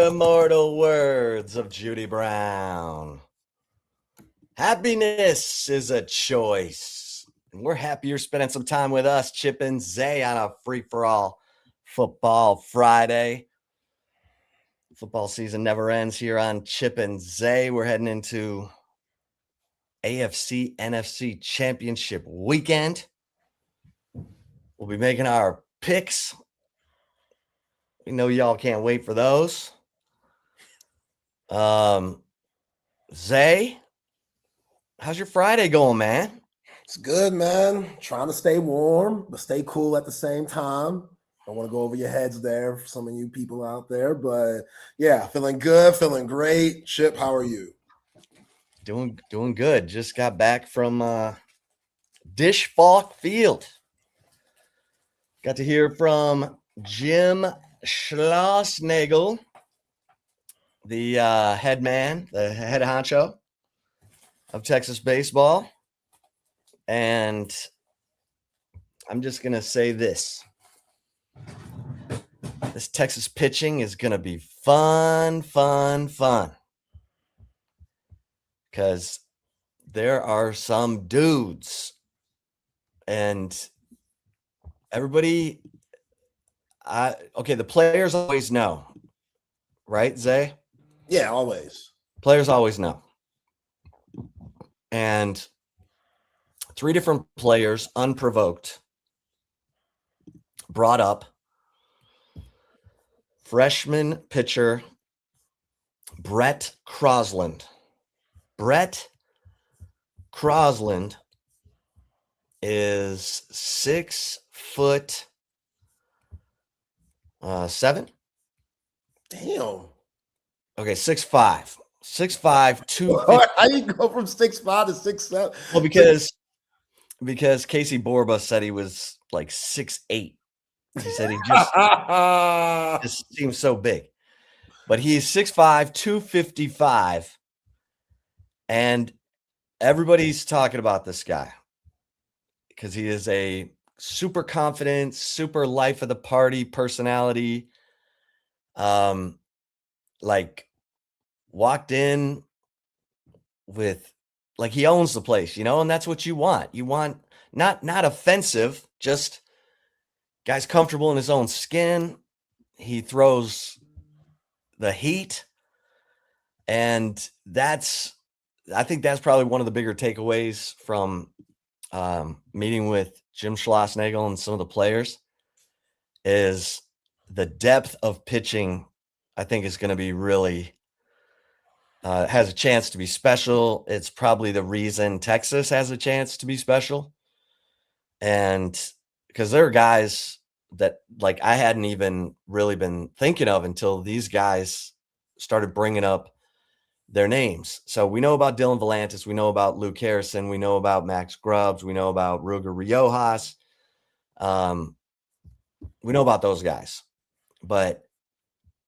the immortal words of Judy Brown. Happiness is a choice. And we're happy you're spending some time with us, Chip and Zay, on a free-for-all football Friday. Football season never ends here on Chip and Zay. We're heading into AFC, NFC championship weekend. We'll be making our picks. We know y'all can't wait for those. Zay, how's your Friday going, man? It's good, man. Trying to stay warm, but stay cool at the same time. Don't want to go over your heads there for some of you people out there. But yeah, feeling good, feeling great. Chip, how are you? Doing good. Just got back from Dish Falk Field. Got to hear from Jim Schlossnagel, the head man, the head honcho of Texas baseball. And I'm just going to say this. This Texas pitching is going to be fun. Because there are some dudes. And everybody, the players always know. Right, Zay? Yeah, always. Players always know. And 3 different players, unprovoked, brought up freshman pitcher Brett Crosland. Brett Crosland is 6'7". Damn. Okay, 6'5". 6'5", 250. How you go from 6'5" to 6'7"? Well, because Casey Borba said he was like 6'8". He said he just seems so big. But he's 6'5", 255. And everybody's talking about this guy because he is a super confident, super life of the party personality. Like walked in with like he owns the place, and that's what you want. You want not offensive, just guy's comfortable in his own skin. He throws the heat. And I think that's probably one of the bigger takeaways from meeting with Jim Schlossnagel and some of the players is the depth of pitching. I think is going to be really has a chance to be special. It's probably the reason Texas has a chance to be special. And because there are guys that like I hadn't even really been thinking of until these guys started bringing up their names. So we know about Dylan Volantis. We know about Luke Harrison. We know about Max Grubbs. We know about Ruger Riojas. We know about those guys. But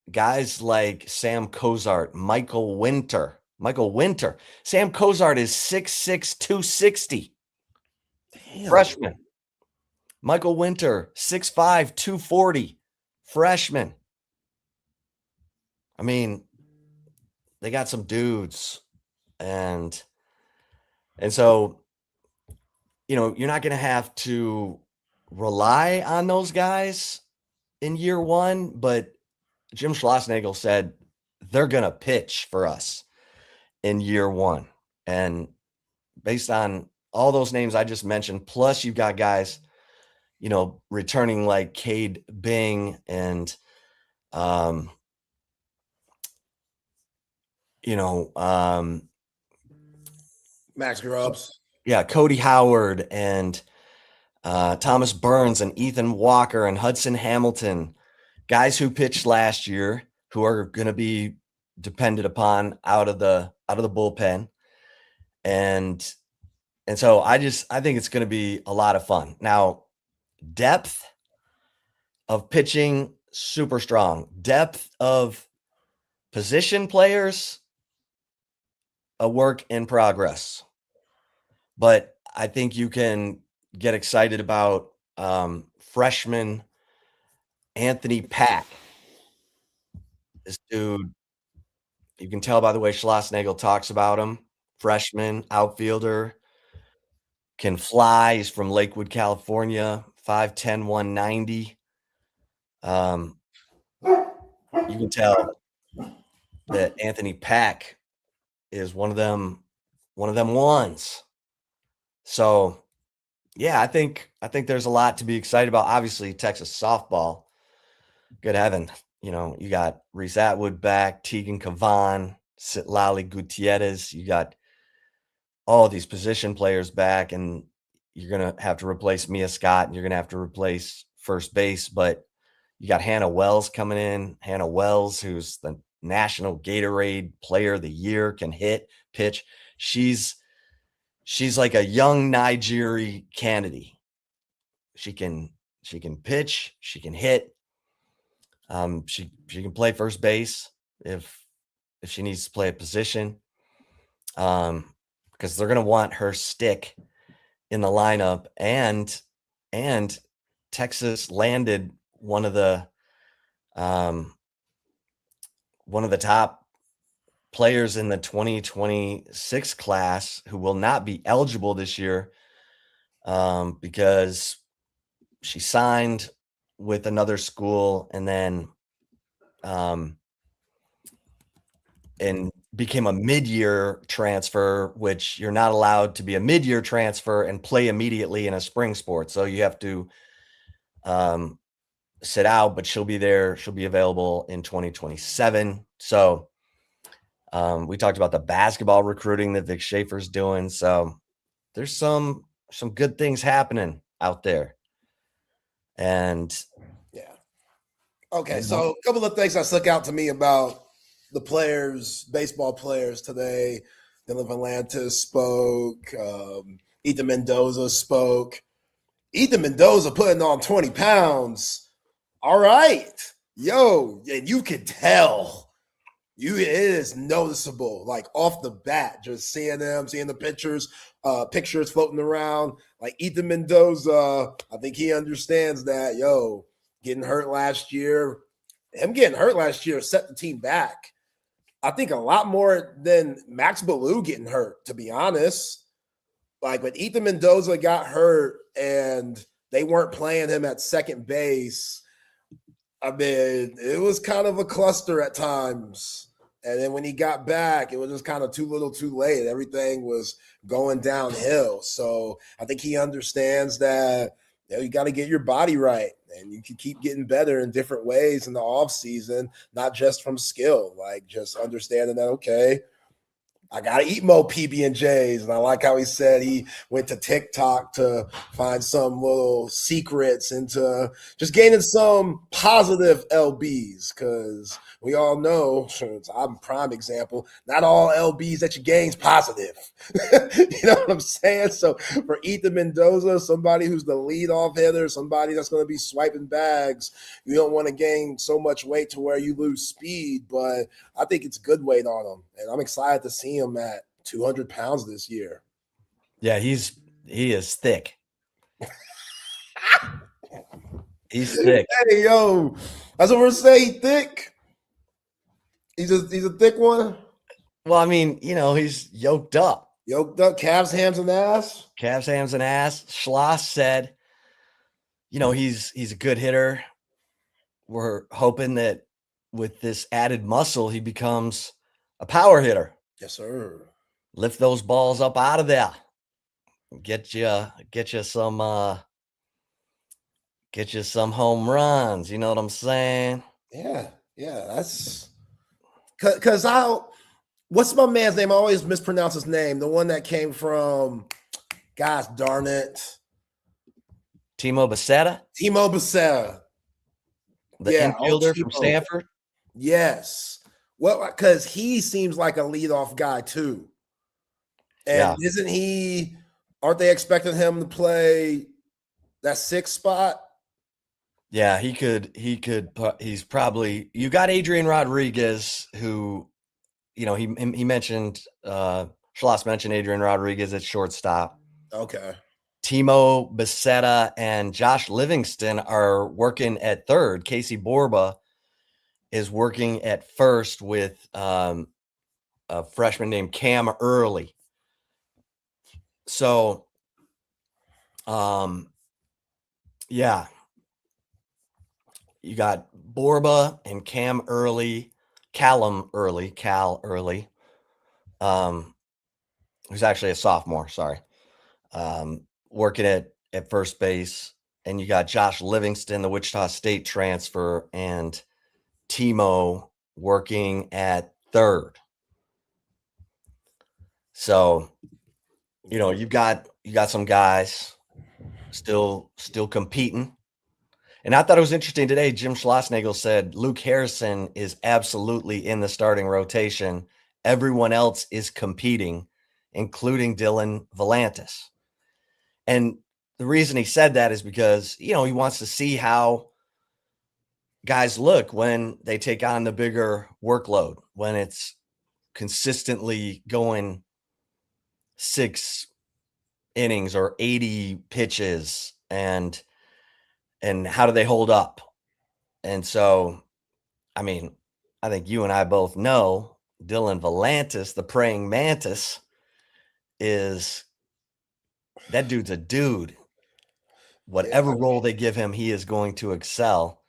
guys like Sam Cozart, Michael Winter. Sam Cozart is 6'6", 260. Damn. Freshman. Michael Winter, 6'5", 240. Freshman. I mean, they got some dudes. And so, you're not going to have to rely on those guys in year one, but Jim Schlossnagel said they're going to pitch for us in year one. And based on all those names I just mentioned, plus you've got guys, returning like Cade Bing and, Max Grubbs. Yeah, Cody Howard and Thomas Burns and Ethan Walker and Hudson Hamilton, guys who pitched last year who are going to be depended upon out of the bullpen. And so I think it's going to be a lot of fun. Now, depth of pitching, super strong. Depth of position players, a work in progress. But I think you can get excited about freshman Anthony Pack. This dude, you can tell by the way Schlossnagle talks about him. Freshman, outfielder, can fly. He's from Lakewood, California, 5'10", 190. You can tell that Anthony Pack is one of them ones. So, yeah, I think there's a lot to be excited about. Obviously, Texas softball, good heaven. You got Reese Atwood back, Tegan Cavan, Citlali Gutierrez. You got all these position players back, and you're going to have to replace Mia Scott, and you're going to have to replace first base. But you got Hannah Wells coming in. Hannah Wells, who's the National Gatorade Player of the Year, can hit, pitch. She's like a young Nigeri Kennedy. She can pitch. She can hit. She can play first base if she needs to play a position. Because they're going to want her stick in the lineup, and Texas landed one of the top players in the 2026 class who will not be eligible this year because she signed with another school and then and became a mid-year transfer, which you're not allowed to be a mid-year transfer and play immediately in a spring sport. So you have to sit out, but she'll be there. She'll be available in 2027. So we talked about the basketball recruiting that Vic Schaefer's doing. So there's some good things happening out there. And yeah. Okay. So a couple of things that stuck out to me about the players, baseball players today. Dylan Valantis spoke. Ethan Mendoza spoke. Ethan Mendoza putting on 20 pounds. All right. Yo, and you can tell. It is noticeable, like off the bat, just seeing the pictures floating around. Like Ethan Mendoza, I think he understands that, getting hurt last year set the team back. I think a lot more than Max Ballou getting hurt, to be honest. Like when Ethan Mendoza got hurt and they weren't playing him at second base, I mean, it was kind of a cluster at times. And then when he got back, it was just kind of too little too late. Everything was going downhill. So I think he understands that you got to get your body right. And you can keep getting better in different ways in the off season, not just from skill, like just understanding that, okay, I got to eat more PB&Js. And I like how he said he went to TikTok to find some little secrets into just gaining some positive LBs, because we all know, I'm a prime example, not all LBs that you gain is positive. You know what I'm saying? So for Ethan Mendoza, somebody who's the leadoff hitter, somebody that's going to be swiping bags, you don't want to gain so much weight to where you lose speed, but I think it's good weight on him. And I'm excited to see him at 200 pounds this year. Yeah, he is thick. He's thick. Hey, yo, that's what we're saying. Thick. He's a thick one. Well, I mean, he's yoked up. Yoked up, calves, hams, and ass. Calves, hams, and ass. Schloss said, he's a good hitter. We're hoping that with this added muscle, he becomes a power hitter. Yes, sir. Lift those balls up out of there. Get you some home runs. You know what I'm saying? Yeah. That's because what's my man's name? I always mispronounce his name. The one that came from, gosh darn it, Timo Becerra. The infielder from Stanford. Yes. Well, because he seems like a leadoff guy too. And aren't they expecting him to play that sixth spot? Yeah, he could. He's probably. You got Adrian Rodriguez, who, he mentioned. Schloss mentioned Adrian Rodriguez at shortstop. Okay. Timo Becerra and Josh Livingston are working at third. Casey Borba is working at first with a freshman named Cam Early. So, yeah, you got Borba and Cam Early, Cal Early, who's actually a sophomore, sorry, working at first base. And you got Josh Livingston, the Wichita State transfer, and Timo working at third. So, you got some guys still competing. And I thought it was interesting today. Jim Schlossnagle said Luke Harrison is absolutely in the starting rotation. Everyone else is competing, including Dylan Volantis. And the reason he said that is because, he wants to see how guys look when they take on the bigger workload, when it's consistently going 6 innings or 80 pitches, and how do they hold up? And so, I mean, I think you and I both know Dylan Volantis, the praying mantis, that dude's a dude. Whatever role they give him, he is going to excel.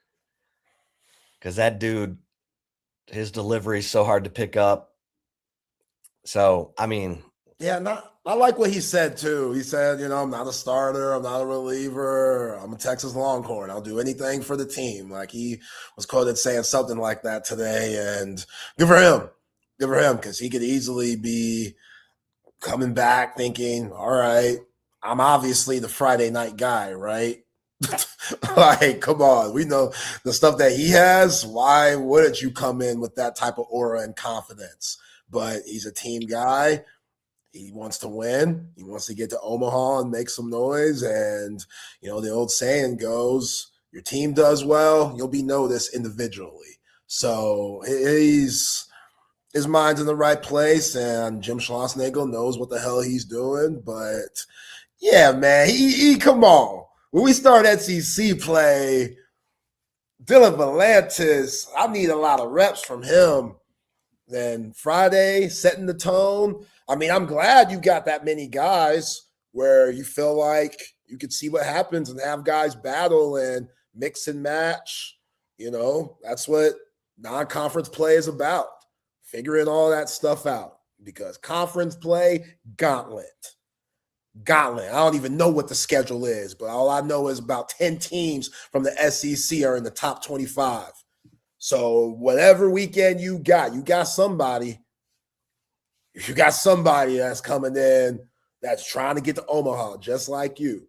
Because that dude, his delivery is so hard to pick up. So, I mean. Yeah, I like what he said, too. He said, I'm not a starter. I'm not a reliever. I'm a Texas Longhorn. I'll do anything for the team. Like, he was quoted saying something like that today. And good for him. Good for him, because he could easily be coming back thinking, all right, I'm obviously the Friday night guy, right? Like, come on. We know the stuff that he has. Why wouldn't you come in with that type of aura and confidence? But he's a team guy. He wants to win. He wants to get to Omaha and make some noise. And, the old saying goes, your team does well, you'll be noticed individually. So his mind's in the right place, and Jim Schlossnagle knows what the hell he's doing. But, yeah, man, he come on. When we start SEC play, Dylan Volantis, I need a lot of reps from him. Then Friday, setting the tone. I mean, I'm glad you got that many guys where you feel like you could see what happens and have guys battle and mix and match. That's what non-conference play is about, figuring all that stuff out. Because conference play, gauntlet. I don't even know what the schedule is, but all I know is about 10 teams from the SEC are in the top 25. So whatever weekend you got somebody. You got somebody that's coming in that's trying to get to Omaha just like you.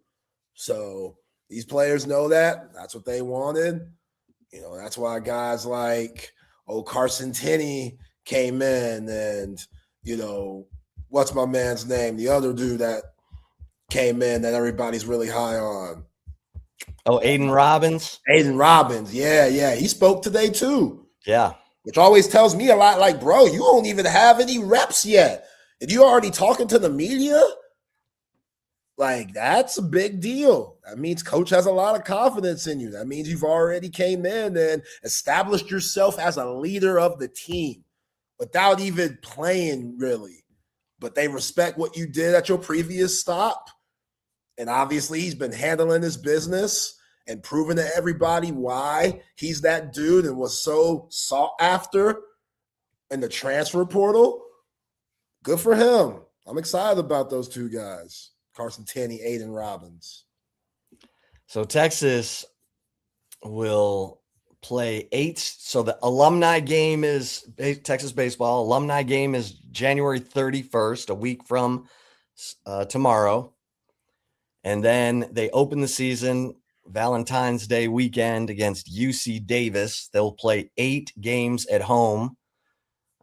So these players know that. That's what they wanted. That's why guys like Carson Tenney came in, and, what's my man's name? The other dude that came in that everybody's really high on. Oh, Aiden Robbins. Yeah. He spoke today too. Yeah. Which always tells me a lot. Like, bro, you don't even have any reps yet. And you already talking to the media? Like, that's a big deal. That means coach has a lot of confidence in you. That means you've already came in and established yourself as a leader of the team without even playing, really. But they respect what you did at your previous stop. And obviously, he's been handling his business and proving to everybody why he's that dude and was so sought after in the transfer portal. Good for him. I'm excited about those two guys, Carson Tenney, Aiden Robbins. So Texas will play 8. So the alumni game is Texas baseball. Alumni game is January 31st, a week from tomorrow. And then they open the season Valentine's Day weekend against UC Davis. They'll play 8 games at home,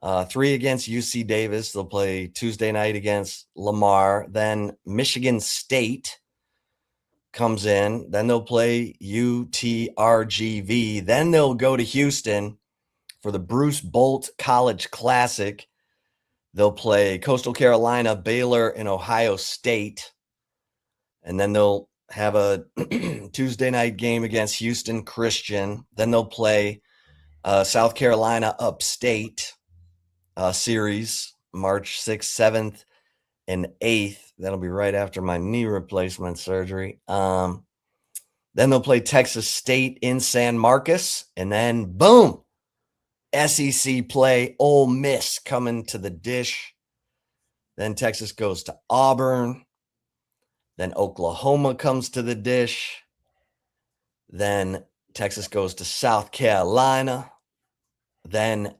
3 against UC Davis. They'll play Tuesday night against Lamar. Then Michigan State comes in. Then they'll play UTRGV. Then they'll go to Houston for the Bruce Bolt College Classic. They'll play Coastal Carolina, Baylor, and Ohio State. And then they'll have a Tuesday night game against Houston Christian. Then they'll play South Carolina upstate series, March 6th, 7th, and 8th. That'll be right after my knee replacement surgery. Then they'll play Texas State in San Marcos, and then boom, SEC play, Ole Miss coming to the dish. Then Texas goes to Auburn. Then Oklahoma comes to the dish. Then Texas goes to South Carolina. Then,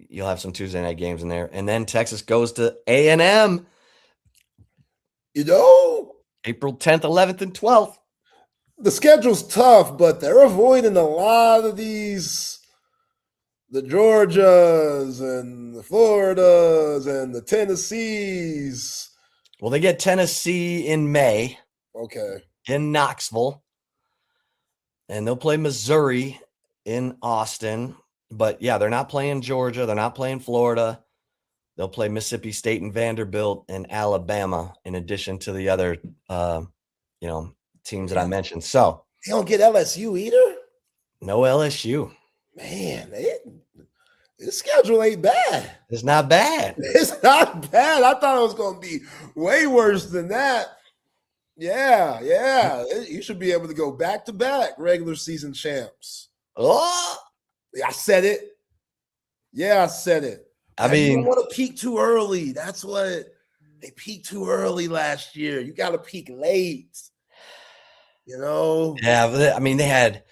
you'll have some Tuesday night games in there. And then Texas goes to A&M. April 10th, 11th, and 12th. The schedule's tough, but they're avoiding a lot of these, the Georgias and the Floridas and the Tennessees. Well, they get Tennessee in May. Okay. In Knoxville. And they'll play Missouri in Austin. But, yeah, they're not playing Georgia. They're not playing Florida. They'll play Mississippi State and Vanderbilt and Alabama in addition to the other, teams that I mentioned. So they don't get LSU either? No LSU. Man, this schedule ain't bad. It's not bad. It's not bad. I thought it was going to be way worse than that. Yeah. You should be able to go back-to-back regular season champs. Oh, I said it. Yeah, I said it. You don't want to peak too early. That's what they peaked too early last year. You got to peak late. Yeah, but they had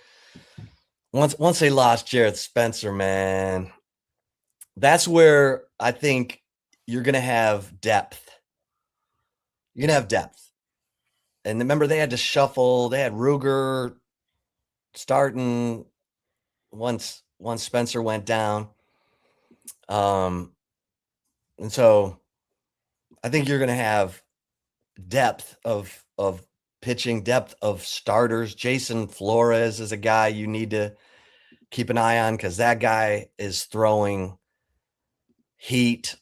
once they lost Jarrett Spencer, man. That's where I think you're going to have depth. You're going to have depth. And remember, they had to shuffle. They had Ruger starting once Spencer went down. And so I think you're going to have depth of pitching, depth of starters. Jason Flores is a guy you need to keep an eye on because that guy is throwing heat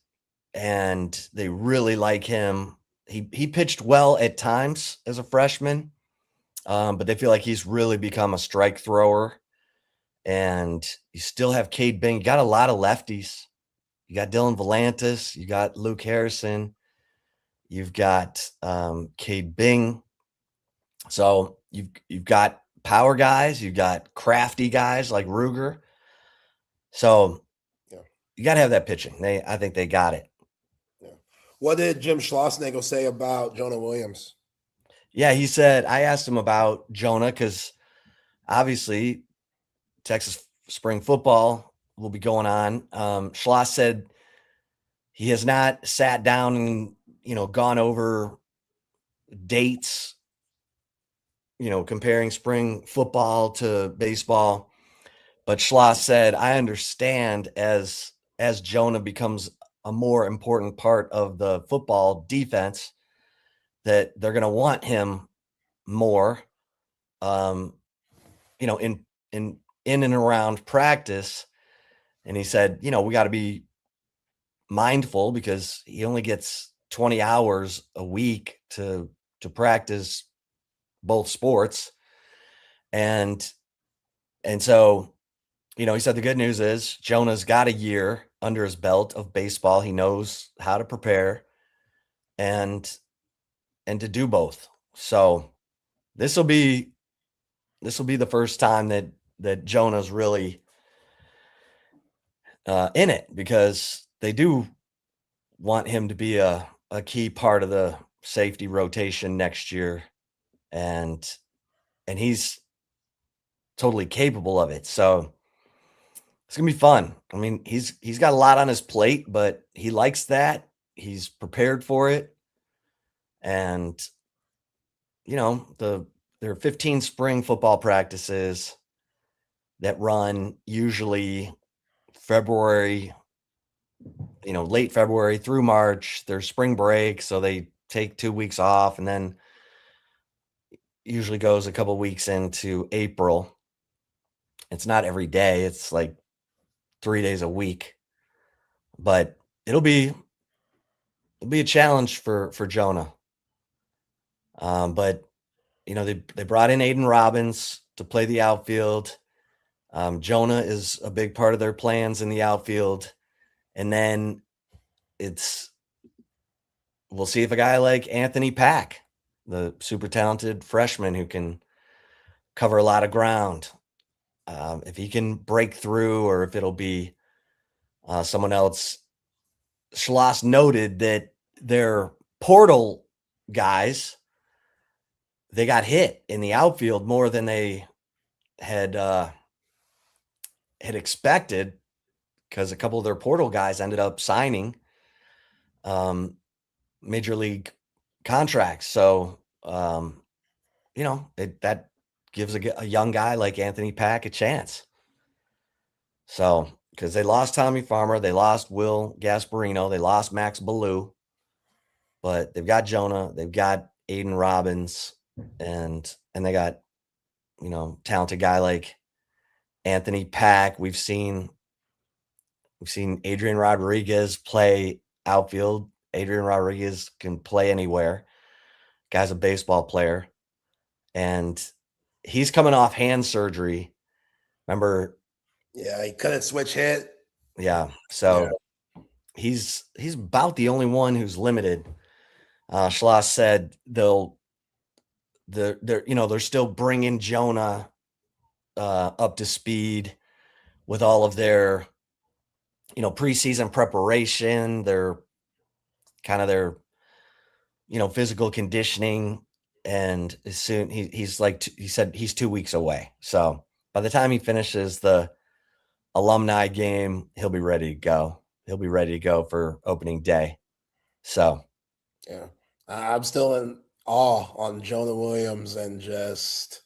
and they really like him. He pitched well at times as a freshman, but they feel like he's really become a strike thrower. And you still have Cade Bing. You got a lot of lefties. You got Dylan Volantis. You got Luke Harrison. You've got Cade Bing. So you've got power guys. You've got crafty guys like Ruger. So you got to have that pitching. I think they got it. Yeah. What did Jim Schlossnagle say about Jonah Williams? Yeah, he said, I asked him about Jonah because obviously Texas spring football will be going on. Schloss said he has not sat down and, gone over dates, comparing spring football to baseball. But Schloss said, I understand as Jonah becomes a more important part of the football defense that they're going to want him more, in and around practice. And he said, we got to be mindful because he only gets 20 hours a week to practice both sports. And so, he said the good news is Jonah's got a year under his belt of baseball. He knows how to prepare and to do both. So this will be the first time that Jonah's really in it because they do want him to be a key part of the safety rotation next year. And he's totally capable of it. So it's going to be fun. He's got a lot on his plate, but he likes that. He's prepared for it. And, there are 15 spring football practices that run usually February, late February through March. There's spring break, so they take 2 weeks off and then usually goes a couple weeks into April. It's not every day. It's like 3 days a week. But it'll be a challenge for Jonah. But they brought in Aiden Robbins to play the outfield. Jonah is a big part of their plans in the outfield. And then we'll see if a guy like Anthony Pack, the super talented freshman who can cover a lot of ground, if he can break through, or if it'll be someone else. Schloss noted that their portal guys, they got hit in the outfield more than they had expected, because a couple of their portal guys ended up signing major league contracts. So, that gives a young guy like Anthony Pack a chance. So, because they lost Tommy Farmer, they lost Will Gasparino, they lost Max Ballou, but they've got Jonah, they've got Aiden Robbins, and they got, talented guy like Anthony Pack. We've seen Adrian Rodriguez play outfield. Adrian Rodriguez can play anywhere. Guy's a baseball player, and he's coming off hand surgery. Remember? Yeah, he couldn't switch hit. Yeah, so he's about the only one who's limited. Schloss said they're still bringing Jonah up to speed with all of their preseason preparation, their physical conditioning, and as soon he said he's 2 weeks away. So by the time he finishes the alumni game, he'll be ready to go. He'll be ready to go for opening day. So yeah, I'm still in awe on Jonah Williams and just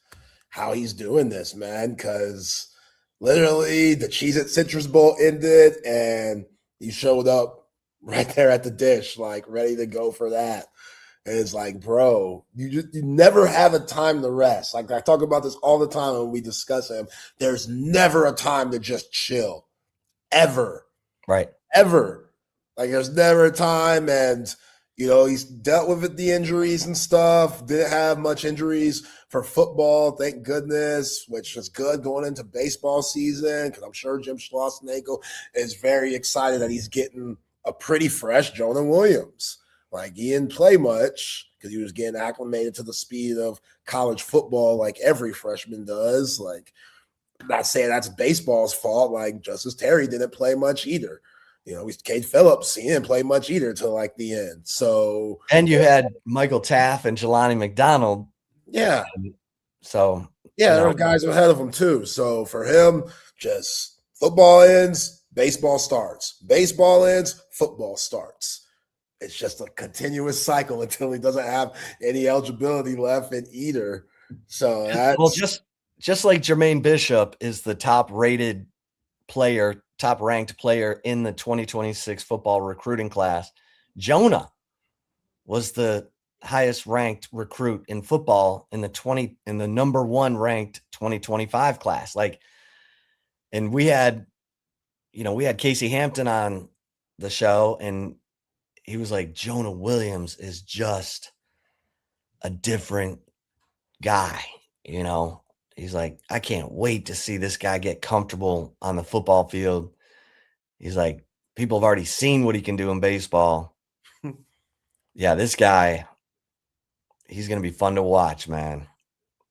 how he's doing this, man, because literally the Cheez-It Citrus Bowl ended and he showed up right there at the dish, like ready to go for that. And it's like, bro, you never have a time to rest. Like, I talk about this all the time when we discuss him. There's never a time to just chill, ever. Right. Ever. Like, there's never a time. And, he's dealt with the injuries and stuff. Didn't have much injuries for football, thank goodness, which is good going into baseball season, because I'm sure Jim Schlossnagle is very excited that he's getting a pretty fresh Jonah Williams. Like, he didn't play much because he was getting acclimated to the speed of college football like every freshman does. Like, I'm not saying that's baseball's fault. Like, Justice Terry didn't play much either. Cade Phillips, he didn't play much either till like the end. So, and you had Michael Taff and Jelani McDonald. Yeah. So, there were guys ahead of him too. So for him, just football ends, baseball starts. Baseball ends, football starts. It's just a continuous cycle until he doesn't have any eligibility left in either. So just like Jermaine Bishop is the top ranked player in the 2026 football recruiting class, Jonah was the highest ranked recruit in football in the number one ranked 2025 class. Like, and we had Casey Hampton on the show, and he was like, Jonah Williams is just a different guy. He's like, I can't wait to see this guy get comfortable on the football field. He's like, people have already seen what he can do in baseball. Yeah, this guy, he's going to be fun to watch, man.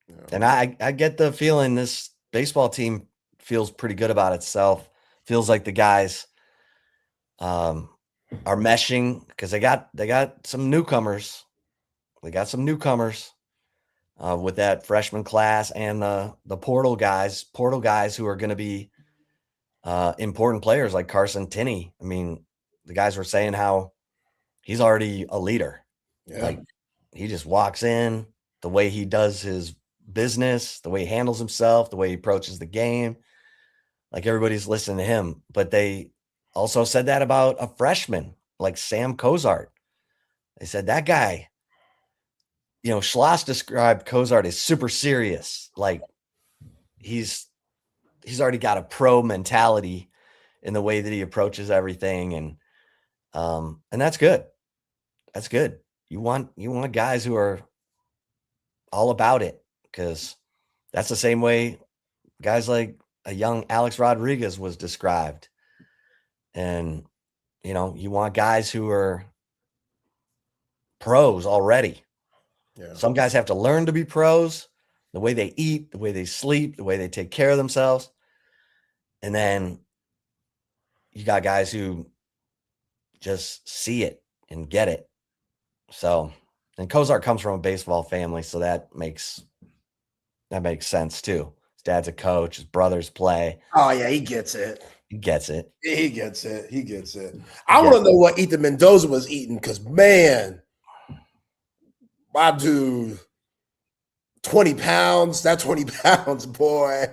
Yeah. And I get the feeling this baseball team feels pretty good about itself. Feels like the guys are meshing, because they got some newcomers. They got some newcomers with that freshman class and the portal guys who are going to be important players like Carson Tinney. I mean, the guys were saying how he's already a leader. Yeah. Like, he just walks in, the way he does his business, the way he handles himself, the way he approaches the game. Like, everybody's listening to him. But they also said that about a freshman like Sam Cozart. They said that guy, Schloss described Cozart as super serious. Like, he's already got a pro mentality in the way that he approaches everything. And that's good. That's good. You want guys who are all about it, because that's the same way guys like a young Alex Rodriguez was described. And, you want guys who are pros already. Yeah. Some guys have to learn to be pros, the way they eat, the way they sleep, the way they take care of themselves. And then you got guys who just see it and get it. So, and Kozar comes from a baseball family, so that makes sense too. His dad's a coach, his brothers play. Oh yeah, he gets it. He gets it. He gets it. He gets it. I want to know what Ethan Mendoza was eating, because man, my dude, 20 pounds. That 20 pounds, boy.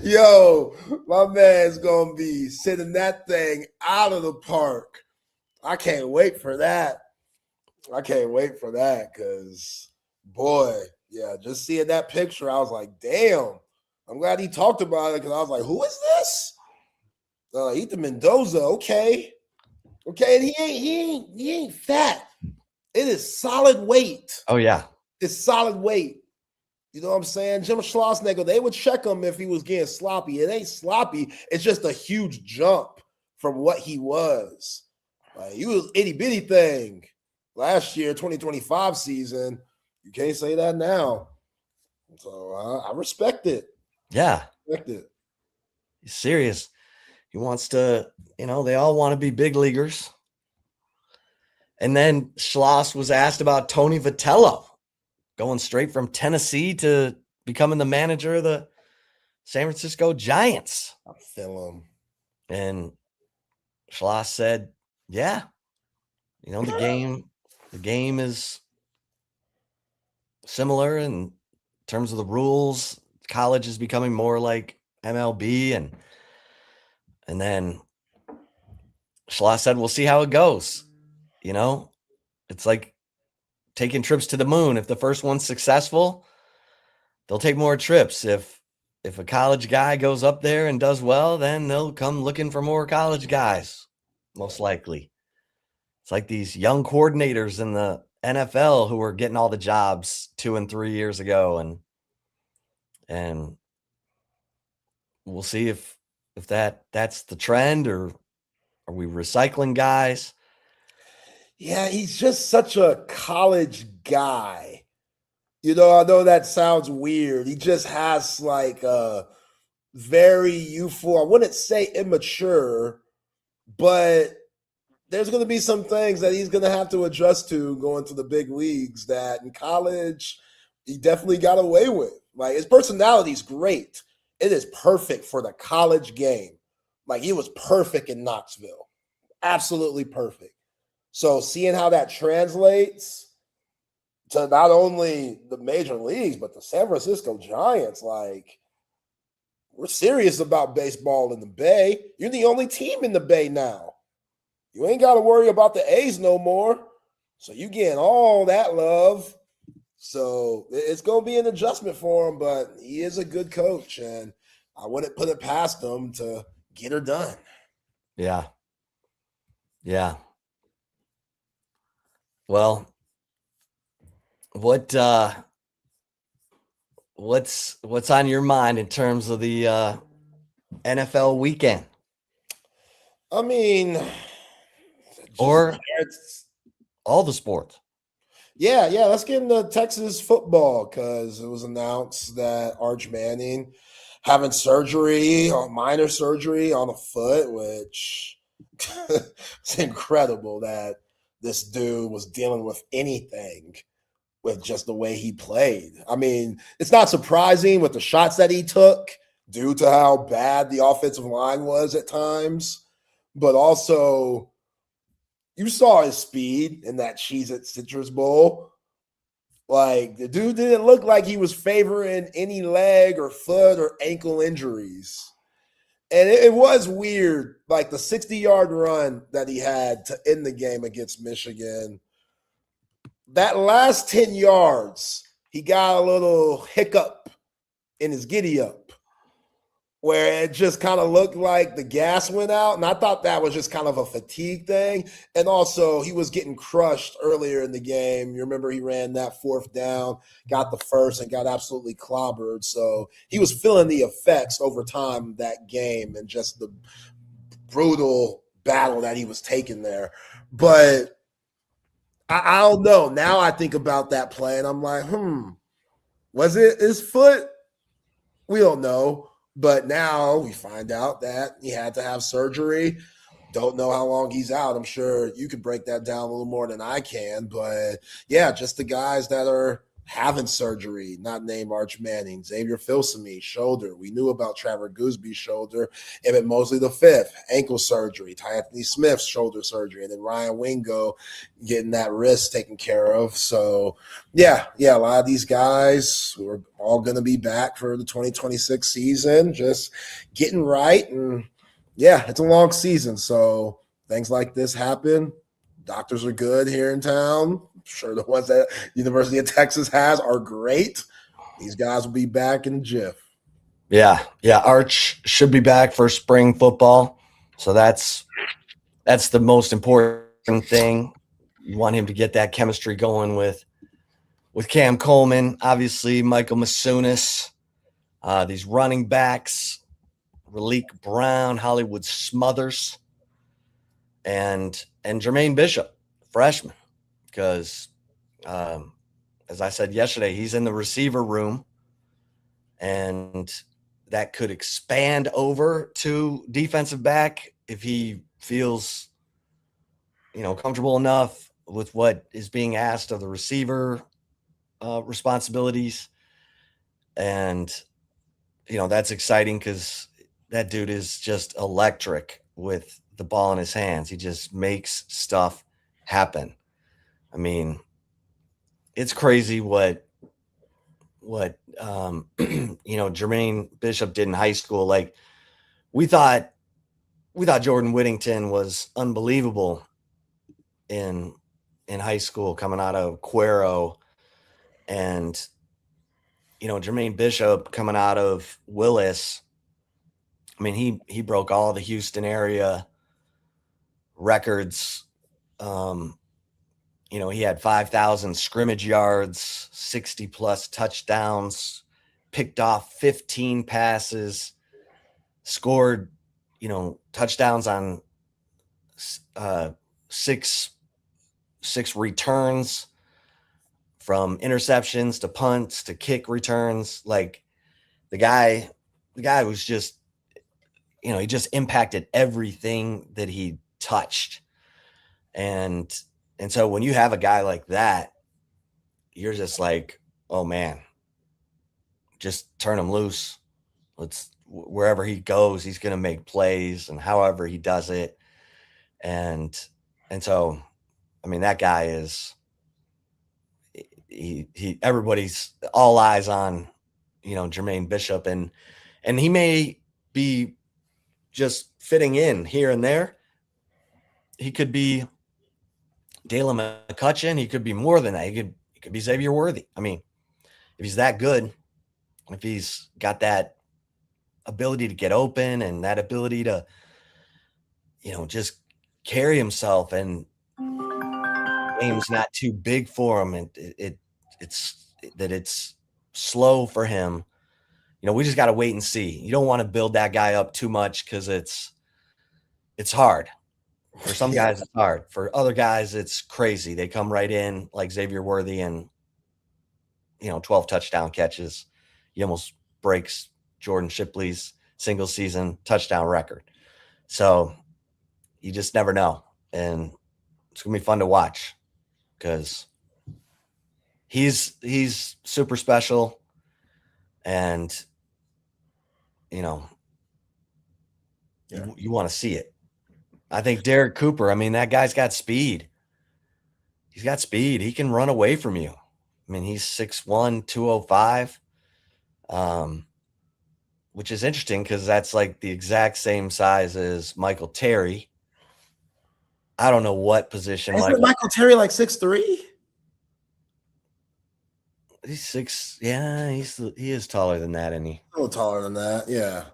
Yo, my man's gonna be sending that thing out of the park. I can't wait for that. Because, boy, yeah, just seeing that picture, I was like, damn. I'm glad he talked about it, because I was like, who is this? Ethan Mendoza, okay. Okay, and he ain't fat. It is solid weight. Oh, yeah. It's solid weight. You know what I'm saying? Jim Schlossnagle, they would check him if he was getting sloppy. It ain't sloppy. It's just a huge jump from what he was. Like, he was itty bitty thing last year, 2025 season. You can't say that now. So I respect it. Yeah. Respect it. He's serious. He wants to, they all want to be big leaguers. And then Schloss was asked about Tony Vitello going straight from Tennessee to becoming the manager of the San Francisco Giants. I feel him. And Schloss said, yeah, the game is similar in terms of the rules. College is becoming more like MLB. And then Schloss said, we'll see how it goes. It's like taking trips to the moon. If the first one's successful, they'll take more trips. If a college guy goes up there and does well, then they'll come looking for more college guys, most likely. It's like these young coordinators in the NFL who were getting all the jobs 2 and 3 years ago. And we'll see if that's the trend, or are we recycling guys? Yeah, he's just such a college guy. I know that sounds weird. He just has like a very youthful, I wouldn't say immature, but there's going to be some things that he's going to have to adjust to going to the big leagues that in college he definitely got away with. Like, his personality is great. It is perfect for the college game. Like, he was perfect in Knoxville. Absolutely perfect. So seeing how that translates to not only the major leagues, but the San Francisco Giants, like, we're serious about baseball in the Bay. You're the only team in the Bay now. You ain't got to worry about the A's no more. So you getting all that love. So it's going to be an adjustment for him, but he is a good coach, and I wouldn't put it past him to get her done. Yeah. Yeah. Well, what's on your mind in terms of the NFL weekend? I mean, or all the sports. Yeah, let's get into Texas football, because it was announced that Arch Manning having minor surgery on a foot, which it's incredible that this dude was dealing with anything with just the way he played. I mean, it's not surprising with the shots that he took due to how bad the offensive line was at times, but also you saw his speed in that Cheez-It Citrus Bowl. Like, the dude didn't look like he was favoring any leg or foot or ankle injuries. And it was weird, like the 60-yard run that he had to end the game against Michigan. That last 10 yards, he got a little hiccup in his giddy up. where it just kind of looked like the gas went out. And I thought that was just kind of a fatigue thing. And also, he was getting crushed earlier in the game. You remember he ran that fourth down, got the first, and got absolutely clobbered. So he was feeling the effects over time that game and just the brutal battle that he was taking there. But I don't know. Now I think about that play, and I'm like, was it his foot? We don't know. But now we find out that he had to have surgery. Don't know how long he's out. I'm sure you could break that down a little more than I can. But yeah, just the guys that are having surgery, not named Arch Manning, Xavier Filsaime, shoulder. We knew about Trevor Goosby's shoulder. Emmett Mosley the fifth, ankle surgery. Ty Anthony Smith's shoulder surgery. And then Ryan Wingo getting that wrist taken care of. So yeah, a lot of these guys who are all going to be back for the 2026 season, just getting right. And yeah, it's a long season. So things like this happen. Doctors are good here in town. I'm sure the ones that University of Texas has are great. These guys will be back in a jiff. Yeah. Arch should be back for spring football. So that's the most important thing. You want him to get that chemistry going with Cam Coleman, obviously Michael Masunis, these running backs, Raleek Brown, Hollywood Smothers, and Jermaine Bishop, freshman, because as I said yesterday, he's in the receiver room, and that could expand over to defensive back if he feels, comfortable enough with what is being asked of the receiver responsibilities. And, that's exciting because that dude is just electric with the ball in his hands. He just makes stuff happen. I mean, it's crazy what Jermaine Bishop did in high school. Like we thought Jordan Whittington was unbelievable in high school coming out of Cuero, and Jermaine Bishop coming out of Willis. I mean, he broke all the Houston area records. He had 5,000 scrimmage yards, 60 plus touchdowns, picked off 15 passes, scored, touchdowns on six returns, from interceptions to punts to kick returns. Like the guy was just, he just impacted everything that he touched. And so when you have a guy like that, you're just like, oh man, just turn him loose. Wherever he goes, he's going to make plays, and however he does it. And so, I mean, that guy is, everybody's all eyes on, Jermaine Bishop, and he may be just fitting in here and there. He could be Dalen McCutcheon. He could be more than that. He could be Xavier Worthy. I mean, if he's that good, if he's got that ability to get open and that ability to, just carry himself, and game's not too big for him, and it's slow for him. We just got to wait and see. You don't want to build that guy up too much because it's hard. For some guys, it's hard. For other guys, it's crazy. They come right in like Xavier Worthy and, 12 touchdown catches. He almost breaks Jordan Shipley's single season touchdown record. So you just never know. And it's going to be fun to watch because he's super special. And, you want to see it. I think Derek Cooper, I mean, that guy's got speed. He's got speed. He can run away from you. I mean, he's 6'1", 205, which is interesting because that's like the exact same size as Michael Terry. I don't know what position. Isn't Michael Terry like 6'3"? He's 6. Yeah, he is taller than that, isn't he? A little taller than that, yeah.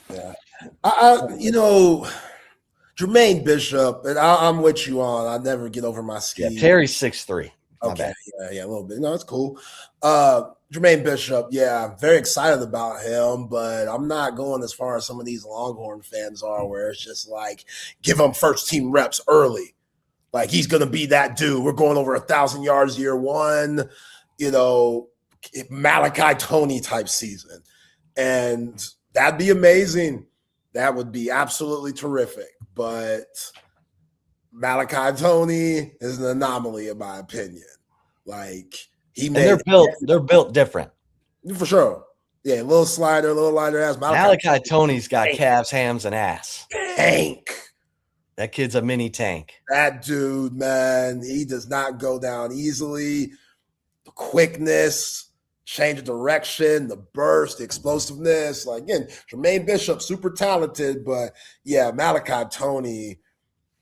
Yeah. Jermaine Bishop, and I'm with you on. I never get over my skis. Yeah, Terry's 6'3". Okay, yeah, a little bit. No, it's cool. Jermaine Bishop, yeah, I'm very excited about him, but I'm not going as far as some of these Longhorn fans are, where it's just like give him first team reps early. Like he's gonna be that dude. We're going over 1,000 yards year one, Malachi Tony type season. And that'd be amazing. That would be absolutely terrific. But Malachi Tony is an anomaly, in my opinion. Like they're built different. For sure. Yeah, a little lighter ass. Malachi Tony's got calves, hams, and ass. Tank. That kid's a mini tank. That dude, man, he does not go down easily. The quickness, change of direction, the burst, the explosiveness. Like, again, Jermaine Bishop, super talented, but yeah, Malachi Tony,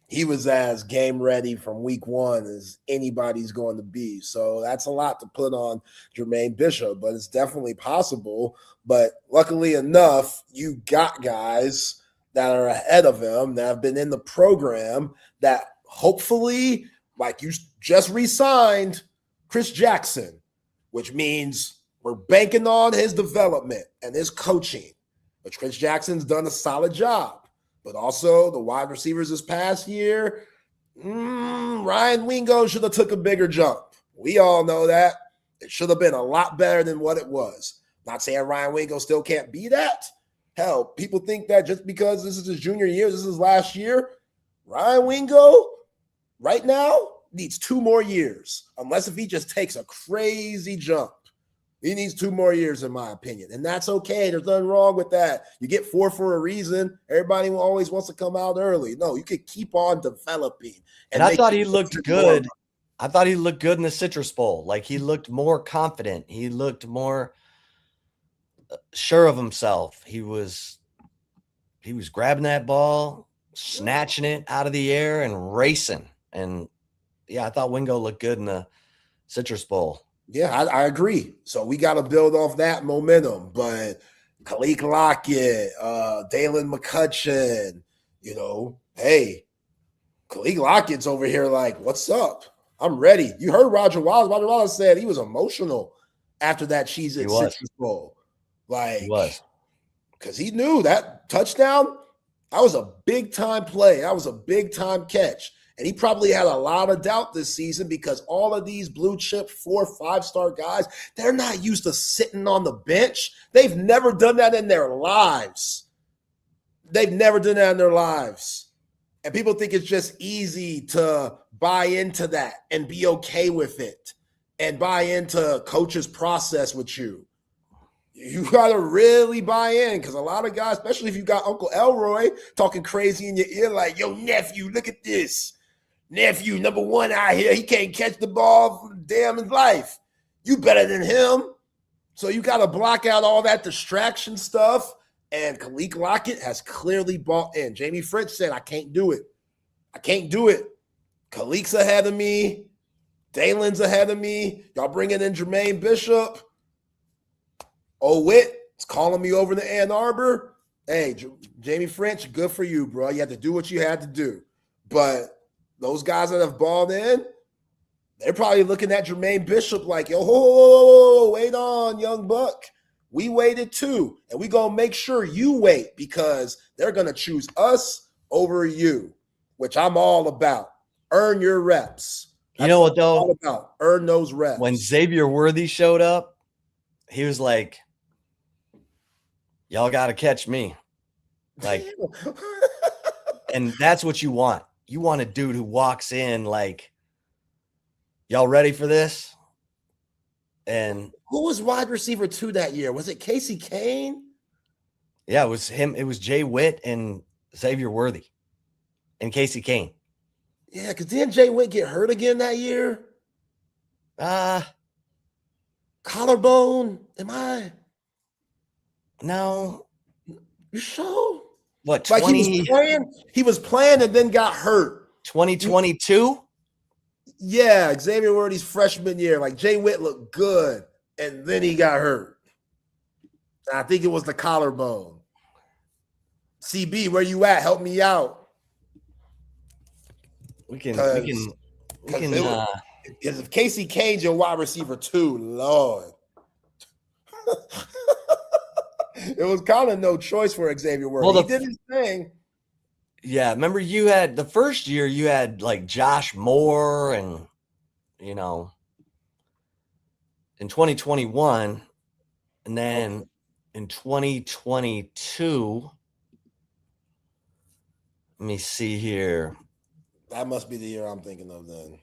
he was as game ready from week one as anybody's going to be. So that's a lot to put on Jermaine Bishop, but it's definitely possible. But luckily enough, you got guys that are ahead of him that have been in the program that hopefully, like you just re-signed Chris Jackson, which means we're banking on his development and his coaching, which Chris Jackson's done a solid job. But also the wide receivers this past year, Ryan Wingo should have took a bigger jump. We all know that. It should have been a lot better than what it was. Not saying Ryan Wingo still can't be that. Hell, people think that just because this is his junior year, this is his last year, Ryan Wingo right now needs 2 more years, unless if he just takes a crazy jump. He needs 2 more years, in my opinion, and that's okay. There's nothing wrong with that. You get 4 for a reason. Everybody always wants to come out early. No, you could keep on developing. And I thought he looked good. I thought he looked good in the Citrus Bowl. Like he looked more confident. He looked more sure of himself. He was grabbing that ball, snatching it out of the air and racing. And yeah, I thought Wingo looked good in the Citrus Bowl. Yeah, I agree. So we got to build off that momentum. But Khalid Lockett, Dalen McCutcheon, hey, Khalid Lockett's over here like, what's up? I'm ready. You heard Roger Wallace. Roger Wallace said he was emotional after that Cheez-It Citrus Bowl. Like, he was. Because he knew that touchdown, that was a big-time play. That was a big-time catch. And he probably had a lot of doubt this season because all of these blue chip 4, 5-star guys, they're not used to sitting on the bench. They've never done that in their lives. And people think it's just easy to buy into that and be okay with it and buy into coach's process with you. You got to really buy in because a lot of guys, especially if you got Uncle Elroy talking crazy in your ear like, yo, nephew, look at this. Nephew, number 1 out here, he can't catch the ball for damn his life. You better than him. So you got to block out all that distraction stuff. And Khalid Lockett has clearly bought in. Jamie French said, I can't do it. Khalik's ahead of me. Dalen's ahead of me. Y'all bringing in Jermaine Bishop. Witt is calling me over to Ann Arbor. Hey, Jamie French, good for you, bro. You had to do what you had to do. But those guys that have balled in, they're probably looking at Jermaine Bishop like, yo, wait on, young buck. We waited too, and we going to make sure you wait because they're going to choose us over you, which I'm all about. Earn your reps. You know what, though? All about. Earn those reps. When Xavier Worthy showed up, he was like, y'all got to catch me. Like, and that's what you want. You want a dude who walks in like, y'all ready for this? And who was wide receiver 2 that year? Was it Casey Kane? Yeah, it was him. It was Jay Witt and Xavier Worthy and Casey Kane. Yeah, because didn't Jay Witt get hurt again that year? Collarbone? Am I? No. You sure? What, 20? Like he was playing and then got hurt. 2022? Yeah, Xavier Worthy's freshman year. Like Jay Witt looked good, and then he got hurt. I think it was the collarbone. CB, where you at? Help me out. Because if Casey Kane's your wide receiver too, Lord. It was kind of no choice for Xavier Worthy. He did his thing. Yeah, remember you had the first year you had like Josh Moore and in 2021, and then in 2022, let me see here. That must be the year I'm thinking of then.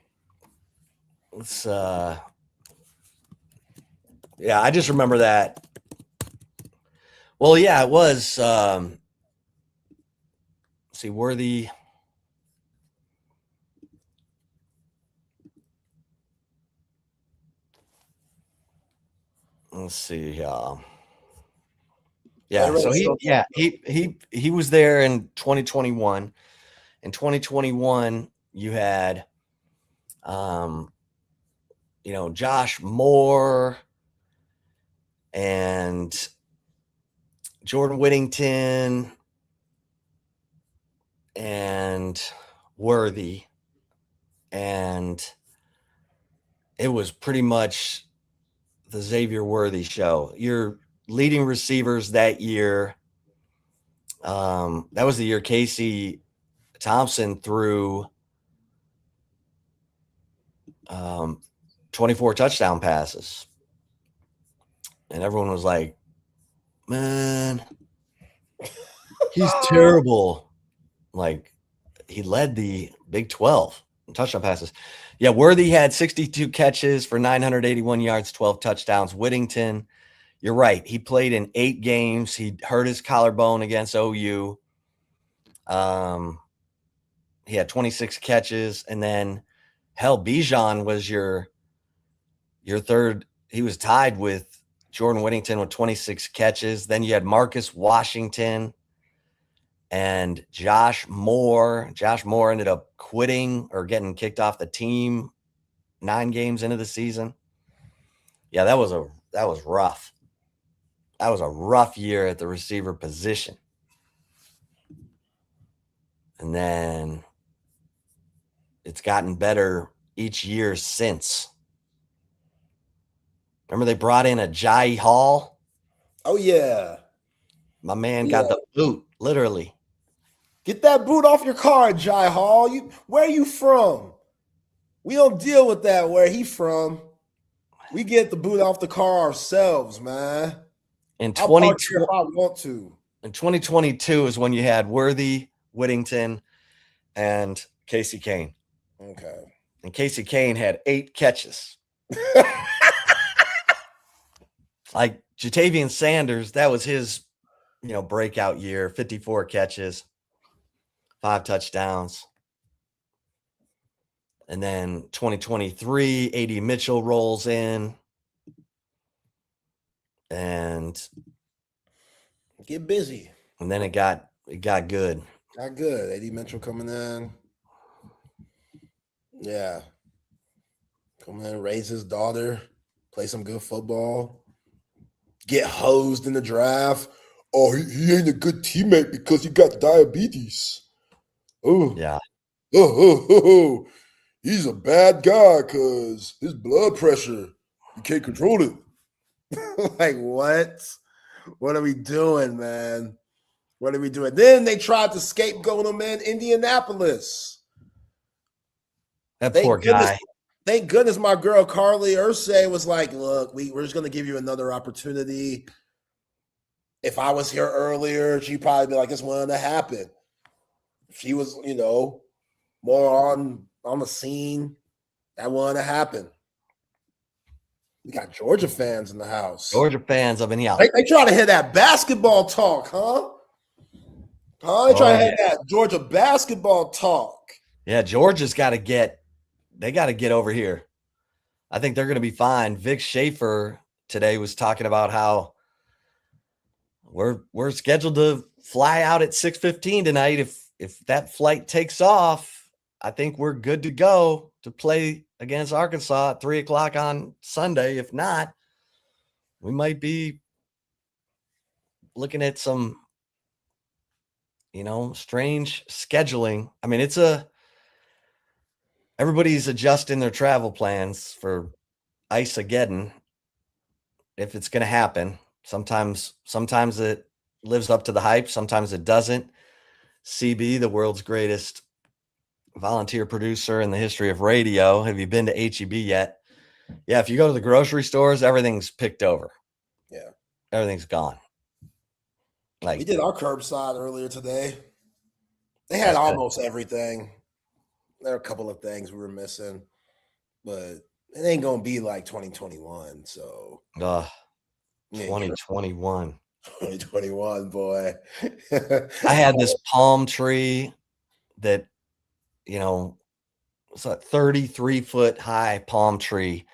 Let's yeah, I just remember that. Well, yeah, it was see, Worthy. Let's see. Yeah, so he was there in 2021. In 2021, you had Josh Moore and Jordan Whittington and Worthy, and it was pretty much the Xavier Worthy show. Your leading receivers that year, that was the year Casey Thompson threw 24 touchdown passes, and everyone was like, man, he's terrible. Like, he led the Big 12 in touchdown passes. Yeah, Worthy had 62 catches for 981 yards, 12 touchdowns. Whittington, you're right. He played in 8 games. He hurt his collarbone against OU. He had 26 catches. And then, hell, Bijan was your third. He was tied with Jordan Whittington with 26 catches. Then you had Marcus Washington and Josh Moore. Josh Moore ended up quitting or getting kicked off the team 9 games into the season. Yeah, that was rough. That was a rough year at the receiver position. And then it's gotten better each year since. Remember they brought in a Jai Hall? Oh, yeah. My man got the boot, literally. Get that boot off your car, Jai Hall. Where are you from? We don't deal with that where he from. We get the boot off the car ourselves, man. In I'll park here if I want to. In 2022 is when you had Worthy, Whittington, and Casey Kane. Okay. And Casey Kane had 8 catches. Like Jatavian Sanders, that was his, breakout year, 54 catches, 5 touchdowns. And then 2023, A.D. Mitchell rolls in. And get busy. And then it got good. Got good. A.D. Mitchell coming in. Yeah. Come in, raise his daughter, play some good football. Get hosed in the draft. Oh, he ain't a good teammate because he got diabetes. Oh. Yeah. Oh. He's a bad guy because his blood pressure, you can't control it. Like, what? What are we doing, man? What are we doing? Then they tried to scapegoat him in Indianapolis. That poor guy. Thank goodness my girl Carly Ursay was like, look, we're just going to give you another opportunity. If I was here earlier, she'd probably be like, this wasn't to happen. If she was, more on the scene, that wasn't to happen. We got Georgia fans in the house. Georgia fans up in here. They try to hear that basketball talk, huh? They try to hear that Georgia basketball talk. Yeah, Georgia's got to get over here. I think they're going to be fine. Vic Schaefer today was talking about how we're scheduled to fly out at 6:15 tonight. If that flight takes off, I think we're good to go to play against Arkansas at 3:00 on Sunday. If not, we might be looking at some strange scheduling. I mean, everybody's adjusting their travel plans for Ice-ageddon if it's going to happen. Sometimes it lives up to the hype. Sometimes it doesn't. CB, the world's greatest volunteer producer in the history of radio. Have you been to HEB yet? Yeah. If you go to the grocery stores, everything's picked over. Yeah. Everything's gone. We did our curbside earlier today. They had almost everything. There are a couple of things we were missing, but it ain't going to be like 2021. So 2021. 2021, boy. I had this palm tree that, it's a 33-foot high palm tree.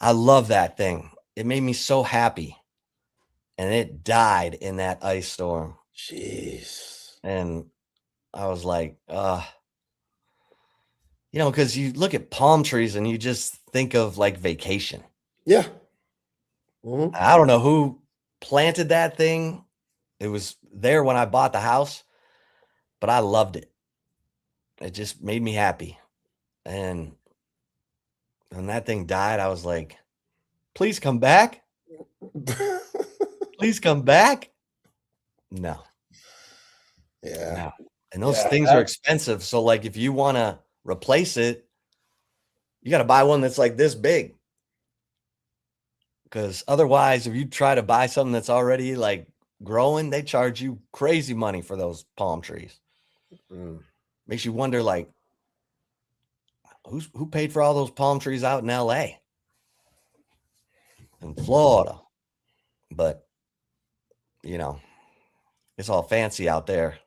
I love that thing. It made me so happy. And it died in that ice storm. Jeez. And I was like, because you look at palm trees and you just think of like vacation. Yeah. Mm-hmm. I don't know who planted that thing. It was there when I bought the house, but I loved it. It just made me happy. And when that thing died, I was like, please come back. Please come back. No. Yeah. No. And those things are expensive. So like if you want to replace it, you got to buy one that's like this big. Because otherwise, if you try to buy something that's already like growing, they charge you crazy money for those palm trees. Makes you wonder, like, who paid for all those palm trees out in LA? In Florida. But, it's all fancy out there.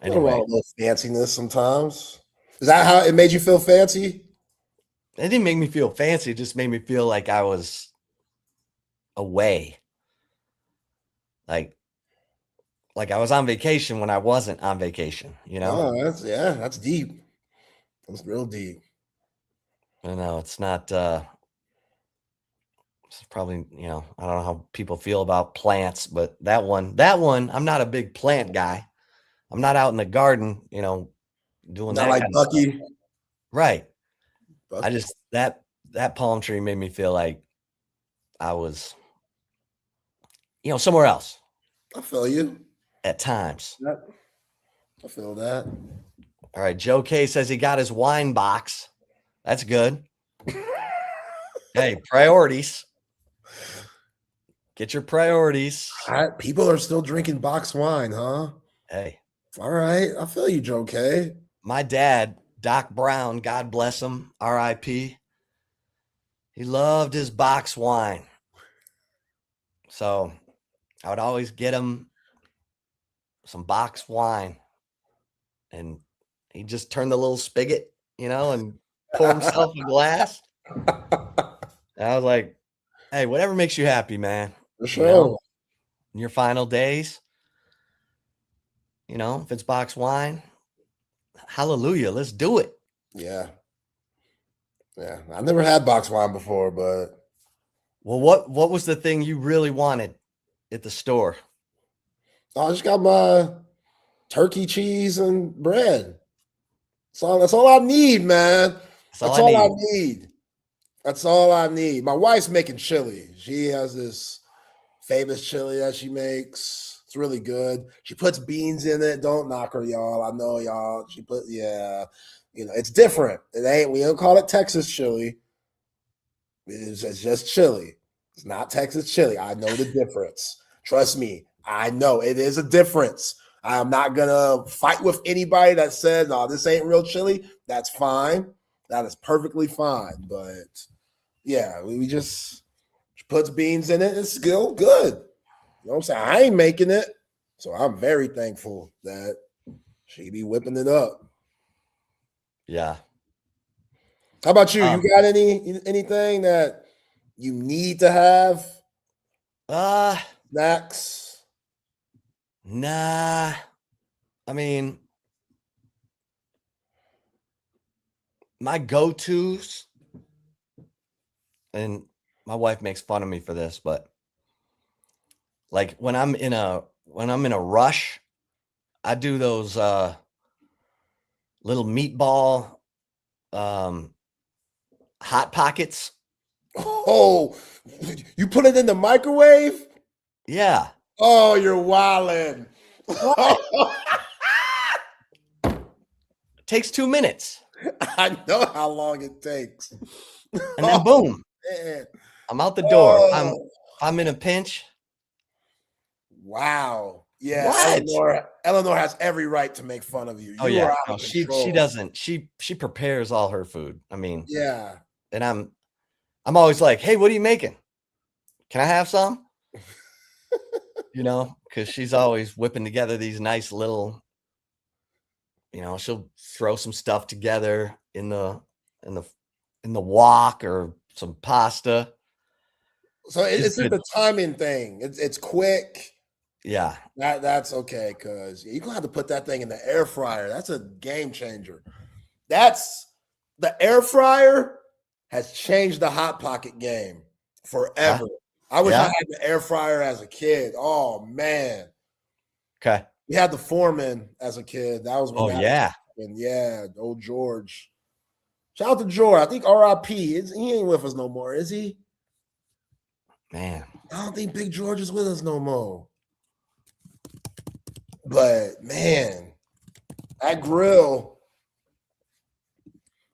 Anyway, a little fanciness sometimes. Is that how it made you feel fancy? It didn't make me feel fancy. It just made me feel like I was away. Like I was on vacation when I wasn't on vacation, Oh, that's deep. That's real deep. I know it's not, it's probably, I don't know how people feel about plants, but that one, I'm not a big plant guy. I'm not out in the garden, doing not that like kind Bucky. of stuff. Right. Bucky. I just, that palm tree made me feel like I was, somewhere else. I feel you. At times. I feel that. All right. Joe K says he got his wine box. That's good. Hey, priorities. Get your priorities. People are still drinking box wine, huh? Hey. All right. I feel you, Joe K. My dad, Doc Brown, God bless him, R.I.P. He loved his box wine. So I would always get him some box wine. And he'd just turn the little spigot, and pour himself a glass. And I was like, hey, whatever makes you happy, man. For sure. In your final days, if it's box wine, hallelujah, let's do it. Yeah. Yeah. I've never had box wine before, but. Well, what was the thing you really wanted at the store? I just got my turkey, cheese, and bread. That's all I need, man. That's all I need. That's all I need. My wife's making chili. She has this famous chili that she makes. It's really good. She puts beans in it. Don't knock her, y'all. I know y'all. It's different. We don't call it Texas chili. It's just chili. It's not Texas chili. I know the difference. Trust me. I know it is a difference. I'm not going to fight with anybody that says, no, this ain't real chili. That's fine. That is perfectly fine. But yeah, we just puts beans in it. It's still good. You know what I'm saying? I ain't making it. So I'm very thankful that she be whipping it up. Yeah. How about you? You got anything that you need to have? Snacks? Nah. I mean, my go-tos, and my wife makes fun of me for this, but like when I'm in a when I'm in a rush, I do those little meatball hot pockets. Oh, you put it in the microwave? Yeah. Oh, you're wildin'. What? It takes 2 minutes. I know how long it takes. And then boom, Man. I'm out the door. Oh, I'm in a pinch. wow. Yeah, What? Eleanor has every right to make fun of you. Oh You are yeah. out No, of she control. doesn't. She prepares all her food. I mean, Yeah. and I'm always like, "Hey, what are you making? Can I have some?" Because she's always whipping together these nice little, she'll throw some stuff together in the in the wok or some pasta. So She's it's just good. a timing thing. It's quick. Yeah. That's okay, because you're gonna have to put that thing in the air fryer. That's a game changer. That's the air fryer has changed the hot pocket game Yeah. forever. I wish I Yeah. had the air fryer as a kid. Oh man. Okay. We had the Foreman as a kid. That was when Oh that yeah. happened. Yeah, old George. Shout out to George. I think RIP. He ain't with us no more, is he? Man. I don't think Big George is with us no more. But man, that grill,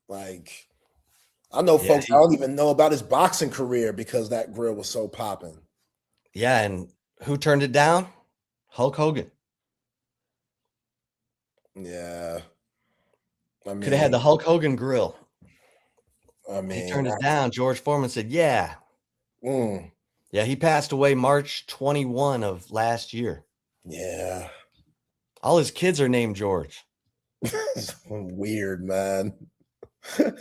like, I know Yeah. folks I don't even know about his boxing career because that grill was so popping. Yeah. And who turned it down? Hulk Hogan. Yeah. I Could have had the mean, Hulk Hogan grill. I He mean, turned it down. George Foreman said, "Yeah." mm, Yeah, he passed away March 21 of last year. yeah. All his kids are named George. It's weird, man. Do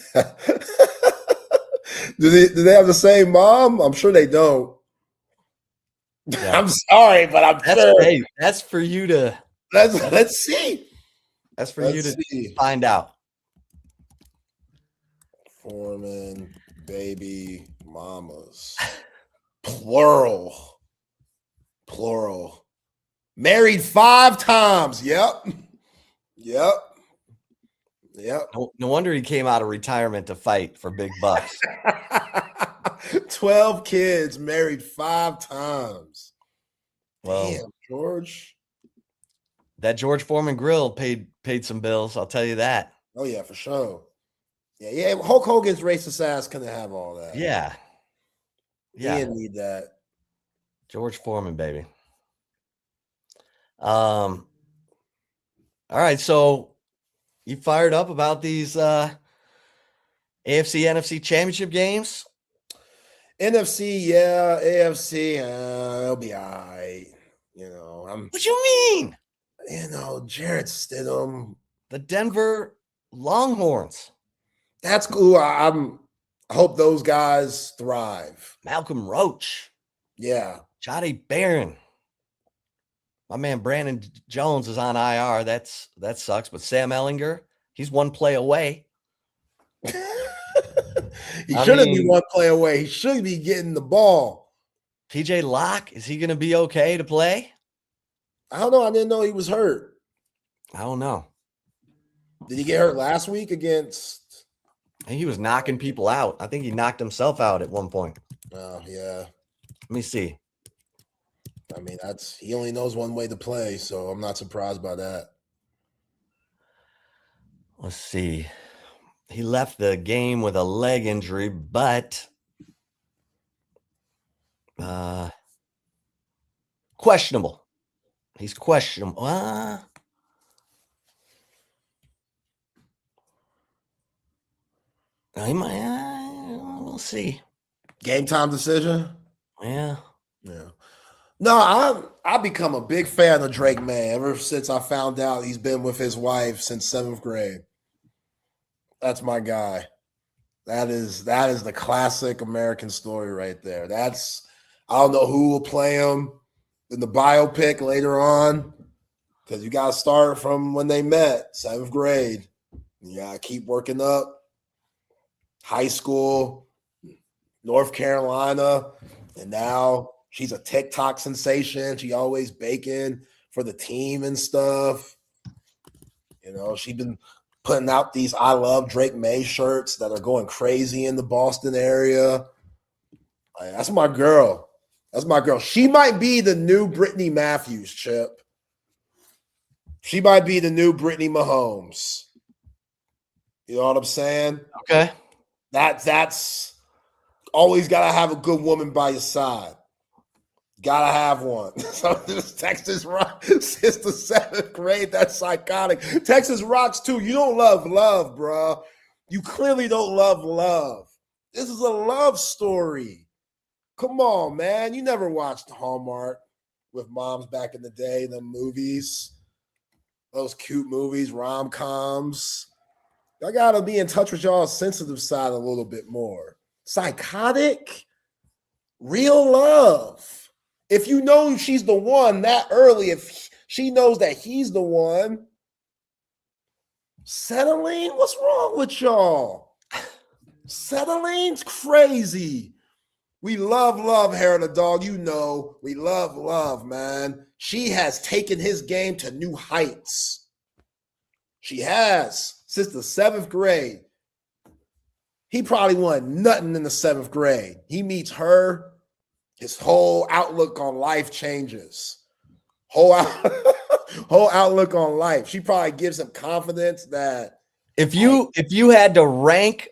they have the same mom? I'm sure they don't. Yeah. I'm sorry, but I'm sure. Hey, that's for you to Let's see. that's for you Let's to see. find out. Foreman, baby, mamas. Plural. Plural. Married 5 times. Yep. Yep. Yep. No wonder he came out of retirement to fight for big bucks. 12 kids, married 5 times. Well, Damn, George. that George Foreman grill paid some bills, I'll tell you that. Oh, yeah, for sure. Yeah. Hulk Hogan's racist ass couldn't have all that. Yeah. He Yeah. didn't need that. George Foreman, baby. All right, so you fired up about these AFC NFC championship games? NFC, yeah. AFC, it'll be all right. What you mean? Jarrett Stidham. The Denver Longhorns. That's cool. I hope those guys thrive. Malcolm Roach. Yeah. Johnny Barron. My man Brandon Jones is on IR. That sucks. But Sam Ellinger, he's one play away. He shouldn't be one play away. He should be getting the ball. PJ Locke, is he going to be okay to play? I don't know. I didn't know he was hurt. I don't know. Did he get hurt last week against? I think he was knocking people out. I think he knocked himself out at one point. Oh, yeah. Let me see. I mean, he only knows one way to play, so I'm not surprised by that. Let's see. He left the game with a leg injury, but questionable. He's questionable. He might. We'll see. Game time decision. Yeah. No, I've become a big fan of Drake May ever since I found out he's been with his wife since 7th grade. That's my guy. That is the classic American story right there. I don't know who will play him in the biopic later on, because you got to start from when they met, 7th grade. You got to keep working up. High school, North Carolina, and now She's a TikTok sensation. She always baking for the team and stuff. You know, she's been putting out these I Love Drake May shirts that are going crazy in the Boston area. Like, that's my girl. That's my girl. She might be the new Brittany Matthews, Chip. She might be the new Brittany Mahomes. You know what I'm saying? Okay. That's always got to have a good woman by your side. Gotta have one. So this Texas Rock since the 7th grade. That's psychotic. Texas rocks too. You don't love love, bro. You clearly don't love love. This is a love story. Come on, man. You never watched Hallmark with moms back in the day, the movies, those cute movies, rom-coms. I gotta be in touch with y'all's sensitive side a little bit more. Psychotic, real love. If you know she's the one that early, if she knows that he's the one, settling, what's wrong with y'all? Settling's crazy. We love hair of the dog. You know, we love, man. She has taken his game to new heights. She has since the 7th grade. He probably won nothing in the 7th grade. He meets her. His whole outlook on life changes. Whole outlook on life. She probably gives him confidence that if you had to rank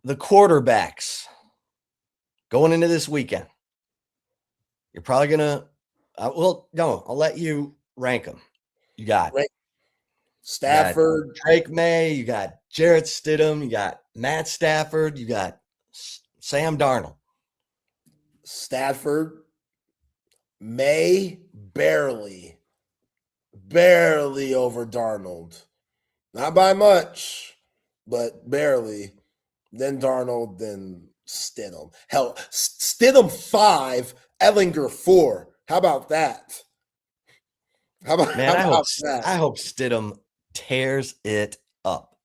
the quarterbacks going into this weekend, you're probably gonna. I'll let you rank them. You got Stafford, you got Drake May, you got Jarrett Stidham, you got Matt Stafford, you got Sam Darnold. Stafford, May, barely over Darnold. Not by much, but barely. Then Darnold, then Stidham. Hell, Stidham 5, Ellinger 4. How about that? I hope Stidham tears it up.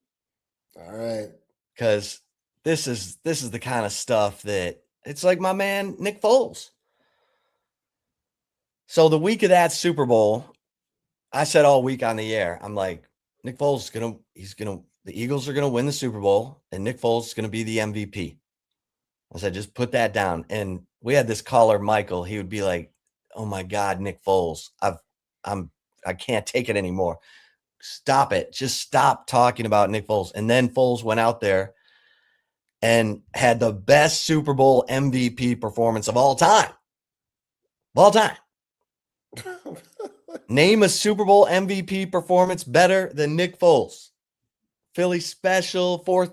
All right. Because this is the kind of stuff that it's like my man Nick Foles. So the week of that Super Bowl, I said all week on the air, I'm like, Nick Foles the Eagles are gonna win the Super Bowl, and Nick Foles is gonna be the MVP. I said, just put that down. And we had this caller, Michael. He would be like, "Oh my God, Nick Foles, I can't take it anymore. Stop it. Just stop talking about Nick Foles." And then Foles went out there and had the best Super Bowl MVP performance of all time. Of all time. Name a Super Bowl MVP performance better than Nick Foles. Philly special, fourth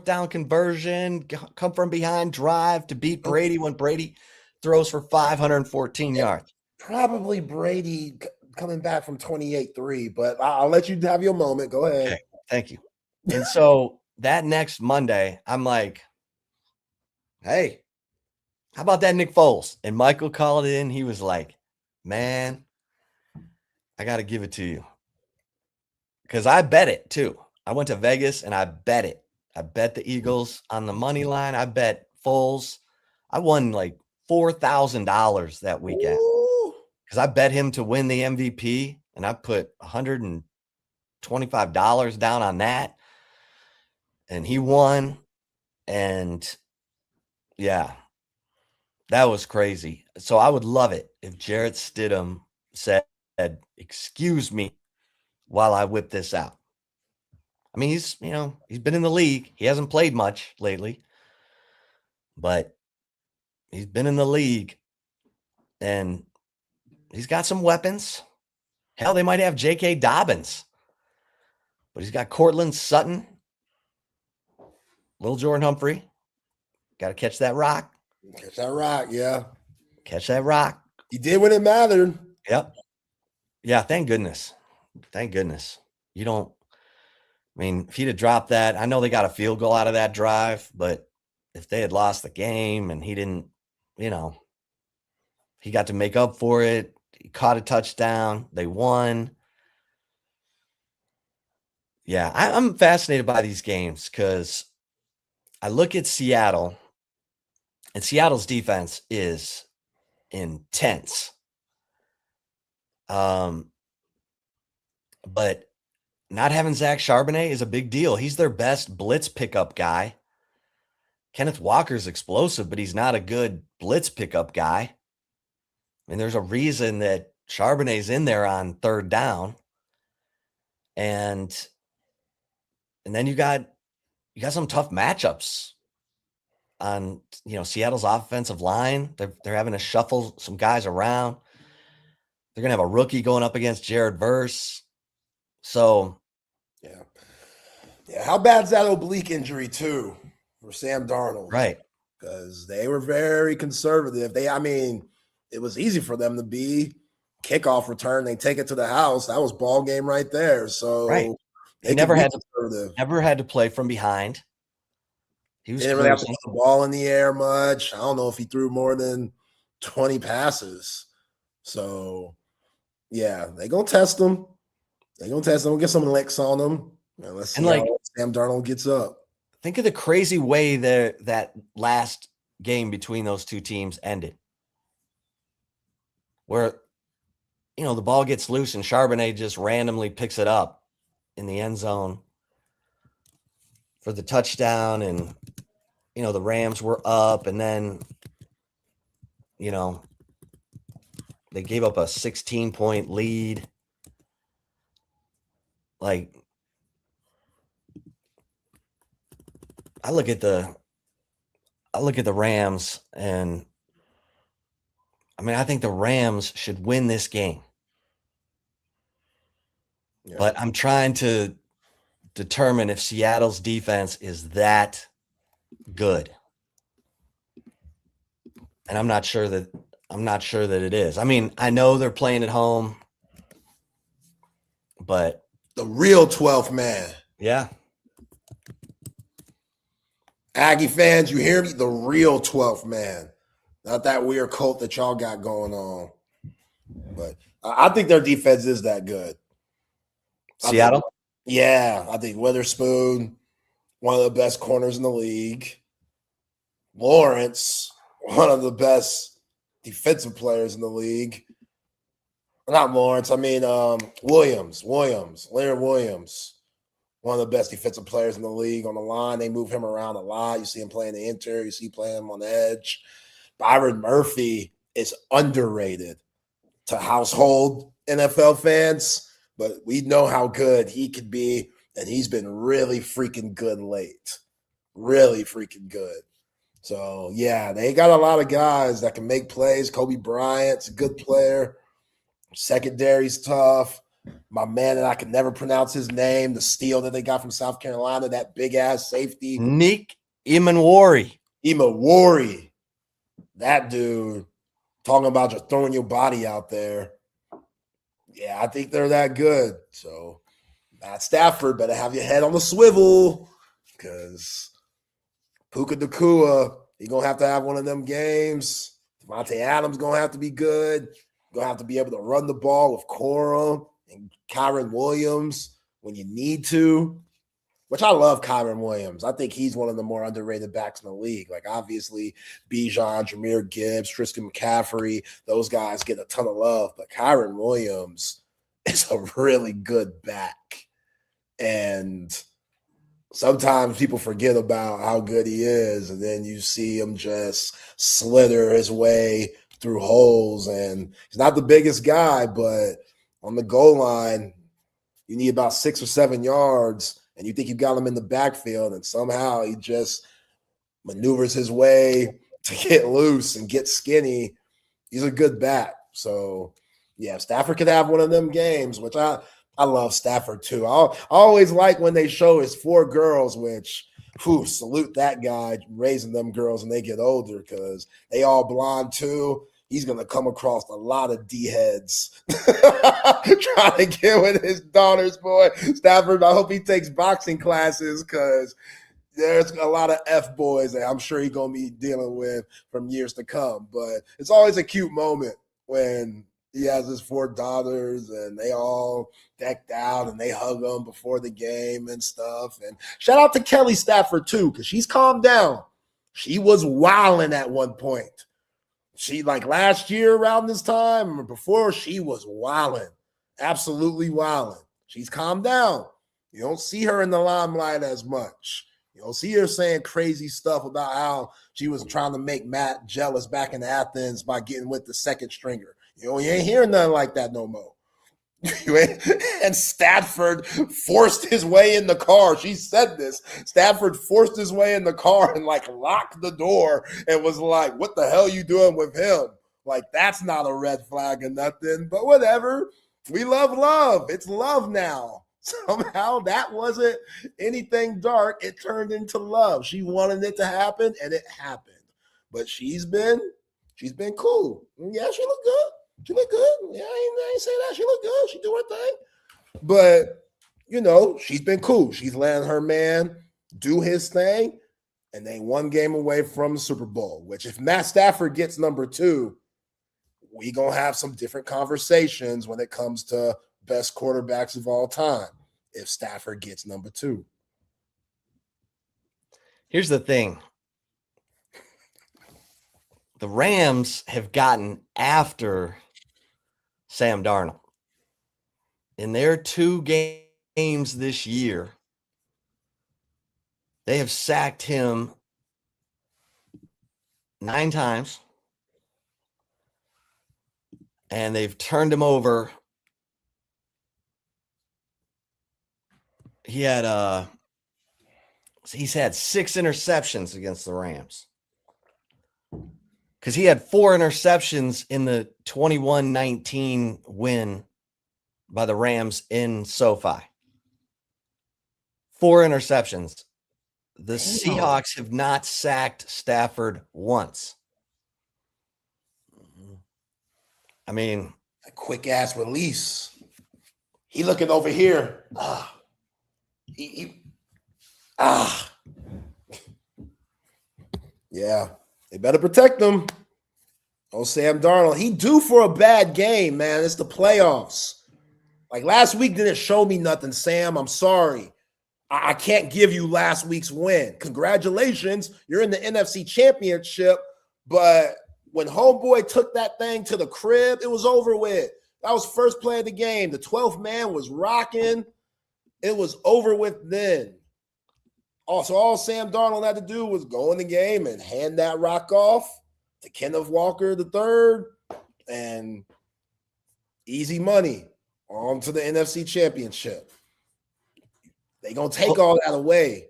down conversion, come from behind drive to beat Brady when Brady throws for 514 yards. Probably Brady coming back from 28-3, but I'll let you have your moment. Go ahead. Okay, thank you. And so that next Monday, I'm like, hey, how about that Nick Foles? And Michael called in. He was like, man, I got to give it to you. Because I bet it too. I went to Vegas and I bet it. I bet the Eagles on the money line. I bet Foles. I won like $4,000 that weekend. Because I bet him to win the MVP. And I put $125 down on that. And he won. And yeah, that was crazy. So I would love it if Jarrett Stidham said, excuse me while I whip this out. I mean, he's been in the league. He hasn't played much lately, but he's been in the league and he's got some weapons. Hell, they might have J.K. Dobbins, but he's got Cortland Sutton, Little Jordan Humphrey. Got to catch that rock. Catch that rock, yeah. Catch that rock. He did when it mattered. Yep. Yeah, thank goodness. Thank goodness. If he'd have dropped that, I know they got a field goal out of that drive, but if they had lost the game and he didn't, he got to make up for it. He caught a touchdown. They won. Yeah, I'm fascinated by these games because I look at Seattle, and Seattle's defense is intense. But not having Zach Charbonnet is a big deal. He's their best blitz pickup guy. Kenneth Walker's explosive, but he's not a good blitz pickup guy. I mean, there's a reason that Charbonnet's in there on third down. And then you got some tough matchups on, Seattle's offensive line. They're having to shuffle some guys around. They're going to have a rookie going up against Jared Verse. So, yeah. How bad's that oblique injury too for Sam Darnold? Right. Because they were very conservative. It was easy for them to be kickoff return. They take it to the house. That was ball game right there. So right. He never had to play from behind. He was didn't really have to put the ball in the air much. I don't know if he threw more than 20 passes. So, yeah, they're going to test him. We'll get some licks on him. Let's see how Sam Darnold gets up. Think of the crazy way that last game between those two teams ended. Where, the ball gets loose and Charbonnet just randomly picks it up in the end zone for the touchdown. And, the Rams were up, and then, they gave up a 16-point lead. Like, I look at the Rams, and I think the Rams should win this game. Yeah. But I'm trying to determine if Seattle's defense is that good. And I'm not sure that it is. I know they're playing at home, but the real 12th man. Yeah. Aggie fans, you hear me? The real 12th man. Not that weird cult that y'all got going on. But I think their defense is that good. Seattle? I think Witherspoon, one of the best corners in the league. Lawrence, one of the best defensive players in the league. Not Lawrence, Williams, Leonard Williams. One of the best defensive players in the league on the line. They move him around a lot. You see him playing the interior. You see him playing him on the edge. Byron Murphy is underrated to household NFL fans, but we know how good he could be, and he's been really freaking good late. Really freaking good. So, yeah, they got a lot of guys that can make plays. Kobe Bryant's a good player. Secondary's tough. My man, and I can never pronounce his name, the steal that they got from South Carolina, that big-ass safety. Nick Imanwari. That dude, talking about just throwing your body out there. Yeah, I think they're that good. So, Matt Stafford, better have your head on the swivel because Puka Nacua, he's going to have one of them games. Devontae Adams going to have to be good. Going to have to be able to run the ball with Corum and Kyron Williams when you need to, which I love Kyron Williams. I think he's one of the more underrated backs in the league. Like, obviously, Bijan, Jahmyr Gibbs, Tristan McCaffrey, those guys get a ton of love. But Kyron Williams is a really good back. And sometimes people forget about how good he is, and then you see him just slither his way through holes. And he's not the biggest guy, but on the goal line, you need about 6 or 7 yards, and you think you got him in the backfield, and somehow he just maneuvers his way to get loose and get skinny. He's a good back. So, yeah, Stafford could have one of them games, which I love Stafford too. I always like when they show his 4 girls, which salute that guy raising them girls when they get older because they all blonde too. He's going to come across a lot of D-heads trying to get with his daughters, boy. Stafford, I hope he takes boxing classes because there's a lot of F-boys that I'm sure he's going to be dealing with from years to come. But it's always a cute moment when he has his 4 daughters and they all decked out and they hug him before the game and stuff. And shout out to Kelly Stafford too, because she's calmed down. She was wilding at one point. She like last year around this time or before, she was wilding, absolutely wilding. She's calmed down. You don't see her in the limelight as much. You don't see her saying crazy stuff about how she was trying to make Matt jealous back in Athens by getting with the second stringer. You ain't hearing nothing like that no more. And Stafford forced his way in the car. She said this. Stafford forced his way in the car and like locked the door and was like, what the hell you doing with him? Like, that's not a red flag or nothing, but whatever. We love love. It's love now. Somehow that wasn't anything dark. It turned into love. She wanted it to happen and it happened. But she's been cool. Yeah, she looked good. She looked good. Yeah, I ain't say that. She looked good. She do her thing. But, she's been cool. She's letting her man do his thing, and they one game away from the Super Bowl, which if Matt Stafford gets number 2, we going to have some different conversations when it comes to best quarterbacks of all time if Stafford gets number 2. Here's the thing. The Rams have gotten after Sam Darnold. In their 2 games this year, they have sacked him 9 times, and they've turned him over. He's had 6 interceptions against the Rams. Because he had 4 interceptions in the 21-19 win by the Rams in SoFi. 4 interceptions. The Seahawks have not sacked Stafford once. I mean, a quick ass release. He looking over here. Yeah, they better protect him. Oh, Sam Darnold. He due for a bad game, man. It's the playoffs. Like last week didn't show me nothing, Sam. I'm sorry. I can't give you last week's win. Congratulations. You're in the NFC Championship. But when homeboy took that thing to the crib, it was over with. That was first play of the game. The 12th man was rocking. It was over with then. Also, all Sam Darnold had to do was go in the game and hand that rock off to Kenneth Walker III, and easy money on to the NFC Championship. They're going to take all that away.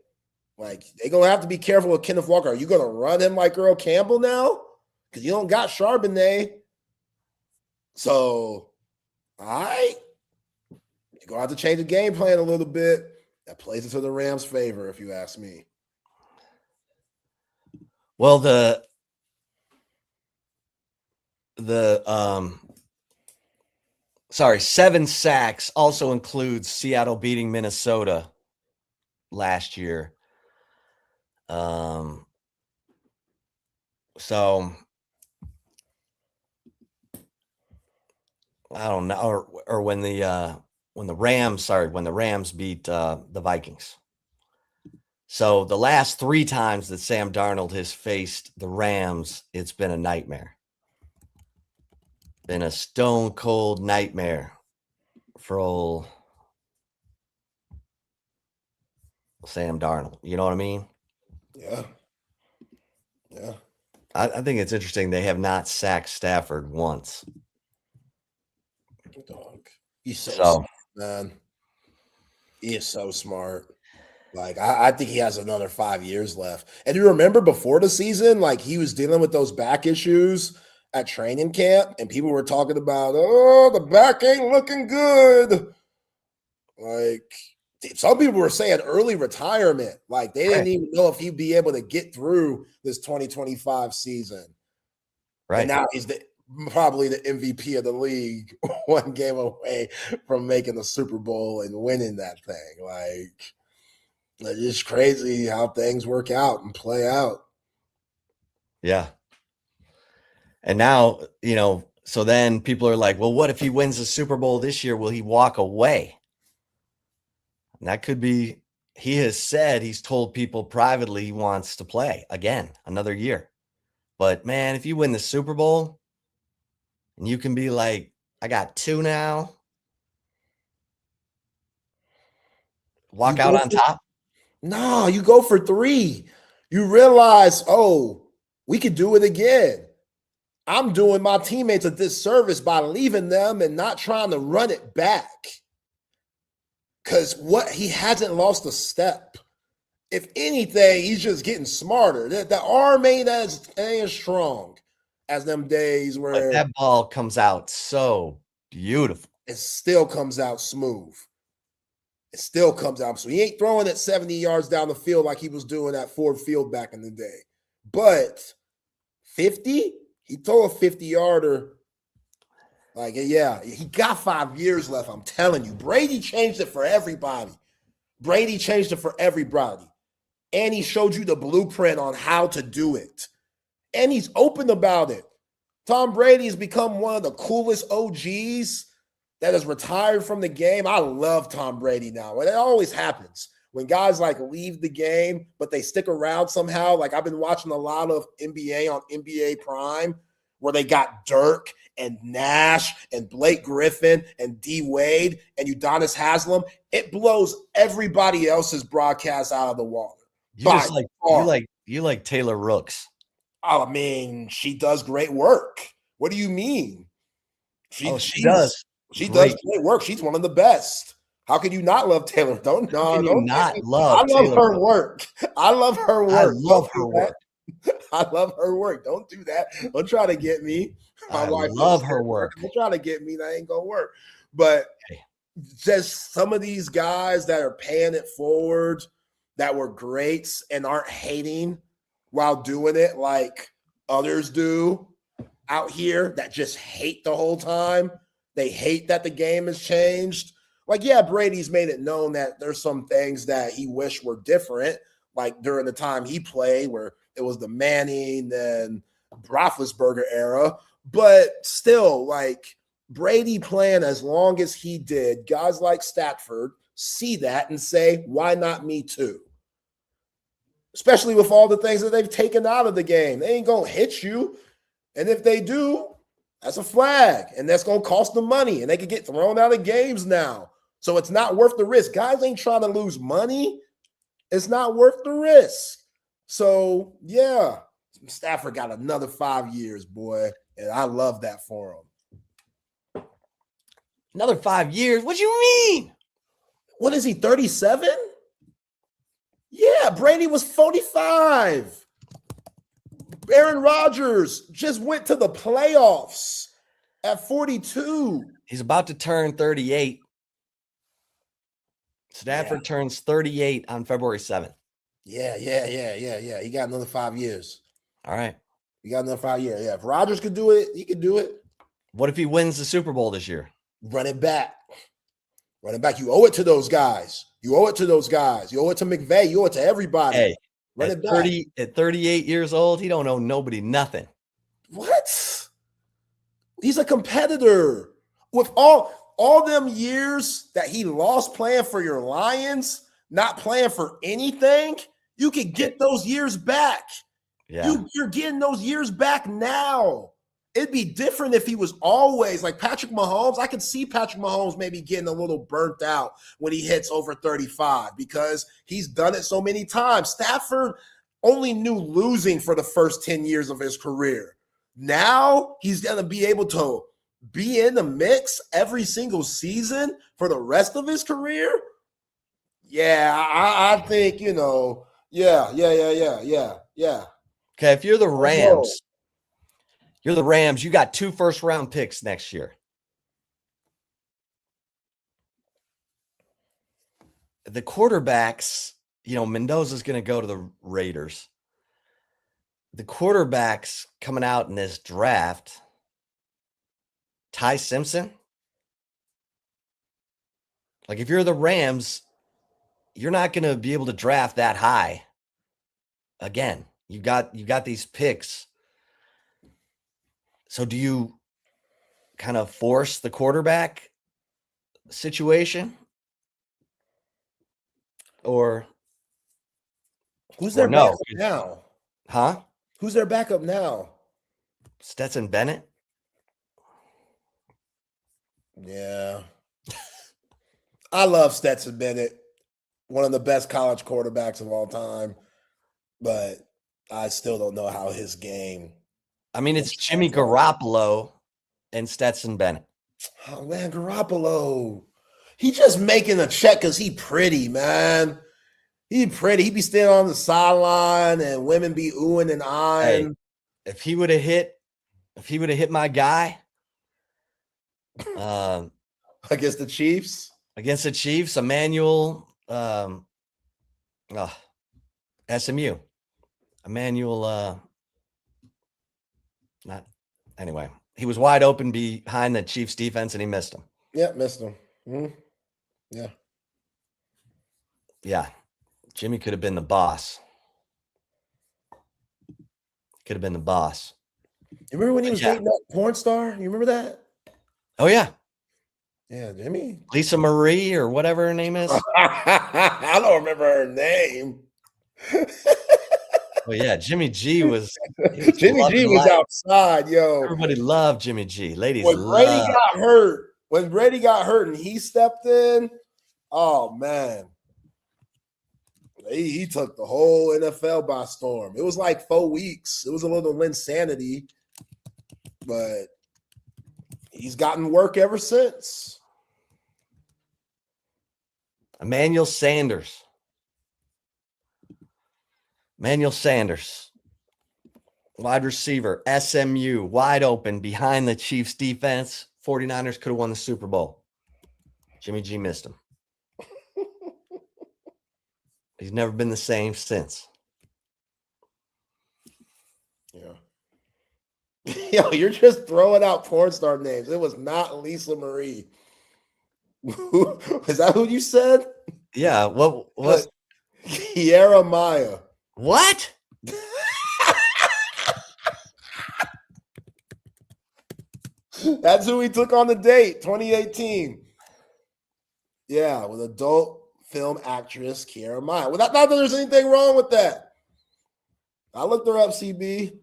Like, they're going to have to be careful with Kenneth Walker. Are you going to run him like Earl Campbell now? Because you don't got Charbonnet. So, all right. You're going to have to change the game plan a little bit. That plays into the Rams' favor, if you ask me. Well, the 7 sacks also includes Seattle beating Minnesota last year. So I don't know, or when the Rams beat the Vikings. So the last 3 times that Sam Darnold has faced the Rams, it's been a nightmare. Been a stone cold nightmare for old Sam Darnold. You know what I mean? Yeah. Yeah. I think it's interesting they have not sacked Stafford once. Dog. He's so smart, man. He is so smart. Like, I think he has another 5 years left. And you remember before the season, like, he was dealing with those back issues at training camp, and people were talking about, oh, the back ain't looking good. Like, some people were saying early retirement. Like, they didn't even know if he'd be able to get through this 2025 season. Right. And now he's probably the MVP of the league, 1 game away from making the Super Bowl and winning that thing. Like, it's just crazy how things work out and play out. Yeah. And now, so then people are like, well, what if he wins the Super Bowl this year? Will he walk away? And that could be, he has said, he's told people privately he wants to play again another year. But man, if you win the Super Bowl and you can be like, I got 2 now, walk out on top. No, you go for 3. You realize, oh, we could do it again. I'm doing my teammates a disservice by leaving them and not trying to run it back. Because he hasn't lost a step. If anything, he's just getting smarter. The arm ain't as strong as them days where But that ball comes out so beautiful. it still comes out smooth. It still comes out. So he ain't throwing it 70 yards down the field like he was doing at Ford Field back in the day. But 50, he throw a 50-yarder. Like, yeah, he got 5 years left. I'm telling you. Brady changed it for everybody. Brady changed it for everybody. And he showed you the blueprint on how to do it. And he's open about it. Tom Brady has become one of the coolest OGs that has retired from the game. I love Tom Brady now. And it always happens when guys like leave the game, but they stick around somehow. Like I've been watching a lot of NBA on NBA Prime where they got Dirk and Nash and Blake Griffin and D Wade and Udonis Haslem. It blows everybody else's broadcast out of the water. You like Taylor Rooks. I mean, she does great work. What do you mean? She does. She does great work. She's one of the best. How can you not love Taylor? Don't love her work. I love her work. I love her work. Don't do that. Don't try to get me. My wife love her work. Don't try to get me. That ain't gonna work. But just some of these guys that are paying it forward, that were greats and aren't hating while doing it like others do out here that just hate the whole time. They hate that the game has changed. Like, yeah, Brady's made it known that there's some things that he wished were different, like during the time he played where it was the Manning and Roethlisberger era. But still, like Brady playing as long as he did, guys like Stafford see that and say, why not me too? Especially with all the things that they've taken out of the game. They ain't going to hit you. And if they do, that's a flag. And that's going to cost them money. And they could get thrown out of games now. So it's not worth the risk. Guys ain't trying to lose money. It's not worth the risk. So, yeah, Stafford got another 5 years, boy. And I love that for him. Another 5 years? What do you mean? What is he, 37? Yeah, Brady was 45. Aaron Rodgers just went to the playoffs at 42. He's about to turn 38. Stafford turns 38 on February 7th. Yeah. He got another 5 years. All right. He got another 5 years. Yeah, if Rodgers could do it, he could do it. What if he wins the Super Bowl this year? Run it back. Run it back. You owe it to those guys. You owe it to those guys. You owe it to McVay. You owe it to everybody. Hey, run it back. At 38 years old, he don't owe nobody nothing. What? He's a competitor. With all them years that he lost playing for your Lions, not playing for anything, you could get those years back. Yeah. You're getting those years back now. It'd be different if he was always like Patrick Mahomes. I could see Patrick Mahomes maybe getting a little burnt out when he hits over 35 because he's done it so many times. Stafford only knew losing for the first 10 years of his career. Now he's going to be able to be in the mix every single season for the rest of his career. Yeah, I think, yeah. Okay, if you're the Rams, you got 2 first-round picks next year. The quarterbacks, Mendoza's going to go to the Raiders. The quarterbacks coming out in this draft, Ty Simpson. Like, if you're the Rams, you're not going to be able to draft that high again. You got these picks. So do you kind of force the quarterback situation? Or who's their backup now? Huh? Who's their backup now? Stetson Bennett. Yeah. I love Stetson Bennett, one of the best college quarterbacks of all time, but I still don't know how his game. I mean, it's Jimmy Garoppolo and Stetson Bennett. Oh man, Garoppolo. He just making a check because he pretty, man. He pretty. He be standing on the sideline and women be oohing and eyeing. Hey, if he would have hit my guy, against the Chiefs. Emmanuel, SMU, Emmanuel, not anyway. He was wide open behind the Chiefs defense and he missed him. Yeah, missed him. Mm-hmm. Yeah. Yeah. Jimmy could have been the boss. Could have been the boss. You remember when he was dating that porn star? You remember that? Oh, yeah. Yeah, Jimmy. Lisa Marie or whatever her name is. I don't remember her name. Well, yeah, Jimmy G was Jimmy G was outside, yo. Everybody loved Jimmy G. Ladies when Brady got hurt and he stepped in, oh man. He took the whole NFL by storm. It was like 4 weeks. It was a little insanity, but he's gotten work ever since. Emmanuel Sanders, wide receiver, SMU, wide open behind the Chiefs defense. 49ers could have won the Super Bowl. Jimmy G missed him. He's never been the same since. Yeah. Yo, you're just throwing out porn star names. It was not Lisa Marie. Is that who you said? Yeah. What? Kiera Maya. What? That's who he took on the date, 2018. Yeah, with adult film actress Kiera Maya. Well, not that there's anything wrong with that. I looked her up, CB.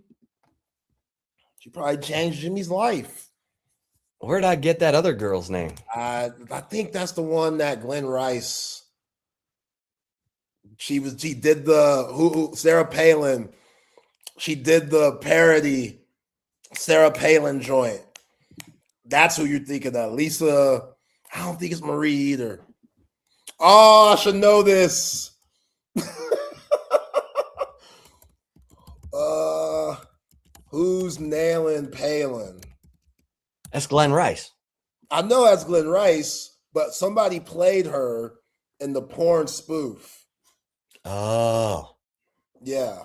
She probably changed Jimmy's life. Where'd I get that other girl's name? I think that's the one that Glenn Rice. She did the Sarah Palin. She did the parody Sarah Palin joint. That's who you're thinking of. Lisa, I don't think it's Marie either. Oh, I should know this. Who's nailing Palin? That's Glenn Rice. I know that's Glenn Rice, but somebody played her in the porn spoof. Oh. Yeah.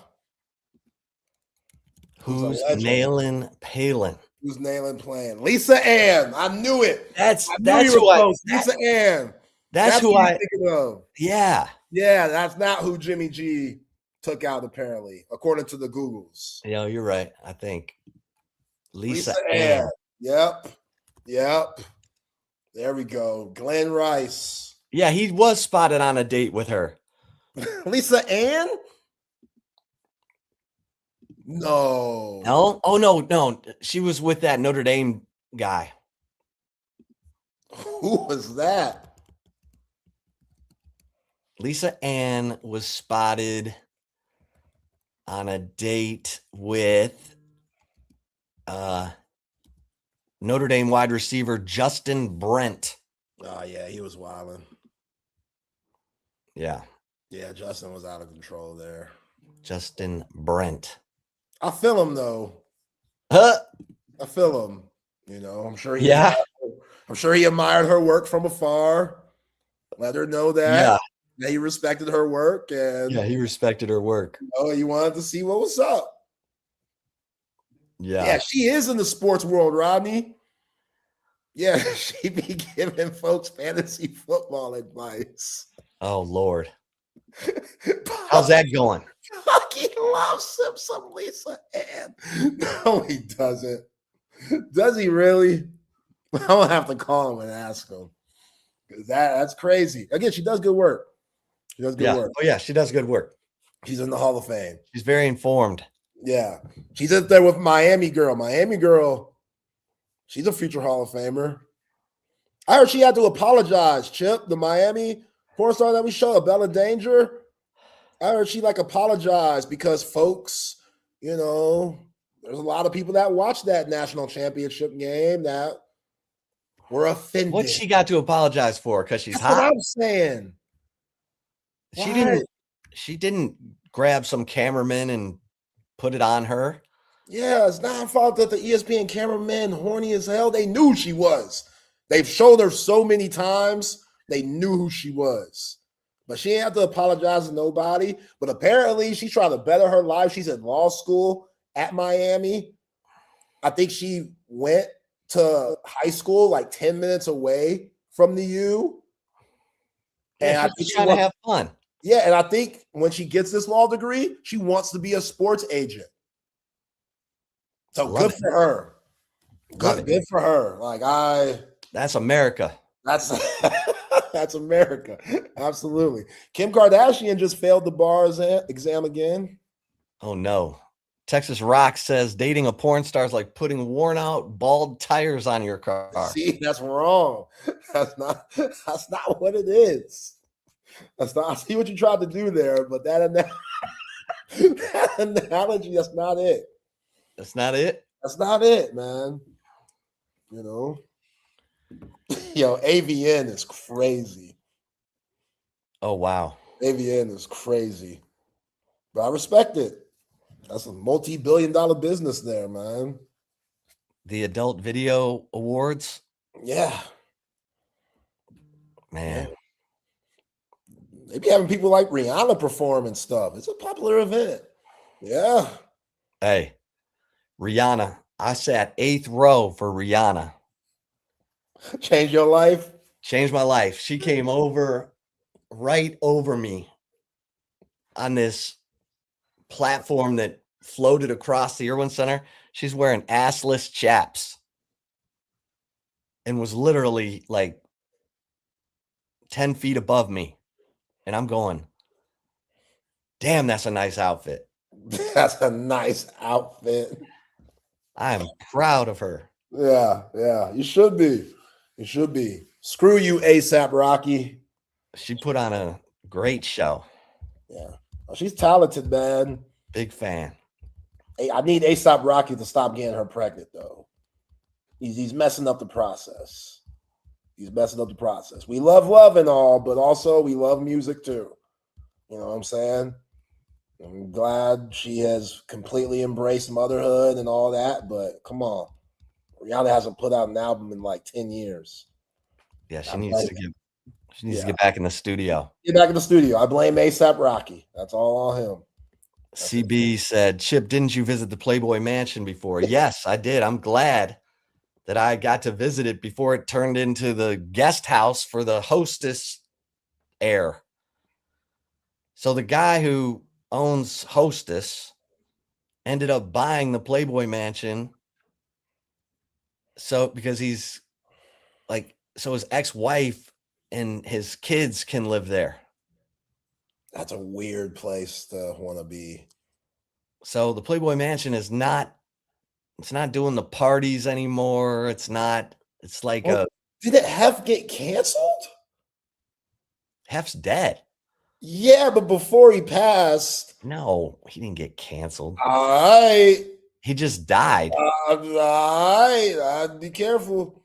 Who's nailing Palin? Who's nailing Palin? Lisa Ann. I knew it. That's who I. Lisa Ann. That's who I thinking of. Yeah. Yeah, that's not who Jimmy G took out, apparently, according to the Googles. Yeah, you're right. I think Lisa Ann. Yep. There we go. Glenn Rice. Yeah, he was spotted on a date with her. Lisa Ann? No. No? Oh, no. She was with that Notre Dame guy. Who was that? Lisa Ann was spotted on a date with Notre Dame wide receiver Justin Brent. Oh, yeah, he was wilding. Yeah. Yeah, Justin was out of control there. Justin Brent. I feel him, though. I feel him. You know, I'm sure he admired her work from afar. Let her know that he respected her work. And he respected her work. He wanted to see what was up. Yeah, she is in the sports world, Rodney. Yeah, she be giving folks fantasy football advice. Oh, Lord. How's that going? Bucky loves him some Lisa Ann. No, he doesn't. Does he really? I'm going to have to call him and ask him. Because that's crazy. Again, she does good work. She does good work. Oh, yeah, she does good work. She's in the Hall of Fame. She's very informed. Yeah. She's up there with Miami Girl. Miami Girl, she's a future Hall of Famer. I heard she had to apologize, Chip, the Miami porn star that we showed, Bella Danger. I heard she like apologized because folks, there's a lot of people that watched that national championship game that were offended. What she got to apologize for? Because she's That's what hot. I'm saying. She didn't grab some cameraman and put it on her. Yeah, it's not her fault that the ESPN cameramen horny as hell. They knew she was. They've showed her so many times. They knew who she was. But she didn't have to apologize to nobody. But apparently she's trying to better her life. She's in law school at Miami. I think she went to high school like 10 minutes away from the U. And I think she's trying to have fun. Yeah, and I think when she gets this law degree, she wants to be a sports agent. So good for her. Good for her. That's America. That's America. Absolutely. Kim Kardashian just failed the bar exam again. Oh no. Texas Rock says dating a porn star is like putting worn out bald tires on your car. See, that's wrong. That's not what it is. That's not. I see what you tried to do there, but that analogy, that's not it. That's not it? That's not it, man. Yo, AVN is crazy. Oh, wow. AVN is crazy. But I respect it. That's a multi-billion-dollar business there, man. The Adult Video Awards? Yeah. Man. They be having people like Rihanna perform and stuff. It's a popular event. Yeah. Hey, Rihanna. I sat 8th row for Rihanna. Change your life? Changed my life. She came right over me on this platform that floated across the Irwin Center. She's wearing assless chaps and was literally like 10 feet above me. And I'm going, damn, that's a nice outfit. That's a nice outfit. I'm proud of her. Yeah. You should be. You should be. Screw you, ASAP Rocky. She put on a great show. Yeah. Oh, she's talented, man. Big fan. Hey, I need ASAP Rocky to stop getting her pregnant, though. He's messing up the process. He's messing up the process. We love love and all, but also we love music too. You know what I'm saying? I'm glad she has completely embraced motherhood and all that, but come on. Rihanna hasn't put out an album in like 10 years. Yeah, she needs to get back in the studio. Get back in the studio. I blame ASAP Rocky. That's all on him. CB said, Chip, didn't you visit the Playboy Mansion before? Yes, I did. I'm glad that I got to visit it before it turned into the guest house for the Hostess heir. So the guy who owns Hostess ended up buying the Playboy Mansion. So because he's like, so his ex-wife and his kids can live there. That's a weird place to want to be. So the Playboy Mansion is not, it's not doing the parties anymore. It's like did it Hef get canceled? Hef's dead. Yeah, but before he passed. No, he didn't get canceled. All right. He just died. All right. Be careful.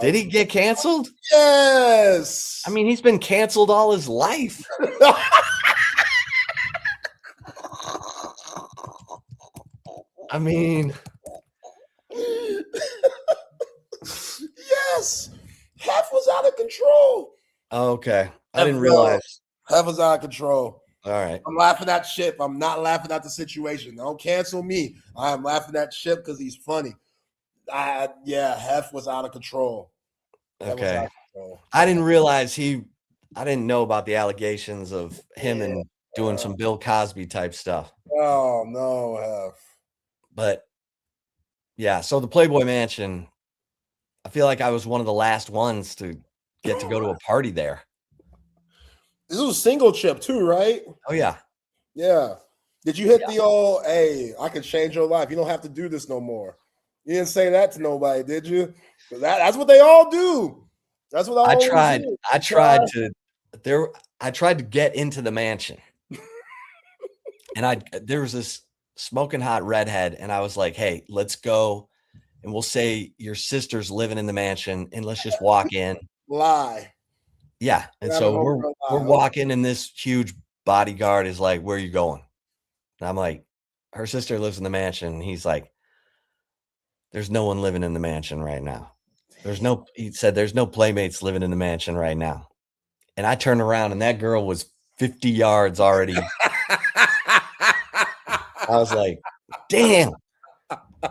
Did he get canceled? Yes. I mean, he's been canceled all his life. I mean, yes. Hef was out of control. Okay. I didn't realize. Hef was out of control. All right. I'm laughing at Chip. I'm not laughing at the situation. Don't cancel me. I'm laughing at Chip because he's funny. Hef was out of control. Okay. I didn't realize I didn't know about the allegations of him and doing some Bill Cosby type stuff. Oh, no, Hef. But yeah, so the Playboy Mansion, I feel like I was one of the last ones to get to go to a party there. This was a single Chip too, right? Oh, yeah. Yeah. Did you hit the old, hey, I can change your life. You don't have to do this no more. You didn't say that to nobody, did you? That's what they all do. That's what I always do. I tried to I tried to get into the mansion. And there was this smoking hot redhead, and I was like, hey, let's go. And we'll say your sister's living in the mansion, and let's just walk in. Lie. Yeah. And so we're walking, and this huge bodyguard is like, where are you going? And I'm like, her sister lives in the mansion. And he's like, there's no one living in the mansion right now. He said, there's no playmates living in the mansion right now. And I turned around, and that girl was 50 yards already. I was like, damn. Yeah,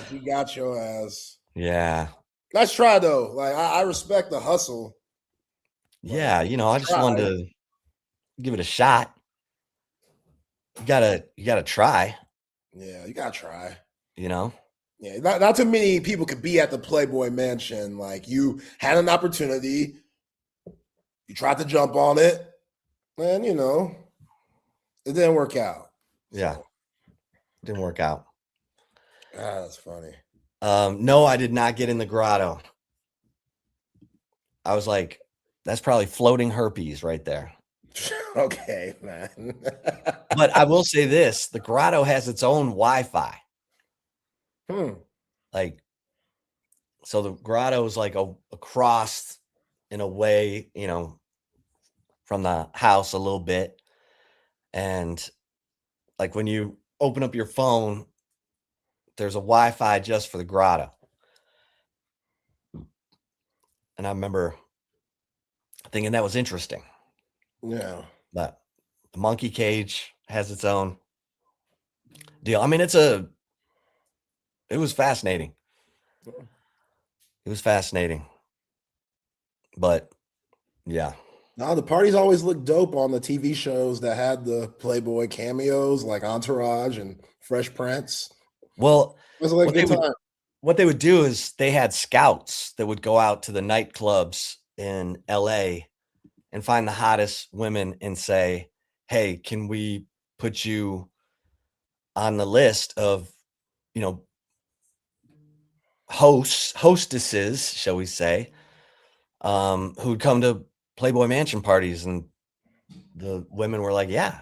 she got your ass. Yeah. Nice try, though. Like, I respect the hustle. Yeah, I just wanted to give it a shot. You gotta try. Yeah, you gotta try. Yeah, not too many people could be at the Playboy Mansion. Like, you had an opportunity, you tried to jump on it, and it didn't work out. Yeah, didn't work out. That's funny. No, I did not get in the grotto. I was like, that's probably floating herpes right there. Okay, man. But I will say this, the grotto has its own Wi-Fi. Like, so the grotto is like across in a way, from the house a little bit. And like when you open up your phone, there's a Wi-Fi just for the grotto. And I remember thinking that was interesting. Yeah. But the monkey cage has its own deal. I mean, it was fascinating. It was fascinating. But yeah. No, the parties always look dope on the TV shows that had the Playboy cameos, like Entourage and Fresh Prince. Well, it was like a good time. What they would do is they had scouts that would go out to the nightclubs in LA and find the hottest women and say, hey, can we put you on the list of, hostesses, shall we say, who'd come to Playboy Mansion parties, and the women were like, yeah.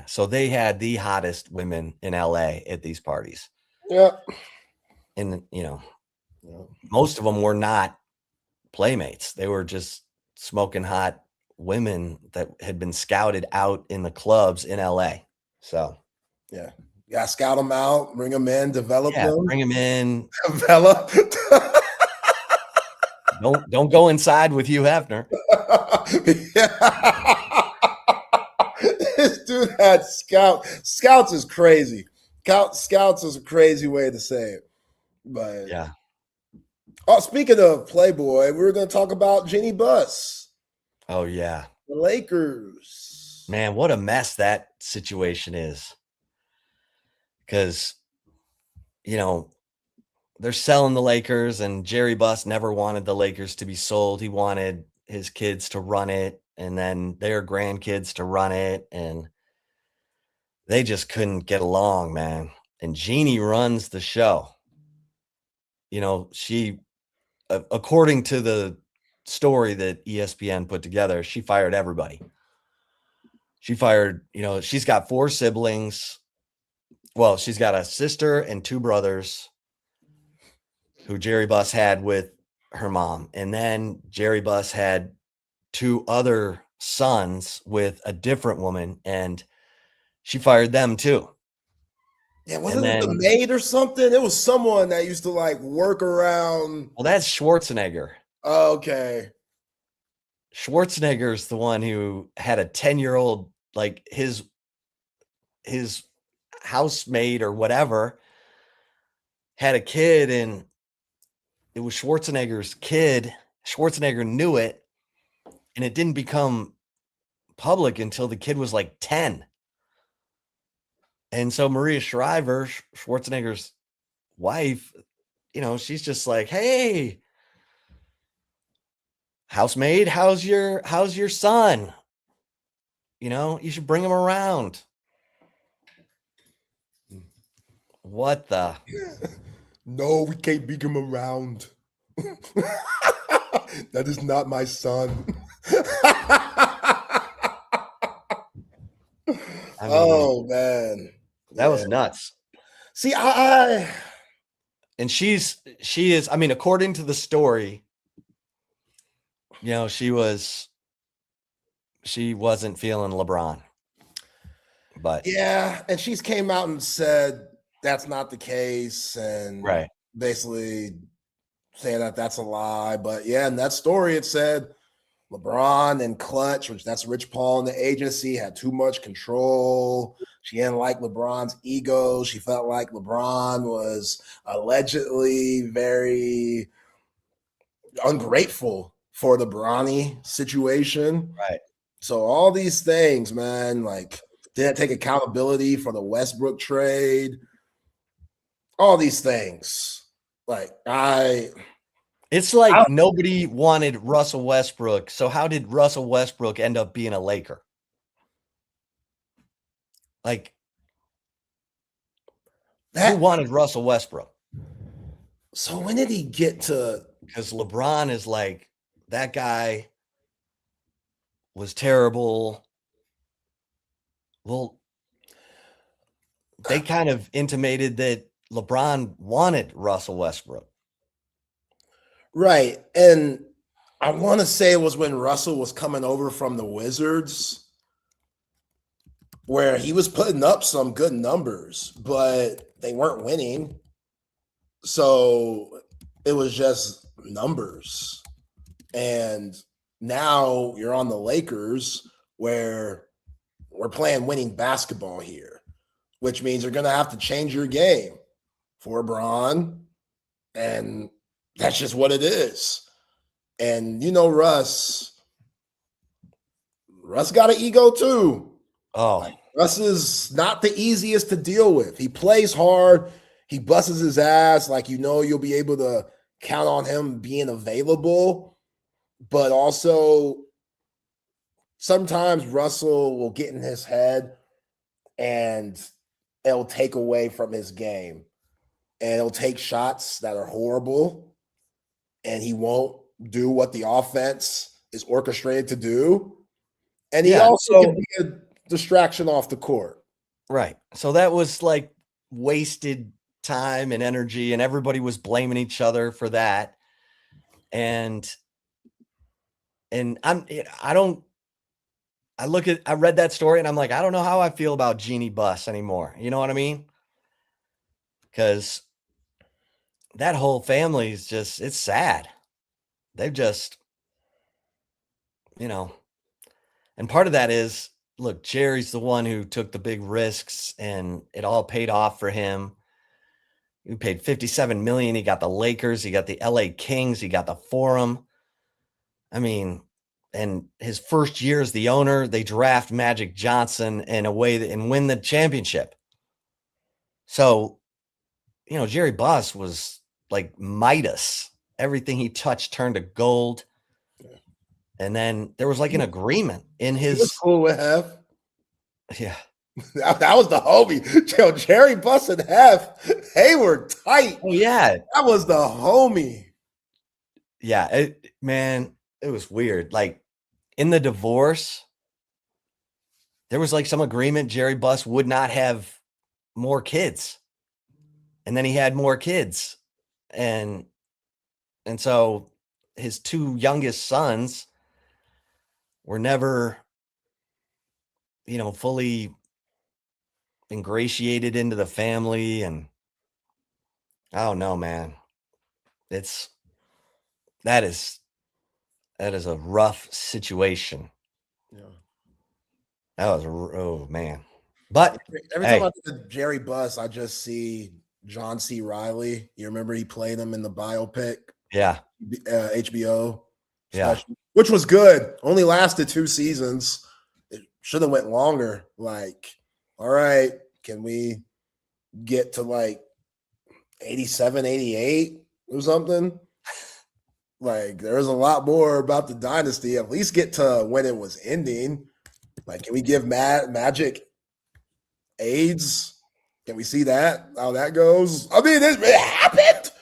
So they had the hottest women in LA at these parties. Yeah. And, most of them were not playmates. They were just smoking hot women that had been scouted out in the clubs in LA. So, yeah. Yeah, scout them out, bring them in, develop them. Bring them in. Develop. Don't go inside with Hugh Hefner. This dude had scouts is crazy. Scouts is a crazy way to say it. But yeah. Oh, speaking of Playboy, we were going to talk about Jeannie Buss. Oh yeah, the Lakers. Man, what a mess that situation is. Because, they're selling the Lakers, and Jerry Buss never wanted the Lakers to be sold. He wanted his kids to run it, and then their grandkids to run it, and they just couldn't get along, man. And Jeannie runs the show. She, according to the story that ESPN put together, she fired everybody. She fired, she's got 4 siblings. Well, she's got a sister and 2 brothers who Jerry Buss had with her mom. And then Jerry Buss had 2 other sons with a different woman, and she fired them too. Yeah, wasn't it the maid or something? It was someone that used to like work around. Well, that's Schwarzenegger. Oh, okay. Schwarzenegger's the one who had a 10-year-old, like his housemaid or whatever had a kid, and it was Schwarzenegger's kid. Schwarzenegger knew it, and it didn't become public until the kid was like 10. And so Maria Shriver, Schwarzenegger's wife, she's just like, hey, housemaid, how's your son? You should bring him around. What the? No, we can't bring him around. That is not my son. I mean, Oh man, that was nuts. See, and she is. I mean, according to the story, she wasn't feeling LeBron, but yeah, and she's came out and said that's not the case, and right, basically saying that that's a lie. But yeah, in that story, it said LeBron and Clutch, which that's Rich Paul and the agency, had too much control. She didn't like LeBron's ego. She felt like LeBron was allegedly very ungrateful for the Bronny situation. right. So all these things, man, like didn't take accountability for the Westbrook trade. All these things. Like It's like nobody wanted Russell Westbrook. So how did Russell Westbrook end up being a Laker? Like, who wanted Russell Westbrook? So when did he get to? Because LeBron is like, that guy was terrible. Well, they kind of intimated that LeBron wanted Russell Westbrook. Right. And I want to say it was when Russell was coming over from the Wizards, where he was putting up some good numbers, but they weren't winning. So it was just numbers. And now you're on the Lakers where we're playing winning basketball here, which means you're going to have to change your game for Bron. And that's just what it is. And Russ got an ego too. Oh, like, Russ is not the easiest to deal with. He plays hard. He busts his ass. Like, you'll be able to count on him being available. But also, sometimes Russell will get in his head and it'll take away from his game. And it'll take shots that are horrible. And he won't do what the offense is orchestrated to do. And he also can be a distraction off the court. Right. So that was like wasted time and energy, and everybody was blaming each other for that. And I read that story and I'm like, I don't know how I feel about Jeannie Buss anymore. You know what I mean? Because that whole family is just, it's sad. They've just, and part of that is, look, Jerry's the one who took the big risks and it all paid off for him. He paid $57 million. He got the Lakers. He got the LA Kings. He got the Forum. I mean, and his first year as the owner, they draft Magic Johnson and win the championship. So, Jerry Buss was like Midas. Everything he touched turned to gold. And then there was like an agreement in his. He was cool with Hef. Yeah. That was the homie. Jerry Buss and Hef, they were tight. Oh, yeah. That was the homie. Yeah. It was weird. Like in the divorce, there was like some agreement Jerry Buss would not have more kids. And then he had more kids. And so his two youngest sons were never, fully ingratiated into the family. And I don't know, man. That is a rough situation. Yeah. That was, oh man. But every time I think of Jerry Buss, I just see John C. Reilly. You remember he played him in the biopic? Yeah. HBO. Yeah. Which was good. Only lasted 2 seasons. It should have went longer. Like, all right, can we get to like 87, 88 or something? Like, there's a lot more about the dynasty. At least get to when it was ending. Like, can we give Magic AIDS? Can we see that? How that goes? I mean, it happened.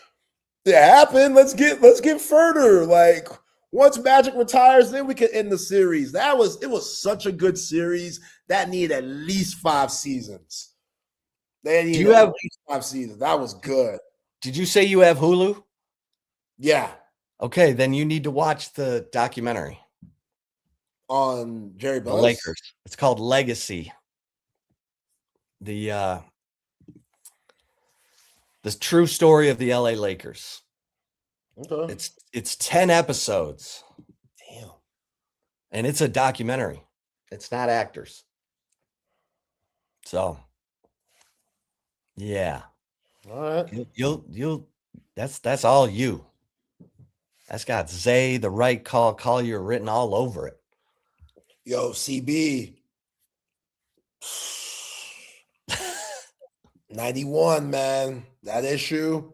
It happened. Let's get further. Like, once Magic retires, then we can end the series. It was such a good series that needed at least 5 seasons. They needed at least 5 seasons. That was good. Did you say you have Hulu? Yeah. Okay, then you need to watch the documentary On Jerry Buss? The Lakers. It's called Legacy. The true story of the LA Lakers. Okay. It's 10 episodes. Damn. And it's a documentary. It's not actors. So, yeah. All right. You'll that's all you. That's got Zay, the right call, Collier written all over it. Yo, CB. 91, man. That issue,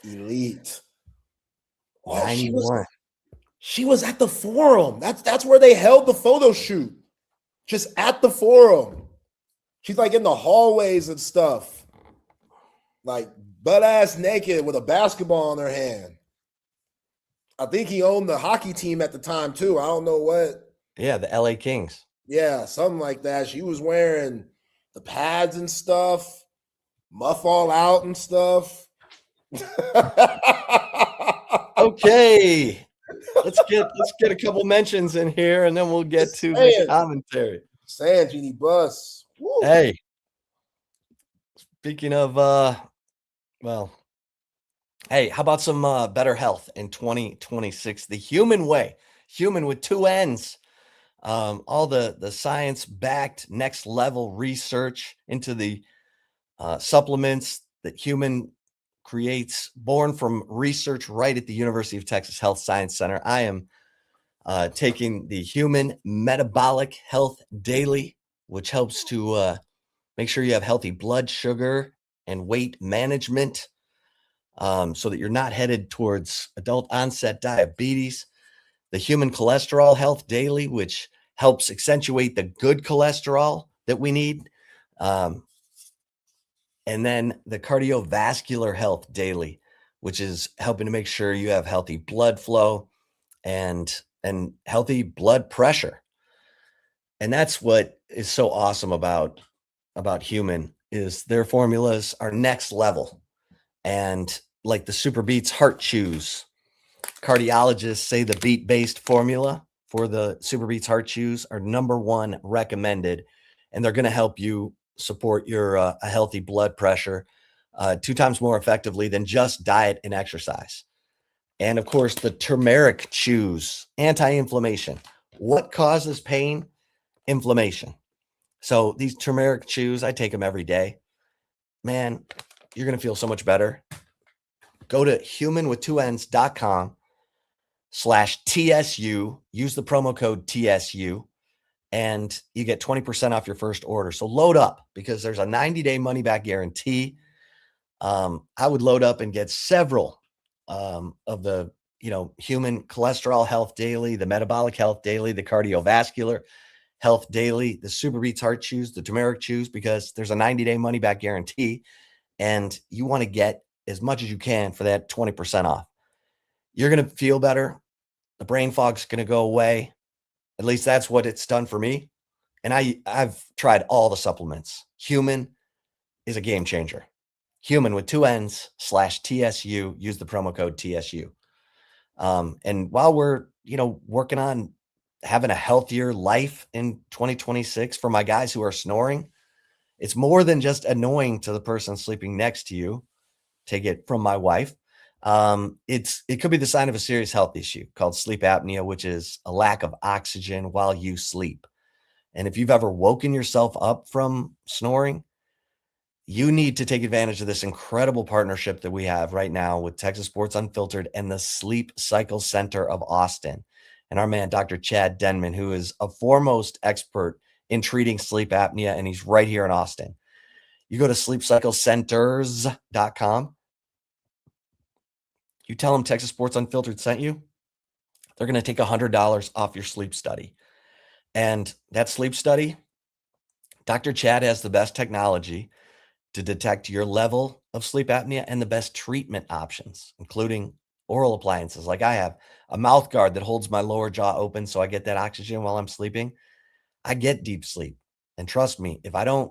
elite. Oh, 91. She was at the Forum. That's where they held the photo shoot. Just at the Forum. She's like in the hallways and stuff. Like butt ass naked with a basketball in her hand. I think he owned the hockey team at the time too. I don't know what. Yeah, the LA Kings. Yeah, something like that. She was wearing the pads and stuff, muff all out and stuff. Okay. Let's get a couple mentions in here and then we'll get to the commentary. Saying Genie Bus. Woo. Hey. Speaking of hey, how about some better health in 2026? The Humann way. Humann with 2 N's. All the science-backed next level research into the supplements that Humann creates, born from research right at the University of Texas Health Science Center. I am taking the Humann Metabolic Health Daily, which helps to make sure you have healthy blood sugar and weight management, so that you're not headed towards adult onset diabetes. The Humann Cholesterol Health Daily, which helps accentuate the good cholesterol that we need. And then the Cardiovascular Health Daily, which is helping to make sure you have healthy blood flow and healthy blood pressure. And that's what is so awesome about Humann is their formulas are next level. And like the Super Beats Heart Chews, cardiologists say the beet-based formula for the Super Beats Heart Chews are #1 recommended, and they're going to help you support your a healthy blood pressure 2 times more effectively than just diet and exercise. And of course, the turmeric chews, anti-inflammation. What causes pain? Inflammation. So these turmeric chews, I take them every day. Man, you're going to feel so much better. Go to humanwith2ns.com/TSU. Use the promo code TSU and you get 20% off your first order. So load up because there's a 90-day money-back guarantee. I would load up and get several of the, Humann Cholesterol Health Daily, the Metabolic Health Daily, the Cardiovascular Health Daily, the Super Beats Heart Chews, the turmeric chews, because there's a 90-day money-back guarantee and you want to get as much as you can for that 20% off. You're going to feel better. The brain fog's going to go away. At least that's what it's done for me. And I've tried all the supplements. Humann is a game changer. Humann with 2 Ns/TSU. Use the promo code TSU. And while we're, working on having a healthier life in 2026 for my guys who are snoring, it's more than just annoying to the person sleeping next to you. Take it from my wife. It could be the sign of a serious health issue called sleep apnea, which is a lack of oxygen while you sleep. And if you've ever woken yourself up from snoring, you need to take advantage of this incredible partnership that we have right now with Texas Sports Unfiltered and the Sleep Cycle Center of Austin. And our man, Dr. Chad Denman, who is a foremost expert in treating sleep apnea, and he's right here in Austin. You go to sleepcyclecenters.com. You tell them Texas Sports Unfiltered sent you. They're going to take $100 off your sleep study. And that sleep study, Dr. Chad has the best technology to detect your level of sleep apnea and the best treatment options, including oral appliances. Like I have a mouth guard that holds my lower jaw open so I get that oxygen while I'm sleeping. I get deep sleep. And trust me, if I'm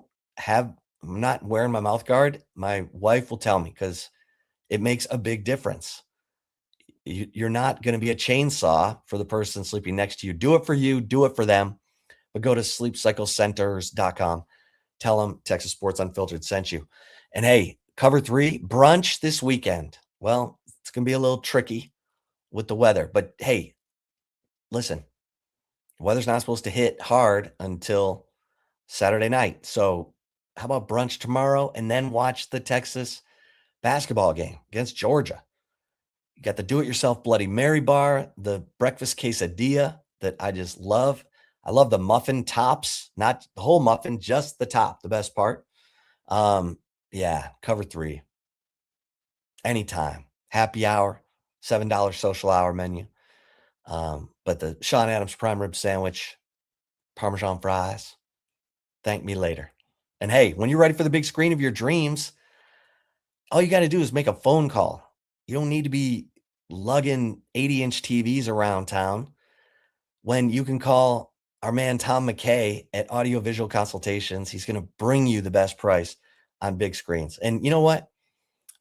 not wearing my mouth guard, my wife will tell me because it makes a big difference. You're not going to be a chainsaw for the person sleeping next to you. Do it for you, do it for them. But go to sleepcyclecenters.com. Tell them Texas Sports Unfiltered sent you. And hey, cover 3 brunch this weekend. Well, it's going to be a little tricky with the weather, but hey, listen, the weather's not supposed to hit hard until Saturday night. So how about brunch tomorrow and then watch the Texas basketball game against Georgia? You got the do-it-yourself Bloody Mary bar, the breakfast quesadilla that I just love. I love the muffin tops, not the whole muffin, just the top, the best part. Yeah, cover 3. Anytime. Happy hour, $7 social hour menu. But the Sean Adams prime rib sandwich, Parmesan fries, thank me later. And hey, when you're ready for the big screen of your dreams, all you got to do is make a phone call. You don't need to be lugging 80-inch TVs around town when you can call our man Tom McKay at Audiovisual Consultations. He's going to bring you the best price on big screens. And you know what?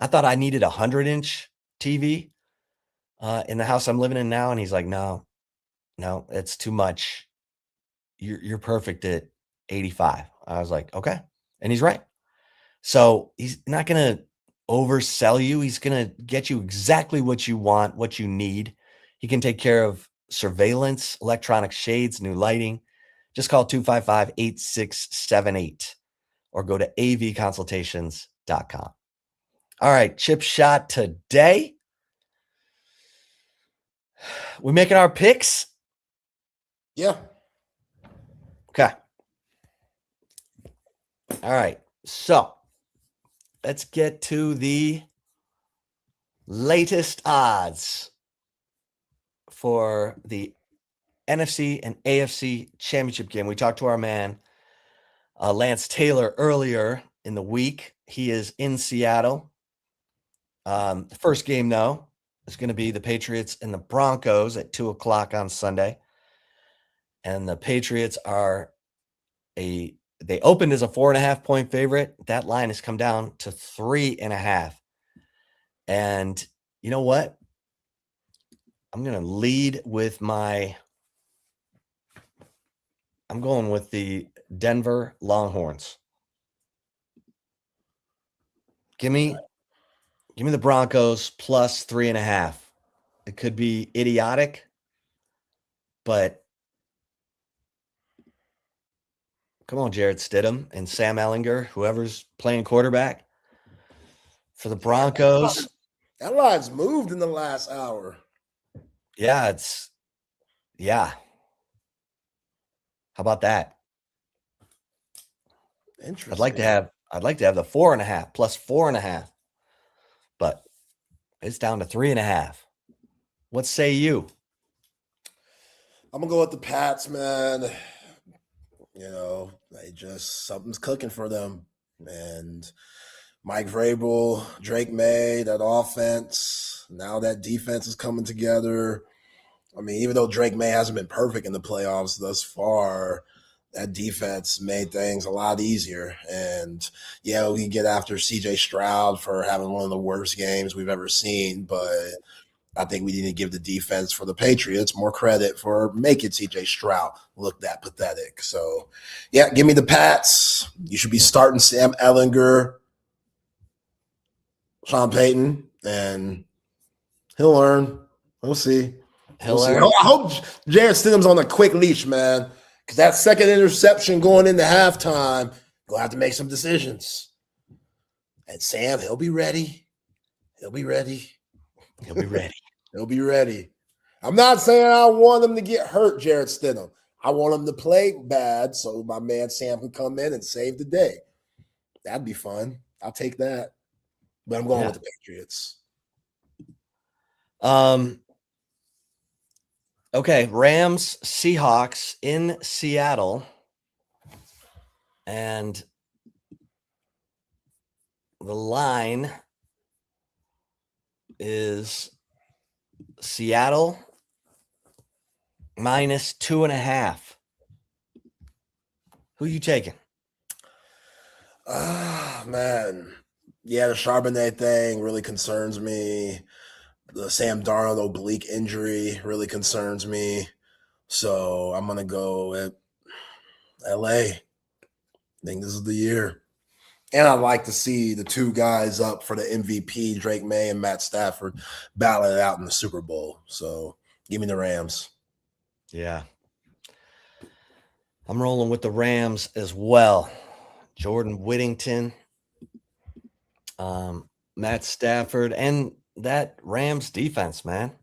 I thought I needed a 100-inch TV in the house I'm living in now. And he's like, no, it's too much. You're perfect at 85. I was like, okay. And he's right. So he's not going to oversell you. He's going to get you exactly what you want, what you need. He can take care of surveillance, electronic shades, new lighting. Just call 255-8678 or go to avconsultations.com. All right, chip shot today. We making our picks? Yeah. Okay. All right. So let's get to the latest odds for the NFC and AFC championship game. We talked to our man, Lance Taylor, earlier in the week. He is in Seattle. The first game, though, is going to be the Patriots and the Broncos at 2:00 on Sunday. And the Patriots they opened as a 4.5-point favorite. That line has come down to 3.5. And you know what? I'm going to lead with I'm going with the Denver Longhorns. Give me the Broncos plus 3.5. It could be idiotic, but come on, Jarrett Stidham and Sam Ehlinger, whoever's playing quarterback for the Broncos. That line's moved in the last hour. Yeah, How about that? Interesting. I'd like to have the 4.5 plus 4.5, but it's down to 3.5. What say you? I'm gonna go with the Pats, man. Something's cooking for them. And Mike Vrabel, Drake May, that offense. Now that defense is coming together. I mean, even though Drake May hasn't been perfect in the playoffs thus far, that defense made things a lot easier. And yeah, we can get after CJ Stroud for having one of the worst games we've ever seen, but I think we need to give the defense for the Patriots more credit for making CJ Stroud look that pathetic. So, yeah, give me the Pats. You should be starting Sam Ehlinger, Sean Payton, and he'll learn. We'll see. He'll learn. I hope Jarrett Stidham's on a quick leash, man, because that second interception going into halftime, going to have to make some decisions. And Sam, he'll be ready. He'll be ready. He'll be ready. He'll be ready. I'm not saying I want him to get hurt, Jarrett Stidham. I want him to play bad so my man Sam can come in and save the day. That'd be fun. I'll take that. But I'm going with the Patriots. Okay, Rams, Seahawks in Seattle. And the line is Seattle minus 2.5. Who you taking? Man. Yeah, the Charbonnet thing really concerns me. The Sam Darnold oblique injury really concerns me. So I'm going to go at LA. I think this is the year. And I'd like to see the two guys up for the MVP, Drake May and Matt Stafford, battle it out in the Super Bowl. So give me the Rams. Yeah. I'm rolling with the Rams as well. Jordan Whittington, Matt Stafford, and that Rams defense, man.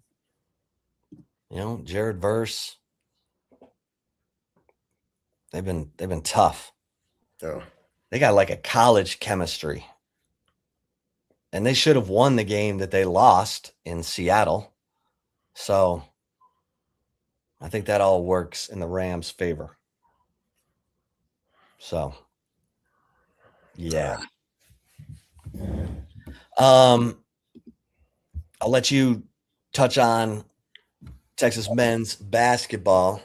Jared Verse. They've been tough. Yeah. They got like a college chemistry. And they should have won the game that they lost in Seattle. So I think that all works in the Rams' favor. So, yeah. I'll let you touch on Texas men's basketball.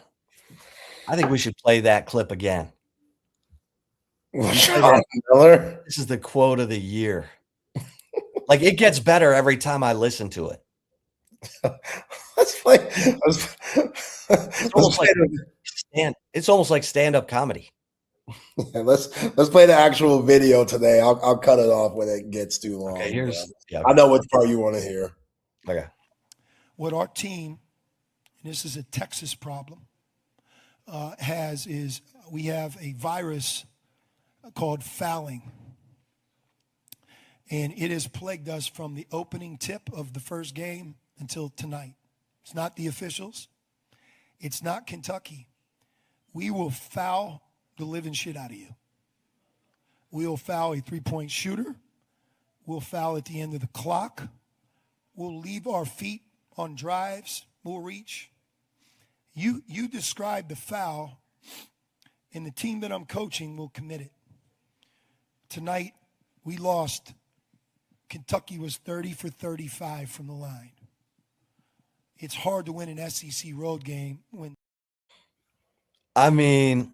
I think we should play that clip again. Miller. This is the quote of the year. Like, it gets better every time I listen to it. Let's play. It's almost like stand-up comedy. Let's play the actual video today. I'll cut it off when it gets too long. Okay, I know what part you want to hear. Okay. What our team, and this is a Texas problem, has is we have a virus called fouling. And it has plagued us from the opening tip of the first game until tonight. It's not the officials. It's not Kentucky. We will foul the living shit out of you. We'll foul a three-point shooter. We'll foul at the end of the clock. We'll leave our feet on drives. We'll reach. You describe the foul, and the team that I'm coaching will commit it. Tonight, we lost. Kentucky was 30 for 35 from the line. It's hard to win an SEC road game when. I mean,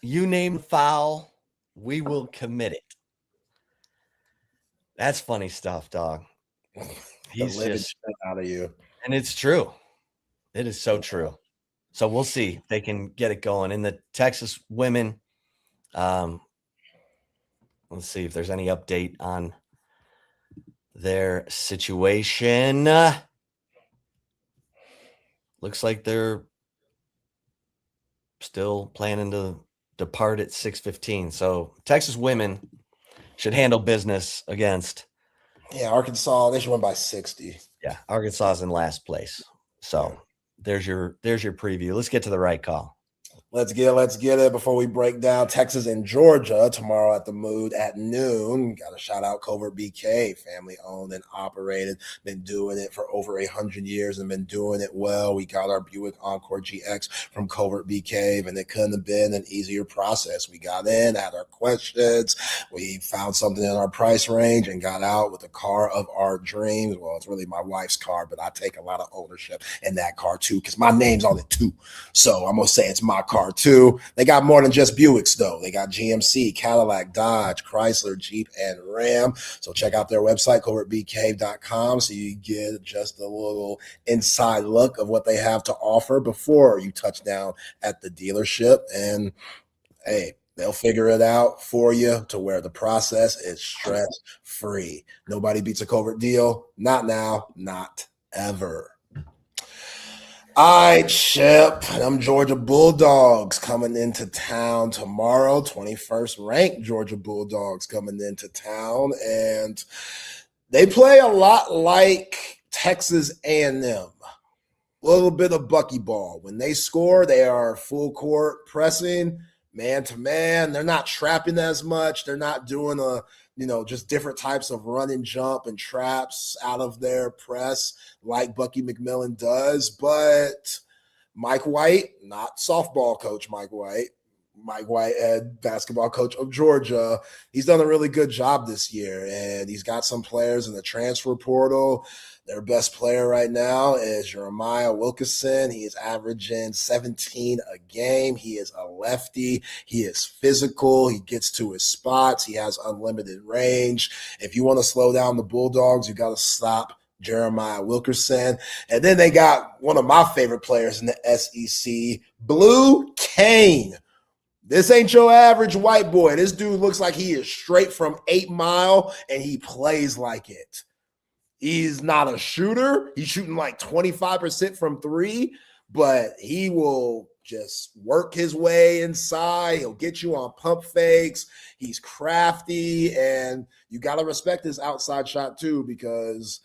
you name foul, we will commit it. That's funny stuff, dog. He's just out of you. And it's true. It is so true. So we'll see if they can get it going. In the Texas women, let's see if there's any update on their situation. Looks like they're still planning to depart at 6:15. So Texas women should handle business against. Yeah, Arkansas, they should win by 60. Yeah, Arkansas is in last place. So there's your preview. Let's get to the right call. Let's get it before we break down Texas and Georgia tomorrow at the Mood at noon. Got to shout out Covert BK, family owned and operated. Been doing it for over 100 years and been doing it well. We got our Buick Encore GX from Covert BK, and it couldn't have been an easier process. We got in, had our questions. We found something in our price range and got out with the car of our dreams. Well, it's really my wife's car, but I take a lot of ownership in that car too because my name's on it too. So I'm going to say it's my car too. They got more than just Buicks though. They got GMC, Cadillac, Dodge, Chrysler, Jeep, and Ram. So check out their website, covertbk.com, so you get just a little inside look of what they have to offer before you touch down at the dealership. And hey, they'll figure it out for you to where the process is stress-free. Nobody beats a Covert deal. Not now, not ever. All right, Chip. Them Georgia Bulldogs coming into town tomorrow. 21st ranked Georgia Bulldogs coming into town. And they play a lot like Texas A&M. A little bit of Bucky ball. When they score, they are full court pressing, man to man. They're not trapping as much. They're not doing just different types of run and jump and traps out of their press like Bucky McMillan does. But Mike White, not softball coach Mike White, head basketball coach of Georgia. He's done a really good job this year, and he's got some players in the transfer portal. Their best player right now is Jeremiah Wilkerson. He is averaging 17 a game. He is a lefty. He is physical. He gets to his spots. He has unlimited range. If you want to slow down the Bulldogs, you got to stop Jeremiah Wilkerson. And then they got one of my favorite players in the SEC, Blue Kane. This ain't your average white boy. This dude looks like he is straight from 8 Mile, and he plays like it. He's not a shooter. He's shooting like 25% from 3, but he will just work his way inside. He'll get you on pump fakes. He's crafty, and you got to respect his outside shot too, because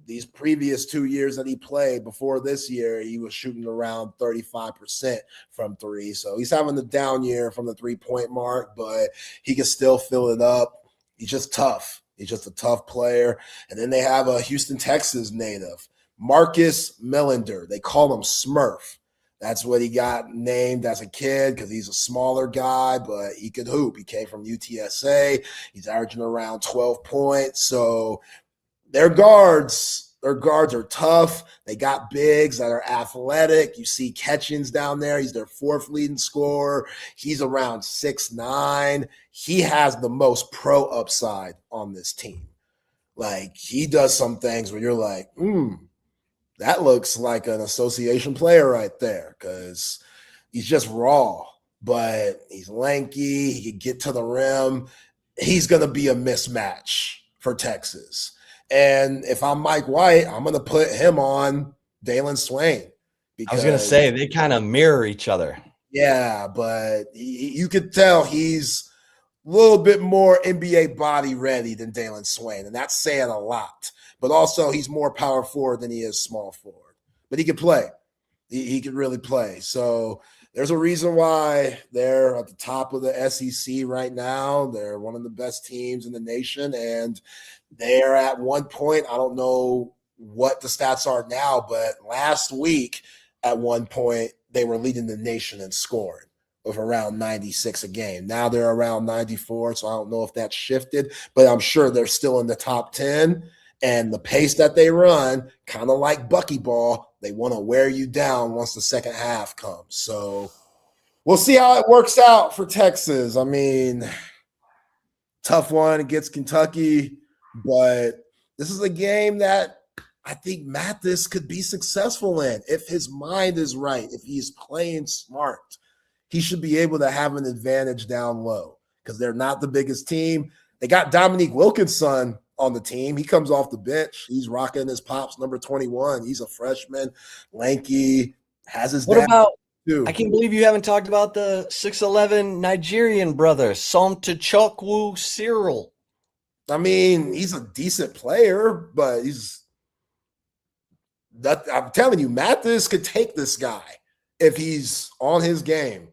these previous 2 years that he played before this year, he was shooting around 35% from 3. So he's having a down year from the 3-point mark, but he can still fill it up. He's just tough. He's just a tough player. And then they have a Houston, Texas native, Marcus Melander. They call him Smurf. That's what he got named as a kid because he's a smaller guy, but he could hoop. He came from UTSA. He's averaging around 12 points. So their guards are tough. They got bigs that are athletic. You see Catchings down there. He's their 4th leading scorer. He's around 6'9". He has the most pro upside on this team. Like, he does some things where you're like, that looks like an association player right there, because he's just raw, but he's lanky. He can get to the rim. He's going to be a mismatch for Texas. And if I'm Mike White, I'm going to put him on Dalen Swain. I was going to say, they kind of mirror each other. Yeah, but you could tell he's a little bit more NBA body ready than Dalen Swain, and that's saying a lot. But also, he's more power forward than he is small forward. But he can play. He can really play. So there's a reason why they're at the top of the SEC right now. They're one of the best teams in the nation, and they're at one point, I don't know what the stats are now, but last week at one point, they were leading the nation in scoring with around 96 a game. Now they're around 94, so I don't know if that's shifted, but I'm sure they're still in the top 10. And the pace that they run, kind of like Bucky ball, they want to wear you down once the second half comes. So we'll see how it works out for Texas. I mean, tough one against Kentucky, but this is a game that I think Mathis could be successful in if his mind is right, if he's playing smart. He should be able to have an advantage down low because they're not the biggest team. They got Dominique Wilkinson on the team. He comes off the bench. He's rocking his pops number 21. He's a freshman, lanky, has his What about too. I can't believe you haven't talked about the 6'11" Nigerian brother, Somtachukwu Cyril. I mean, he's a decent player, but I'm telling you, Mathis could take this guy if he's on his game.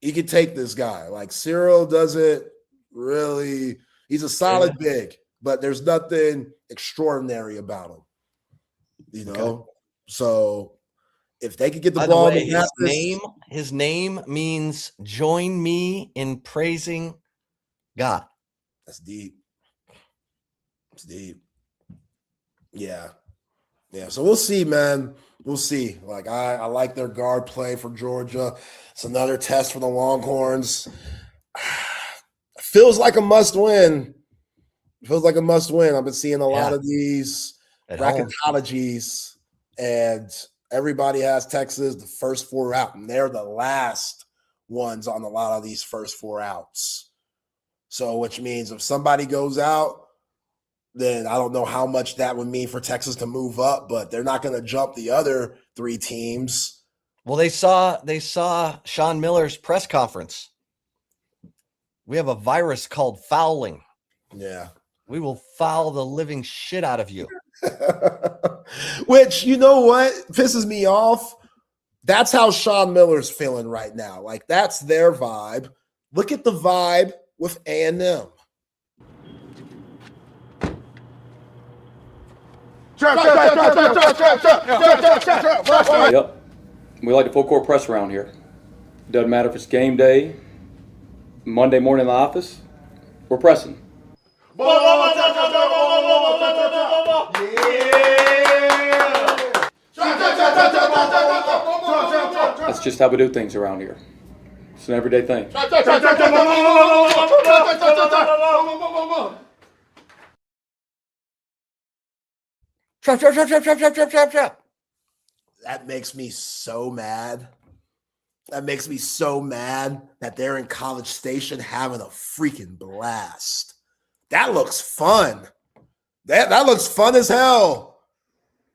He could take this guy. Like, Cyril doesn't really – he's a solid big, but there's nothing extraordinary about him, you know? Okay. So if they could get the ball to Mathis, his name means join me in praising God. That's deep. It's deep. Yeah. Yeah, so we'll see, man. We'll see. Like, I like their guard play for Georgia. It's another test for the Longhorns. Feels like a must-win. Feels like a must-win. I've been seeing a lot of these bracketologies, and everybody has Texas the first 4 out, and they're the last ones on a lot of these first 4 outs. So, which means if somebody goes out, then I don't know how much that would mean for Texas to move up, but they're not going to jump the other 3 teams. Well, they saw Sean Miller's press conference. We have a virus called fouling. Yeah. We will foul the living shit out of you. Which, you know what pisses me off? That's how Sean Miller's feeling right now. Like, that's their vibe. Look at the vibe with A&M. Yep. We like the full court press around here. Doesn't matter if it's game day, Monday morning in the office, we're pressing. That's just how we do things around here. It's an everyday thing. Trap. That makes me so mad. That makes me so mad that they're in College Station having a freaking blast. That looks fun. That looks fun as hell.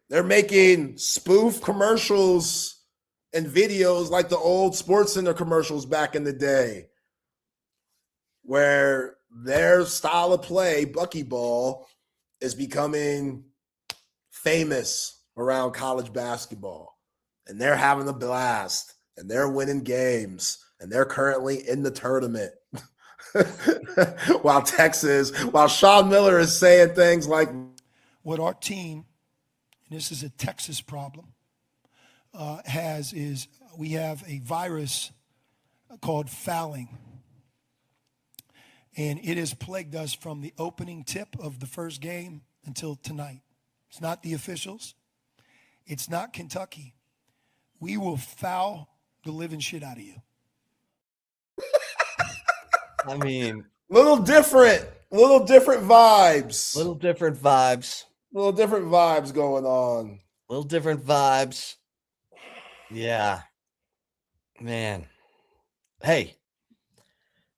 They're making spoof commercials and videos like the old SportsCenter commercials back in the day, where their style of play, Bucky ball, is becoming famous around college basketball. And they're having a blast, and they're winning games, and they're currently in the tournament. while Sean Miller is saying things like, what our team, and this is a Texas problem, is we have a virus called fouling. And it has plagued us from the opening tip of the first game until tonight. It's not the officials. It's not Kentucky. We will foul the living shit out of you. I mean, little different vibes. little different vibes. Little different vibes going on. Little different vibes. Yeah. Man. Hey,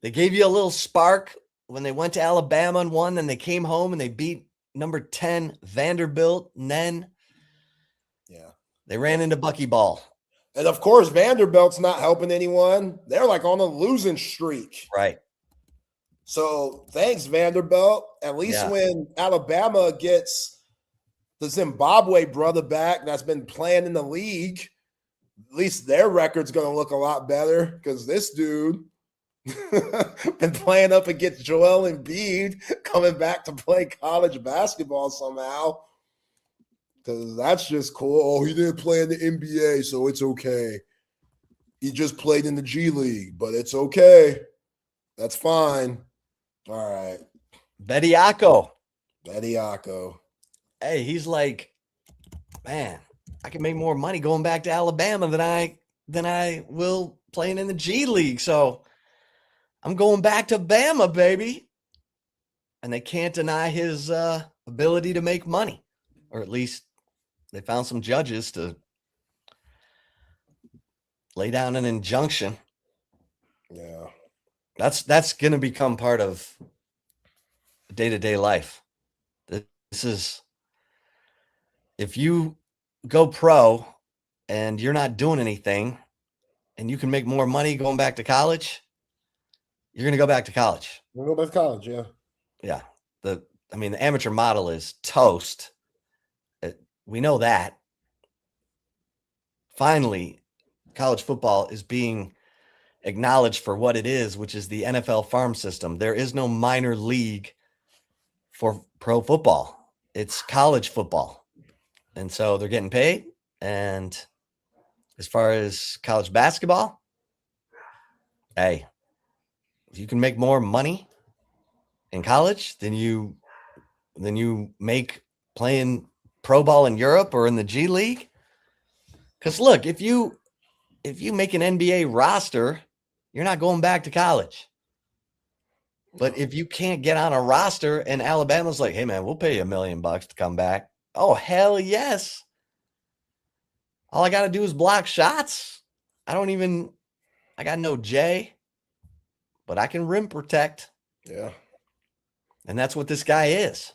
they gave you a little spark when they went to Alabama and won, then they came home and they beat number 10 Vanderbilt, and then they ran into Bucky ball. And of course, Vanderbilt's not helping anyone. They're like on a losing streak. Right. So thanks, Vanderbilt. At least when Alabama gets the Zimbabwe brother back that's been playing in the league, at least their record's going to look a lot better, because this dude been playing up against Joel Embiid, coming back to play college basketball somehow. Because that's just cool. Oh, he didn't play in the NBA, so it's okay. He just played in the G League, but it's okay. That's fine. All right. Bediako. Hey, he's like, man, I can make more money going back to Alabama than I will playing in the G League. So I'm going back to Bama, baby. And they can't deny his ability to make money, or at least they found some judges to lay down an injunction. Yeah. That's going to become part of day-to-day life. This is, if you go pro and you're not doing anything and you can make more money going back to college, you're going to go back to college. We'll go back to college, yeah. Yeah. The amateur model is toast. We know that. Finally, college football is being acknowledged for what it is, which is the NFL farm system. There is no minor league for pro football. It's college football. And so they're getting paid. And as far as college basketball, hey, if you can make more money in college than you make playing pro ball in Europe or in the G League. Because look, if you make an NBA roster, you're not going back to college. But if you can't get on a roster and Alabama's like, hey man, we'll pay you $1 million to come back. Oh, hell yes. All I got to do is block shots. I got no J, but I can rim protect. Yeah. And that's what this guy is.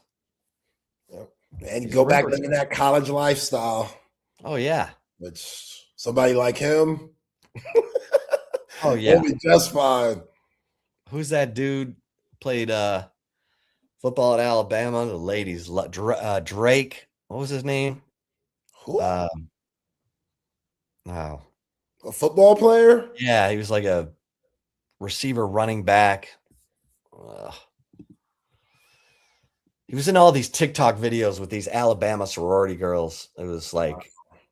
Yep. And go back into that college lifestyle. Oh, yeah. Which somebody like him, oh, yeah, will be just fine. Who's that dude? Played football at Alabama. The ladies, Drake. What was his name? Who? Oh, A football player? yeah, he was like a receiver, running back. He was in all these TikTok videos with these Alabama sorority girls. It was like,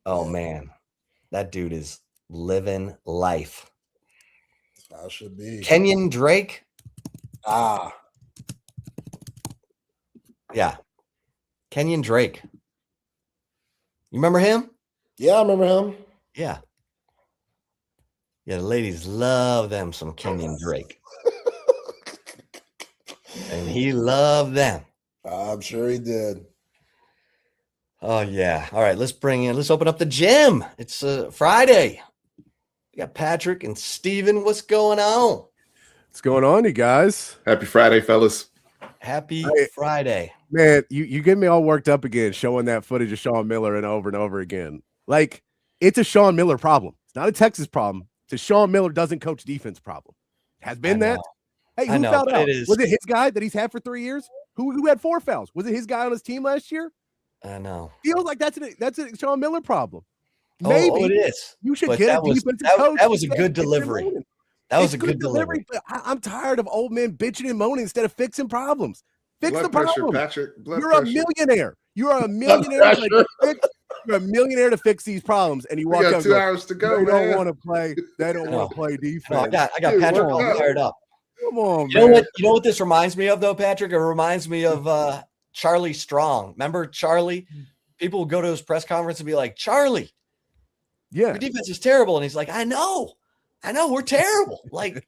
oh man, that dude is living life. That's how it should be. Kenyon Drake. Ah, Yeah. Kenyon Drake. You remember him? yeah, I remember him. Yeah. Yeah, the ladies love them some Kenyon Drake. And he loved them. I'm sure he did. Oh, yeah. All right, let's open up the gym. It's Friday. We got Patrick and Steven. What's going on? What's going on, you guys? Happy Friday, fellas. Happy Hey. Friday. Man, you get me all worked up again showing that footage of Sean Miller and over again. Like, it's a Sean Miller problem. It's not a Texas problem. It's a Sean Miller doesn't coach defense problem. Has been that. Hey, I who know, fouled but out? it is- Was it his guy that he's had for 3 years? Who had 4 fouls? Was it his guy on his team last year? I know. Feels like that's a Sean Miller problem. Oh, Maybe it is. you should But get that a was- defensive that- coach. that was a instead good of bitching and delivery. moaning. That was It's a good delivery. But I'm tired of old men bitching and moaning instead of fixing problems. Fix the Blood pressure, problem. Patrick. Blood You're pressure. a millionaire. You're a millionaire. You're a millionaire to fix these problems, and you We walk got out 2 and go, hours to go, they don't man. want to play. They don't want to play defense. No, I got Dude, Patrick work all up. fired up. Come on, You know man. what this reminds me of though, Patrick? It reminds me of Charlie Strong. Remember Charlie? People would go to his press conference and be like, Charlie, Yeah. your defense is terrible. And he's like, I know, we're terrible. Like,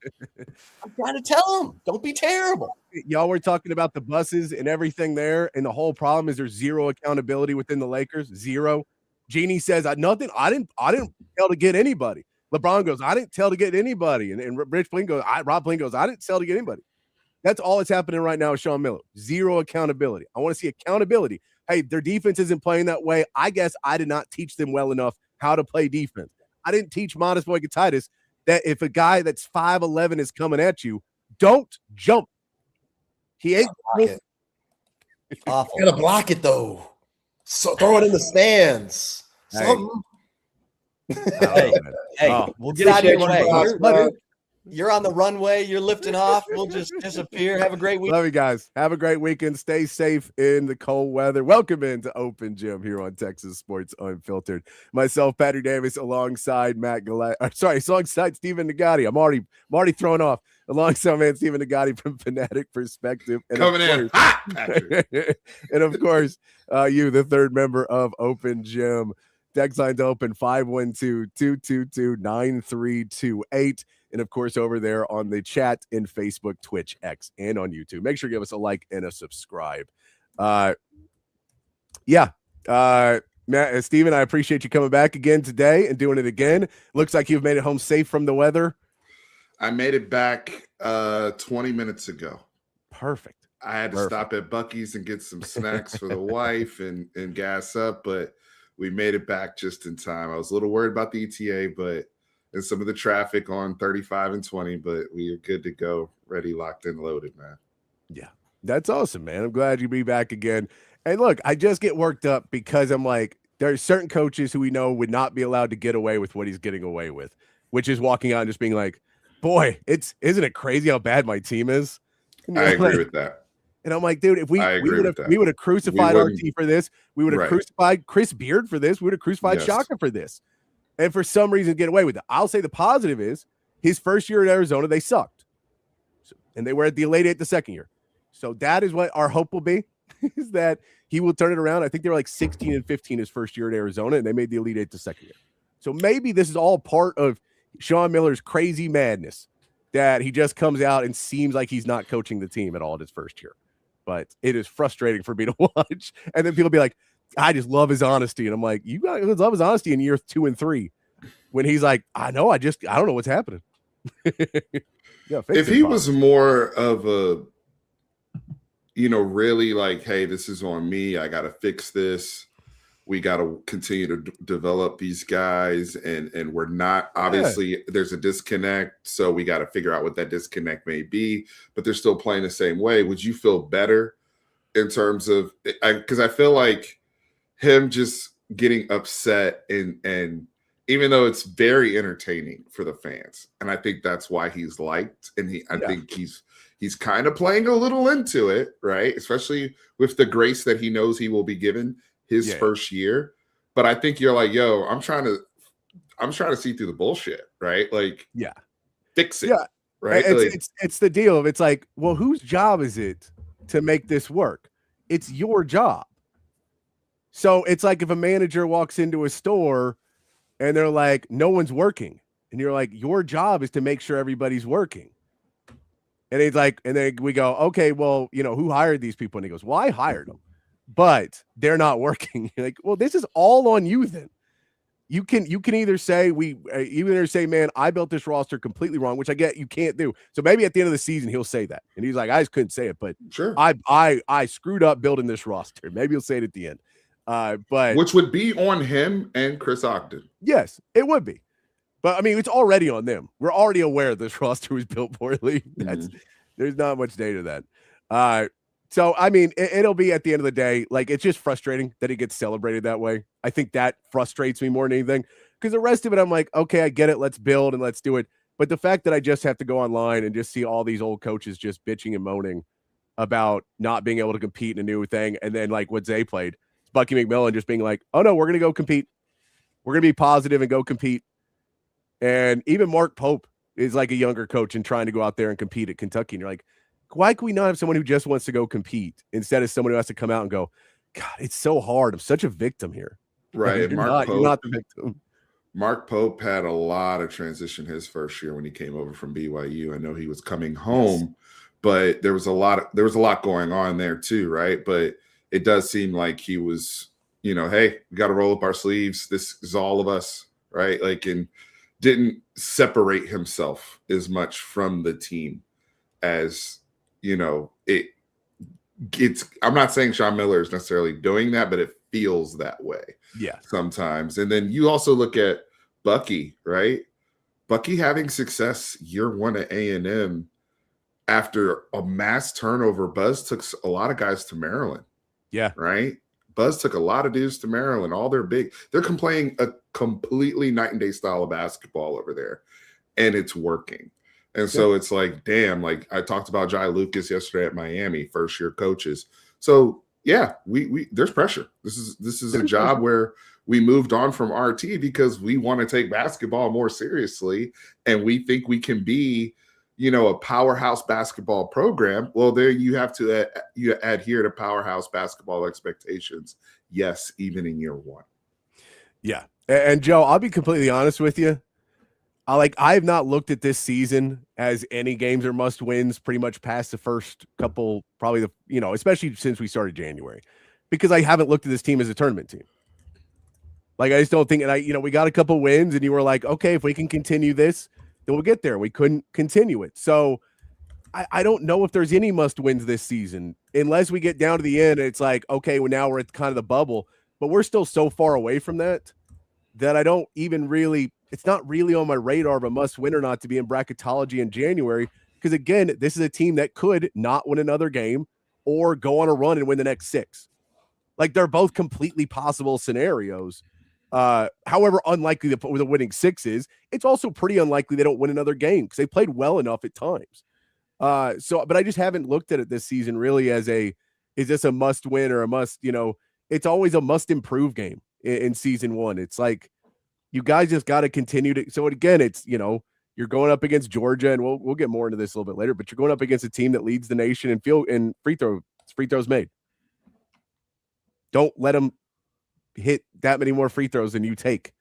I'm trying to tell him, don't be terrible. Y'all were talking about the buses and everything there, and the whole problem is there's zero accountability within the Lakers. Zero. Jeannie says, I didn't tell to get anybody. LeBron goes, I didn't tell to get anybody. And Rob Flynn goes, I didn't tell to get anybody. That's all that's happening right now with Sean Miller. Zero accountability. I want to see accountability. Hey, their defense isn't playing that way. I guess I did not teach them well enough how to play defense. I didn't teach Modest Boykatitis that if a guy that's 5'11" is coming at you, don't jump. He ain't. Block it. Awful. You gotta block it though. So throw it in the stands. Hey. Something. Hey, Oh, we'll get out of your way. Bro. You're on the runway. You're lifting off. We'll just disappear. Have a great week. Love you guys. Have a great weekend. Stay safe in the cold weather. Welcome into Open Gym here on Texas Sports Unfiltered. Myself, Patrick Davis, alongside alongside Stephen Nagati. I'm already thrown off. Alongside man Stephen Nagati from Fanatic Perspective. And Coming in hot, Patrick. and of course, you, the third member of Open Gym. Text lines open 512-222-9328. And of course, over there on the chat in Facebook, Twitch, X, and on YouTube. Make sure you give us a like and a subscribe. Matt, Steven, I appreciate you coming back again today and doing it again. Looks like you've made it home safe from the weather. I made it back 20 minutes ago. Perfect. I had to stop at Bucky's and get some snacks for the wife and gas up, but we made it back just in time. I was a little worried about the ETA, and some of the traffic on 35 and 20, but we are good to go, ready, locked, and loaded, man. Yeah, that's awesome, man. I'm glad you'll be back again. And look, I just get worked up because I'm like, there's certain coaches who we know would not be allowed to get away with what he's getting away with, which is walking out and just being like, boy, isn't it crazy how bad my team is? And I agree like, with that. And I'm like, dude, if we would have crucified RT for this, we would have crucified Chris Beard for this, we would have crucified Shaka for this. And for some reason, get away with it. I'll say the positive is his first year at Arizona, they sucked. And they were at the Elite Eight the second year. So that is what our hope will be, is that he will turn it around. I think they were like 16 and 15 his first year at Arizona, and they made the Elite Eight the second year. So maybe this is all part of Sean Miller's crazy madness, that he just comes out and seems like he's not coaching the team at all at his first year. But it is frustrating for me to watch. And then people be like, I just love his honesty. And I'm like, you guys love his honesty in year 2 and 3 when he's like, I don't know what's happening. If he was more of a, really like, hey, this is on me. I got to fix this. We got to continue to develop these guys. And we're not, obviously, there's a disconnect. So we got to figure out what that disconnect may be. But they're still playing the same way. Would you feel better in terms of, because I feel like him just getting upset and even though it's very entertaining for the fans, and I think that's why he's liked, and I think he's kind of playing a little into it, right? Especially with the grace that he knows he will be given his first year. But I think you're like, yo, I'm trying to see through the bullshit, right? Like, yeah, fix it. Yeah. Right. It's the deal of, it's like, well, whose job is it to make this work? It's your job. So it's like if a manager walks into a store and they're like, no one's working. And you're like, your job is to make sure everybody's working. And he's like, and then we go, okay, well, who hired these people? And he goes, well, I hired them, but they're not working. You're like, well, this is all on you then. You can either say man, I built this roster completely wrong, which I get you can't do. So maybe at the end of the season he'll say that, and he's like, I just couldn't say it, but sure, I screwed up building this roster. Maybe he'll say it at the end, but which would be on him and Chris Ogden. Yes, it would be, but I mean, it's already on them. We're already aware this roster was built poorly. There's not much data to that. So, I mean, it'll be at the end of the day, like, it's just frustrating that he gets celebrated that way. I think that frustrates me more than anything, because the rest of it, I'm like, okay, I get it. Let's build and let's do it. But the fact that I just have to go online and just see all these old coaches just bitching and moaning about not being able to compete in a new thing. And then, like, what Zay played, Bucky McMillan just being like, oh, no, we're going to go compete. We're going to be positive and go compete. And even Mark Pope is like a younger coach and trying to go out there and compete at Kentucky. And you're like, why can we not have someone who just wants to go compete instead of someone who has to come out and go, God, it's so hard. I'm such a victim here. Right. You're not the victim. Mark Pope had a lot of transition his first year when he came over from BYU. I know he was coming home, but there was a lot going on there too, right? But it does seem like he was, hey, we got to roll up our sleeves. This is all of us, right? Like, and didn't separate himself as much from the team as it's I'm not saying Sean Miller is necessarily doing that, but it feels that way sometimes. And then you also look at Bucky, right? Bucky having success year one at A&M after a mass turnover. Buzz took a lot of guys to Maryland. Yeah. Right? Buzz took a lot of dudes to Maryland. They're playing a completely night and day style of basketball over there, and it's working. And so it's like, damn, like I talked about Jai Lucas yesterday at Miami, first year coaches. So yeah, we there's pressure. This is a job where we moved on from RT because we want to take basketball more seriously, and we think we can be, a powerhouse basketball program. Well, there you have to you adhere to powerhouse basketball expectations. Yes, even in year one. Yeah, and Joe, I'll be completely honest with you. I have not looked at this season as any games are must wins pretty much past the first couple, probably especially since we started January, because I haven't looked at this team as a tournament team. Like, I just don't think, and we got a couple wins and you were like, okay, if we can continue this, then we'll get there. We couldn't continue it. So I don't know if there's any must wins this season, unless we get down to the end and it's like, okay, well, now we're at kind of the bubble, but we're still so far away from that I don't even really, it's not really on my radar of a must win or not to be in bracketology in January. Because again, this is a team that could not win another game or go on a run and win the next 6. Like, they're both completely possible scenarios. However unlikely the winning 6 is, it's also pretty unlikely they don't win another game because they played well enough at times. But I just haven't looked at it this season really as is this a must win or a must, it's always a must improve game in season 1. It's like, you guys just got to continue to. So again, it's, you're going up against Georgia, and we'll get more into this a little bit later, but you're going up against a team that leads the nation in free throws made. Don't let them hit that many more free throws than you take.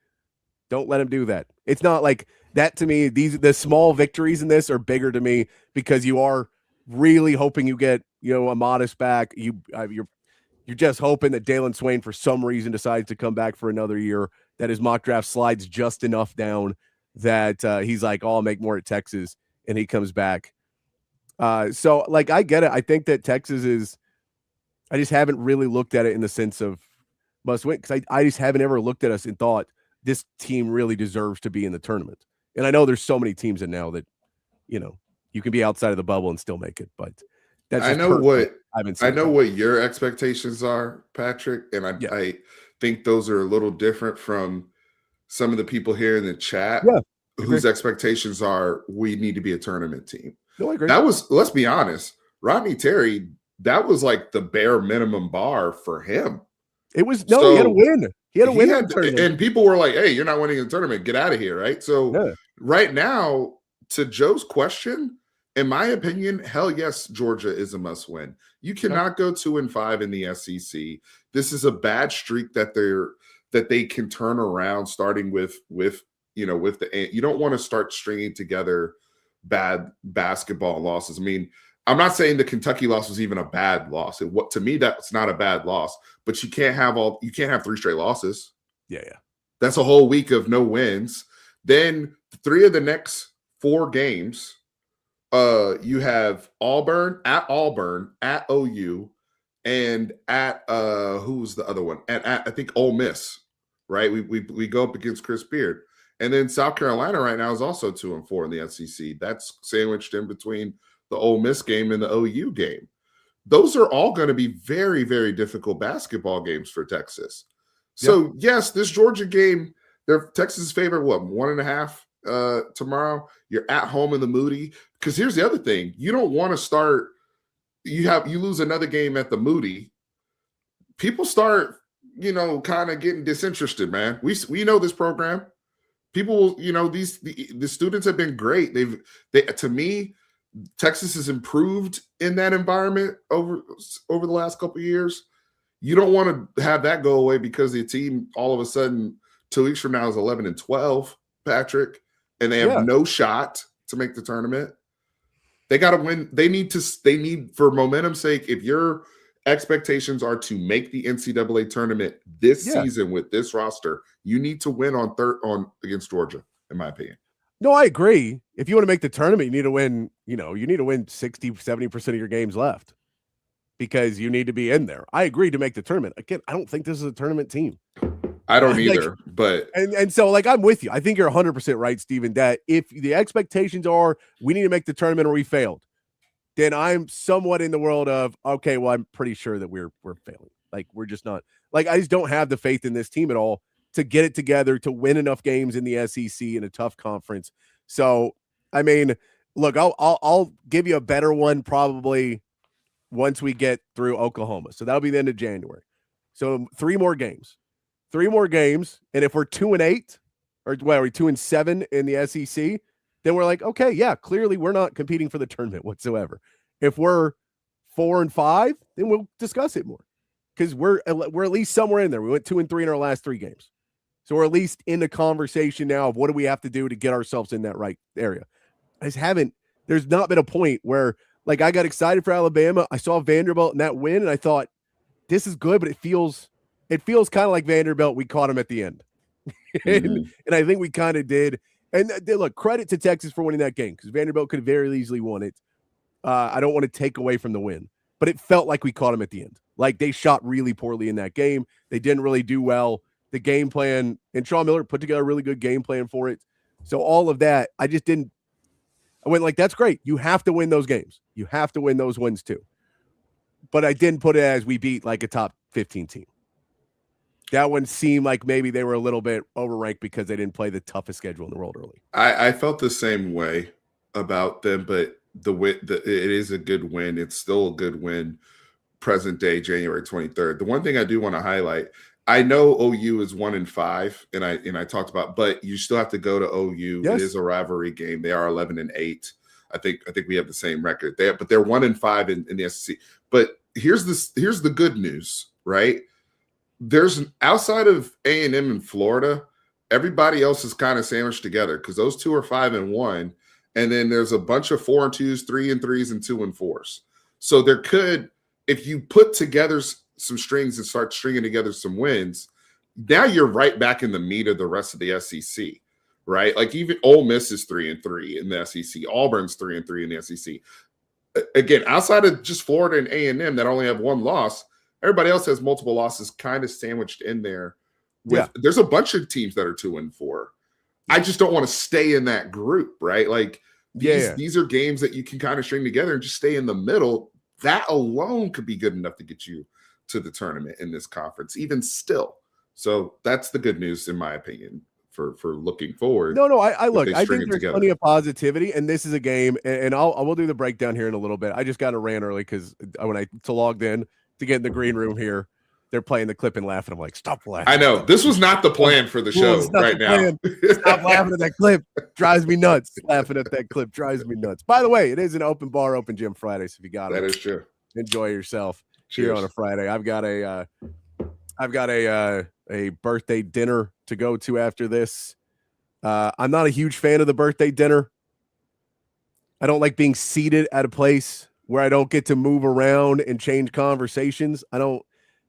Don't let them do that. It's not like that to me. The small victories in this are bigger to me because you are really hoping you get, a Modest back. You're just hoping that Dalen Swain for some reason decides to come back for another year, that his mock draft slides just enough down that he's like, oh, I'll make more at Texas, and he comes back. So like, I get it. I think that Texas I just haven't really looked at it in the sense of must win, because I just haven't ever looked at us and thought this team really deserves to be in the tournament. And I know there's so many teams in now that, you can be outside of the bubble and still make it, but that's I know what your expectations are, Patrick, and I think those are a little different from some of the people here in the chat whose expectations are we need to be a tournament team. No, I agree. That was, let's be honest, Rodney Terry, that was like the bare minimum bar for him. It was he had a win. He had a win in the tournament. And people were like, hey, you're not winning the tournament. Get out of here, right? So right now, to Joe's question, in my opinion, hell yes, Georgia is a must-win. You cannot go 2-5 in the SEC. This is a bad streak that they can turn around, starting with you don't want to start stringing together bad basketball losses. I mean, I'm not saying the Kentucky loss was even a bad loss. To me, that's not a bad loss. But you can't have 3 straight losses. Yeah. That's a whole week of no wins. Then 3 of the next 4 games, you have Auburn, at OU, and at who's the other one? At I think Ole Miss, right? We go up against Chris Beard. And then South Carolina right now is also 2-4 in the SEC. That's sandwiched in between the Ole Miss game and the OU game. Those are all going to be very, very difficult basketball games for Texas. So, yes, this Georgia game, they're Texas' favorite, 1.5 tomorrow? You're at home in the Moody. Because here's the other thing. You don't want to start – you lose another game at the Moody. People start, kind of getting disinterested, man. We know this program. People, the students have been great. To me, Texas has improved in that environment over the last couple of years. You don't want to have that go away because the team all of a sudden 2 weeks from now is 11-12, Patrick, and they have no shot to make the tournament. They got to win. They need for momentum's sake, if your expectations are to make the NCAA tournament this season with this roster, you need to win against Georgia, in my opinion. No, I agree. If you want to make the tournament, you need to win, you need to win 60, 70% of your games left because you need to be in there. I agree to make the tournament. Again, I don't think this is a tournament team. I don't either, but and so I'm with you. I think you're 100% right, Steven, that if the expectations are we need to make the tournament or we failed, then I'm somewhat in the world of, okay, well, I'm pretty sure that we're failing. We're just not I just don't have the faith in this team at all to get it together, to win enough games in the SEC in a tough conference. So, I mean, look, I'll give you a better one probably once we get through Oklahoma. So that'll be the end of January. So 3 more games. And if we're 2-8, or are we 2-7 in the SEC, then we're like, okay, yeah, clearly we're not competing for the tournament whatsoever. If we're 4-5, then we'll discuss it more because we're at least somewhere in there. We went 2-3 in our last 3 games. So we're at least in the conversation now of what do we have to do to get ourselves in that right area. There's not been a point where I got excited for Alabama. I saw Vanderbilt in that win and I thought this is good, but it feels kind of like Vanderbilt. We caught them at the end. and I think we kind of did. And look, credit to Texas for winning that game because Vanderbilt could have very easily won it. I don't want to take away from the win, but it felt like we caught them at the end. They shot really poorly in that game. They didn't really do well. The game plan, and Sean Miller put together a really good game plan for it. So all of that, I went that's great. You have to win those games. You have to win those wins too. But I didn't put it as we beat a top 15 team. That one seemed like maybe they were a little bit overranked because they didn't play the toughest schedule in the world early. I felt the same way about them, but it is a good win. It's still a good win present day, January 23rd. The one thing I do want to highlight, I know OU is 1-5, and I talked about, but you still have to go to OU. Yes. It is a rivalry game. They are 11-8. I think we have the same record there, but they're 1-5 in the SEC. But here's the good news, right? There's outside of A&M in Florida, everybody else is kind of sandwiched together because those 2 are 5-1, and then there's a bunch of 4-2s, 3-3s, and 2-4s. So there could, if you put together some strings and start stringing together some wins, now you're right back in the meat of the rest of the SEC, right? Even Ole Miss is 3-3 in the SEC. Auburn's 3-3 in the SEC. Again, outside of just Florida and A&M that only have 1 loss, everybody else has multiple losses kind of sandwiched in there. There's a bunch of teams that are 2-4. I just don't want to stay in that group, right? These are games that you can kind of string together and just stay in the middle. That alone could be good enough to get you to the tournament in this conference, even still. So that's the good news, in my opinion, for looking forward. No, I look. I think there's plenty of positivity, and this is a game, and I will do the breakdown here in a little bit. I just got to ran early because when I logged in to get in the green room here, they're playing the clip and laughing. I'm like, stop laughing. I know this was not the plan for the show right now. Stop laughing at that clip. Drives me nuts. Laughing at that clip drives me nuts. By the way, it is an open bar, open gym Friday. So if you got it, that is true. Enjoy yourself. Cheers. Here on a Friday. I've got a birthday dinner to go to after this. I'm not a huge fan of the birthday dinner. I don't like being seated at a place where I don't get to move around and change conversations. I don't,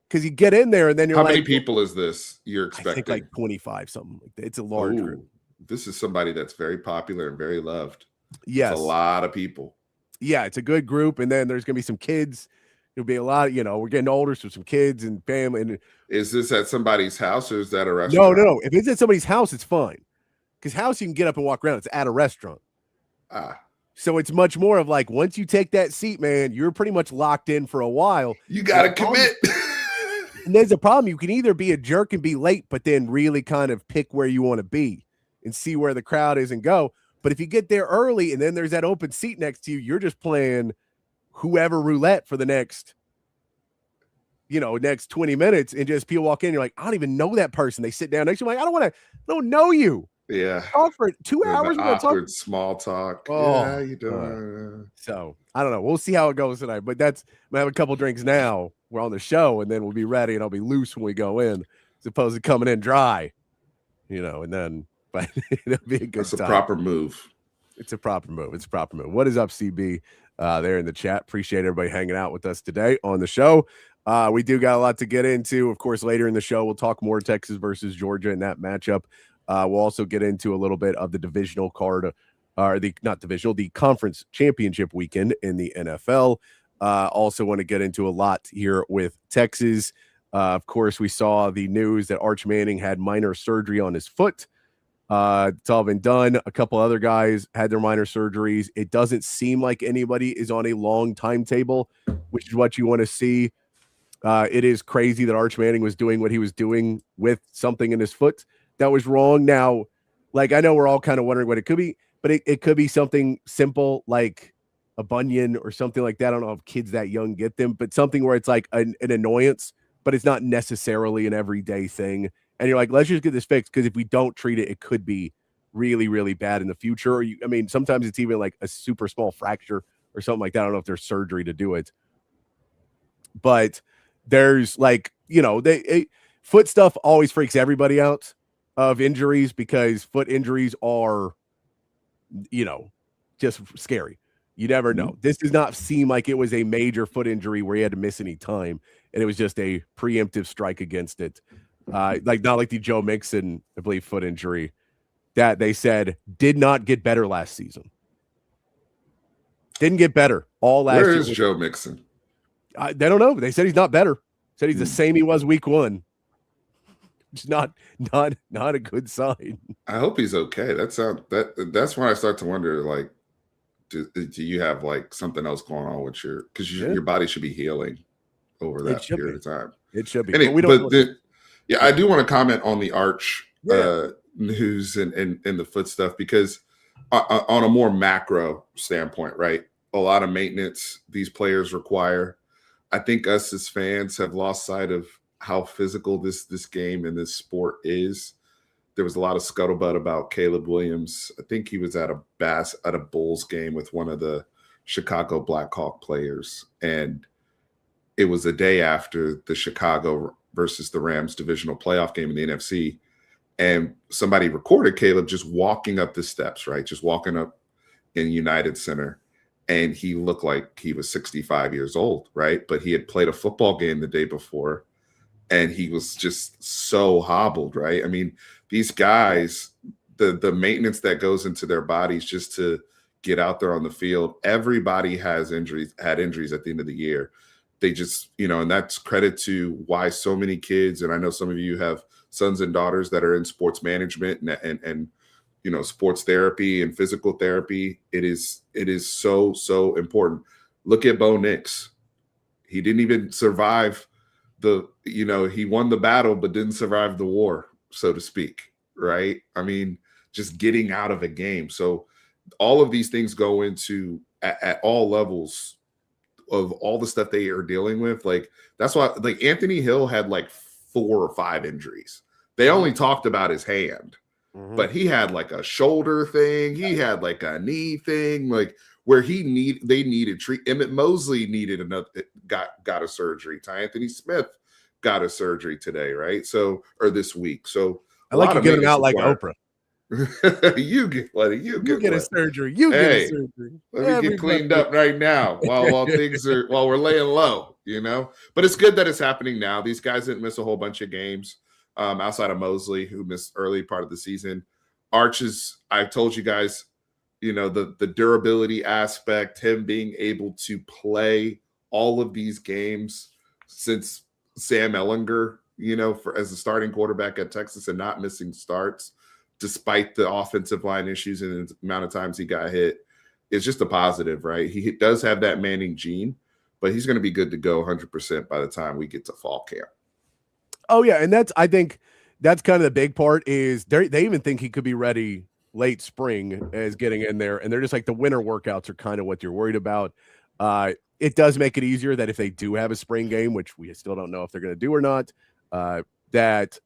because you get in there and then you're How like, many people is this you're expecting? I think like 25, something like that. It's a large group. This is somebody that's very popular and very loved. Yes. It's a lot of people. Yeah, it's a good group. And then there's going to be some kids. There'll be a lot, we're getting older, so some kids and family. And is this at somebody's house or is that a restaurant? No. If it's at somebody's house, it's fine. Because house, you can get up and walk around. It's at a restaurant. So it's much more of like, once you take that seat, man, you're pretty much locked in for a while. You got to commit. And there's a problem. You can either be a jerk and be late, but then really kind of pick where you want to be and see where the crowd is and go. But if you get there early and then there's that open seat next to you, you're just playing whoever roulette for the next 20 minutes, and just people walk in, you're like, I don't even know that person. They sit down next to you, I'm like, I don't know you. Yeah. Talk for 2 hours. Awkward small talk. Oh, yeah, you doing? So I don't know. We'll see how it goes tonight. But I'm gonna have a couple drinks now. We're on the show, and then we'll be ready, and I'll be loose when we go in, as opposed to coming in dry. And then but it'll be a good That's time. a proper move. It's a proper move. What is up, CB? There in the chat. Appreciate everybody hanging out with us today on the show. We do got a lot to get into. Of course, later in the show, we'll talk more Texas versus Georgia in that matchup. We'll also get into a little bit of the divisional card, or the conference championship weekend in the NFL. Also want to get into a lot here with Texas. Of course, we saw the news that Arch Manning had minor surgery on his foot. It's all been done. A couple other guys had their minor surgeries. It doesn't seem like anybody is on a long timetable, which is what you want to see. It is crazy that Arch Manning was doing what he was doing with something in his foot that was wrong. Now, like, I know we're all kind of wondering what it could be, but it could be something simple like a bunion or something like that. I don't know if kids that young get them, but something where it's like an annoyance, but it's not necessarily an everyday thing. And you're like, let's just get this fixed, because if we don't treat it, it could be really, really bad in the future. Or sometimes it's even like a super small fracture or something like that. I don't know if there's surgery to do it, but there's foot stuff always freaks everybody out of injuries, because foot injuries are, just scary. You never know. This does not seem like it was a major foot injury where he had to miss any time, and it was just a preemptive strike against it. Not like the Joe Mixon, I believe, foot injury that they said did not get better last season. Didn't get better all last year. Where is Joe Mixon? They don't know. They said he's not better. Said he's the same he was week one. It's not a good sign. I hope he's okay. That's when I start to wonder, like, do you have like something else going on with your body should be healing over that period of time. It should be. Anyway, I do want to comment on the Arch news and the foot stuff, because on a more macro standpoint, right? A lot of maintenance these players require. I think us as fans have lost sight of how physical this game and this sport is. There was a lot of scuttlebutt about Caleb Williams. I think he was at a Bulls game with one of the Chicago Blackhawk players, and it was a day after the Chicago versus the Rams divisional playoff game in the NFC, and somebody recorded Caleb just walking up the steps, right? Just walking up in United Center, and he looked like he was 65 years old, right? But he had played a football game the day before, and he was just so hobbled, right? I mean, these guys, the maintenance that goes into their bodies just to get out there on the field, everybody had injuries at the end of the year. They just, and that's credit to why so many kids, and I know some of you have sons and daughters that are in sports management and sports therapy and physical therapy. It is so important. Look at Bo Nix. He didn't even survive he won the battle, but didn't survive the war, so to speak, right? I mean, just getting out of a game. So all of these things go into, at all levels, of all the stuff they are dealing with. Like, that's why, like, Anthony Hill had like 4 or 5 injuries. They only talked about his hand, but he had like a shoulder thing. He had like a knee thing, like where they needed treat. Emmett Mosley needed got a surgery. Ty Anthony Smith got a surgery today, right? So, or this week. So I like you giving out like Oprah. you get a surgery. You get a surgery. Let me get cleaned up right now while we're laying low, you know. But it's good that it's happening now. These guys didn't miss a whole bunch of games outside of Mosley, who missed early part of the season. Arches, I told you guys, you know, the durability aspect, him being able to play all of these games since Sam Ehlinger, you know, as a starting quarterback at Texas and not missing starts, despite the offensive line issues and the amount of times he got hit, is just a positive, right? He does have that Manning gene, but he's going to be good to go 100% by the time we get to fall camp. Oh, yeah, and I think that's kind of the big part is they even think he could be ready late spring as getting in there, and they're just like the winter workouts are kind of what you're worried about. It does make it easier that if they do have a spring game, which we still don't know if they're going to do or not, that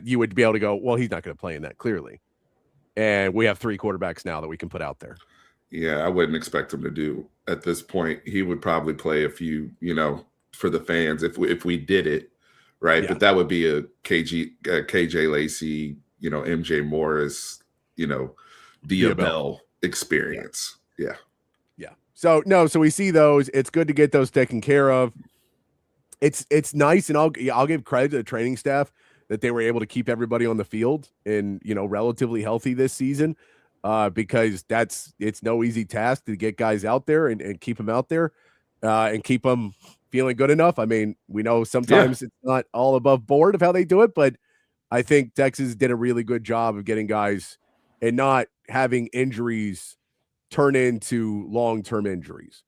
you would be able to go, well, he's not going to play in that, clearly. And we have 3 quarterbacks now that we can put out there. Yeah, I wouldn't expect him to do at this point. He would probably play a few, you know, for the fans if we did it, right? Yeah. But that would be a KJ Lacey, you know, MJ Morris, you know, Diabell experience. Yeah. So we see those. It's good to get those taken care of. It's nice, and I'll give credit to the training staff that they were able to keep everybody on the field and, you know, relatively healthy this season, because it's no easy task to get guys out there and keep them out there and keep them feeling good enough. I mean, we know sometimes it's not all above board of how they do it, but I think Texas did a really good job of getting guys and not having injuries turn into long-term injuries,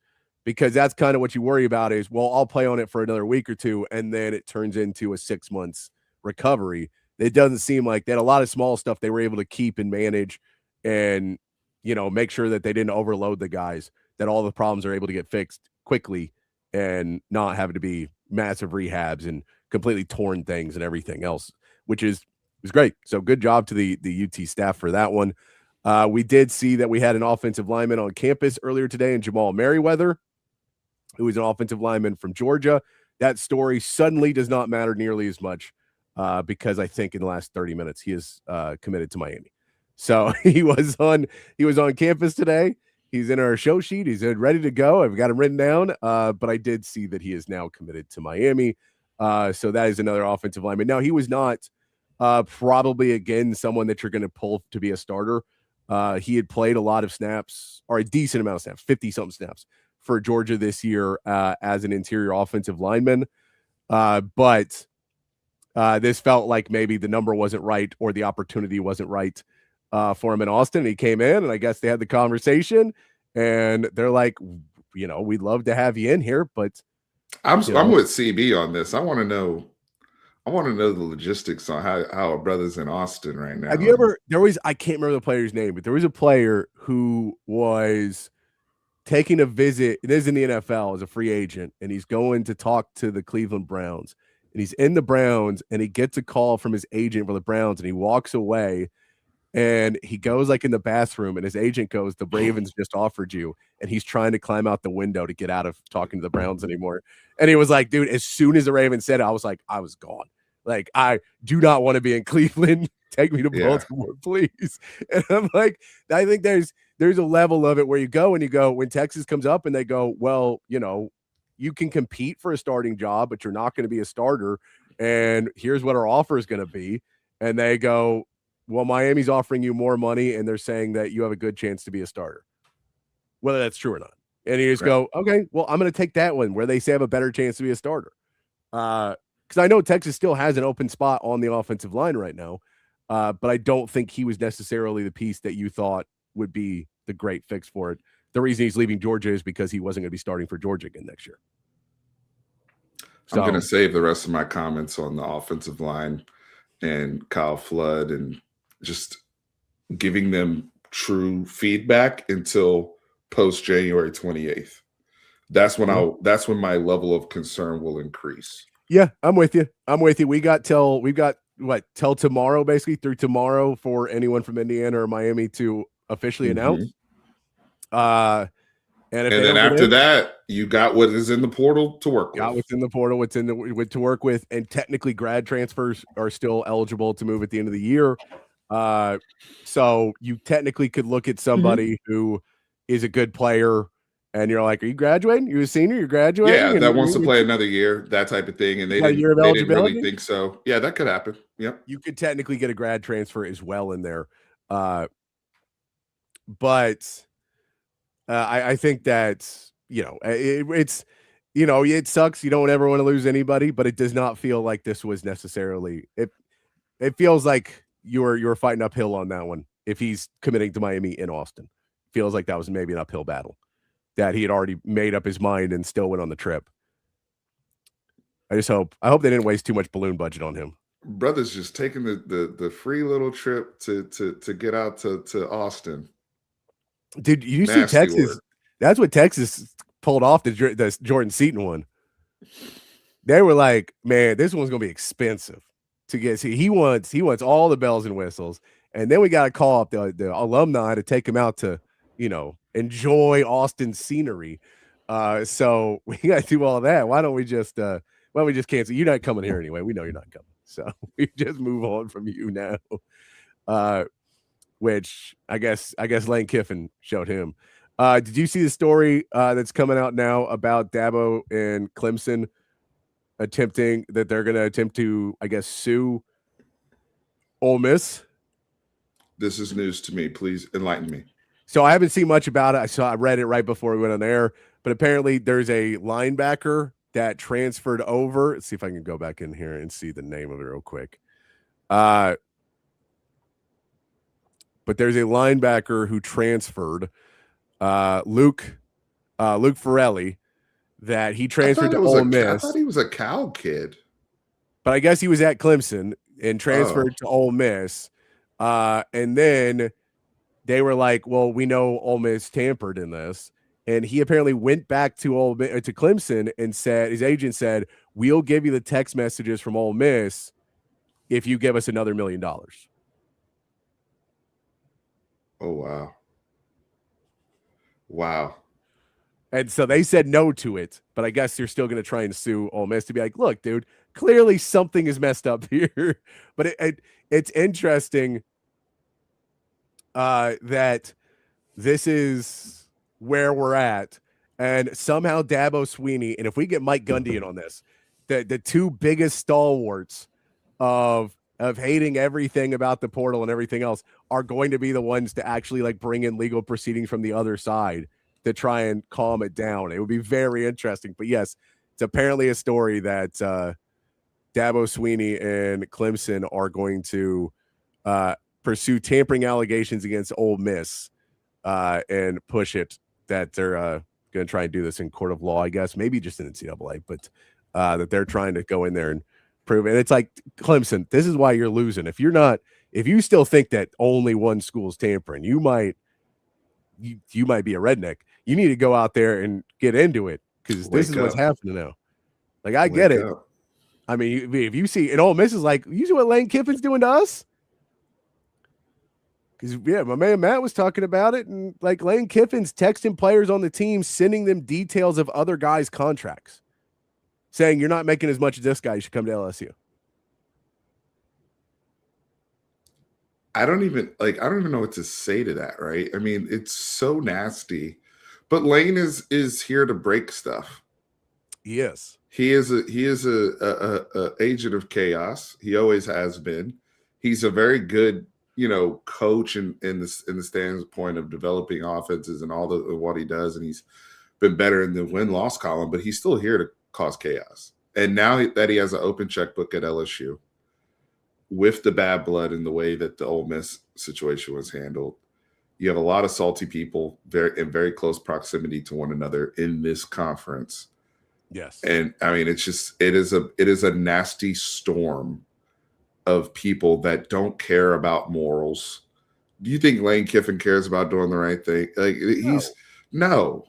because that's kind of what you worry about is, well, I'll play on it for another week or 2, and then it turns into a 6 months recovery. It doesn't seem like they had a lot of small stuff they were able to keep and manage and, you know, make sure that they didn't overload the guys, that all the problems are able to get fixed quickly and not having to be massive rehabs and completely torn things and everything else, which is great. So good job to the UT staff for that one. We did see that we had an offensive lineman on campus earlier today in Jamal Merriweather, who is an offensive lineman from Georgia. That story suddenly does not matter nearly as much because I think in the last 30 minutes he is committed to Miami. So he was on campus today. He's in our show sheet. He's ready to go. I've got him written down, but I did see that he is now committed to Miami. So that is another offensive lineman. Now, he was not probably, again, someone that you're going to pull to be a starter. He had played a lot of snaps, or a decent amount of snaps, 50-something snaps for Georgia this year as an interior offensive lineman. But this felt like maybe the number wasn't right or the opportunity wasn't right for him in Austin. He came in, and I guess they had the conversation, and they're like, you know, we'd love to have you in here, but I'm with CB on this. I want to know the logistics on how our brother's in Austin right now. Have you ever, I can't remember the player's name, but there was a player who was taking a visit. It is in the NFL as a free agent, and he's going to talk to the Cleveland Browns, and he's in the Browns, and he gets a call from his agent for the Browns, and he walks away, and he goes like in the bathroom, and his agent goes, "The Ravens just offered you," and he's trying to climb out the window to get out of talking to the Browns anymore. And he was like, dude, as soon as the Ravens said it, I was like, I was gone. Like, I do not want to be in Cleveland. Take me to Baltimore, please. And I'm like, I think there's a level of it where you go when Texas comes up and they go, well, you know, you can compete for a starting job, but you're not going to be a starter. And here's what our offer is going to be. And they go, well, Miami's offering you more money, and they're saying that you have a good chance to be a starter, whether that's true or not. And you just go, okay, well, I'm going to take that one where they say I have a better chance to be a starter. Because I know Texas still has an open spot on the offensive line right now, but I don't think he was necessarily the piece that you thought would be the great fix for it. The reason he's leaving Georgia is because he wasn't going to be starting for Georgia again next year. So, I'm going to save the rest of my comments on the offensive line and Kyle Flood and just giving them true feedback until post January 28th. that's when my level of concern will increase. Yeah, I'm with you. We've got till tomorrow, basically through tomorrow, for anyone from Indiana or Miami to officially announce. And then after that, you got what is in the portal to work with. Got what's in the portal, to work with, and technically grad transfers are still eligible to move at the end of the year. So you technically could look at somebody who is a good player, and you're like, "Are you graduating? You're a senior? You're graduating?" Yeah, that wants to play another year, that type of thing, and they didn't really think so. Yeah, that could happen. Yep, you could technically get a grad transfer as well in there, but I think that it's it sucks. You don't ever want to lose anybody, but it does not feel like this was necessarily it. It feels like you're fighting uphill on that one. If he's committing to Miami in Austin, feels like that was maybe an uphill battle that he had already made up his mind and still went on the trip. I hope they didn't waste too much balloon budget on him. Brother's just taking the free little trip to get out to Austin. Dude, you see Texas? Word. That's what Texas pulled off the Jordan Seaton one. They were like, "Man, this one's gonna be expensive to get." See, he wants all the bells and whistles, and then we got to call up the alumni to take him out to enjoy Austin scenery. So we got to do all that. Why don't we just cancel? You're not coming here anyway. We know you're not coming, so we just move on from you now. Which I guess Lane Kiffin showed him. Did you see the story that's coming out now about Dabo and Clemson they're going to attempt to, I guess, sue Ole Miss? This is news to me. Please enlighten me. So I haven't seen much about it. I read it right before we went on air, but apparently there's a linebacker that transferred over. Let's see if I can go back in here and see the name of it real quick. But there's a linebacker who transferred, Luke Farrelly, that he transferred to Ole Miss. I thought he was a Cal kid. But I guess he was at Clemson and transferred to Ole Miss. And then they were like, well, we know Ole Miss tampered in this. And he apparently went back to Clemson and said, his agent said, we'll give you the text messages from Ole Miss if you give us another $1 million. Oh, wow. Wow. And so they said no to it, but I guess you're still going to try and sue Ole Miss to be like, look, dude, clearly something is messed up here. But it's interesting that this is where we're at. And somehow Dabo Swinney, and if we get Mike Gundy in on this, the two biggest stalwarts of hating everything about the portal and everything else are going to be the ones to actually like bring in legal proceedings from the other side to try and calm it down. It would be very interesting. But yes, it's apparently a story that Dabo Swinney and Clemson are going to pursue tampering allegations against Ole Miss and push it that they're going to try and do this in court of law, I guess, maybe just in NCAA, but that they're trying to go in there and prove it. And it's like, Clemson, this is why you're losing. If you still think that only one school's tampering, you might be a redneck. You need to go out there and get into it because this is what's happening now. Like, I get it. I mean, if you see, and Ole Miss is like, you see what Lane Kiffin's doing to us? Because, yeah, my man Matt was talking about it, and like Lane Kiffin's texting players on the team, sending them details of other guys' contracts, saying you're not making as much as this guy, you should come to LSU. I don't even know what to say to that, right? I mean, it's so nasty. But Lane is here to break stuff. Yes. He is a agent of chaos. He always has been. He's a very good, coach in the standpoint of developing offenses and all what he does, and he's been better in the win-loss column, but he's still here to cause chaos. And now that he has an open checkbook at LSU, with the bad blood in the way that the Ole Miss situation was handled, you have a lot of salty people in very close proximity to one another in this conference. Yes. And I mean, it is a nasty storm of people that don't care about morals. Do you think Lane Kiffin cares about doing the right thing? Like, no.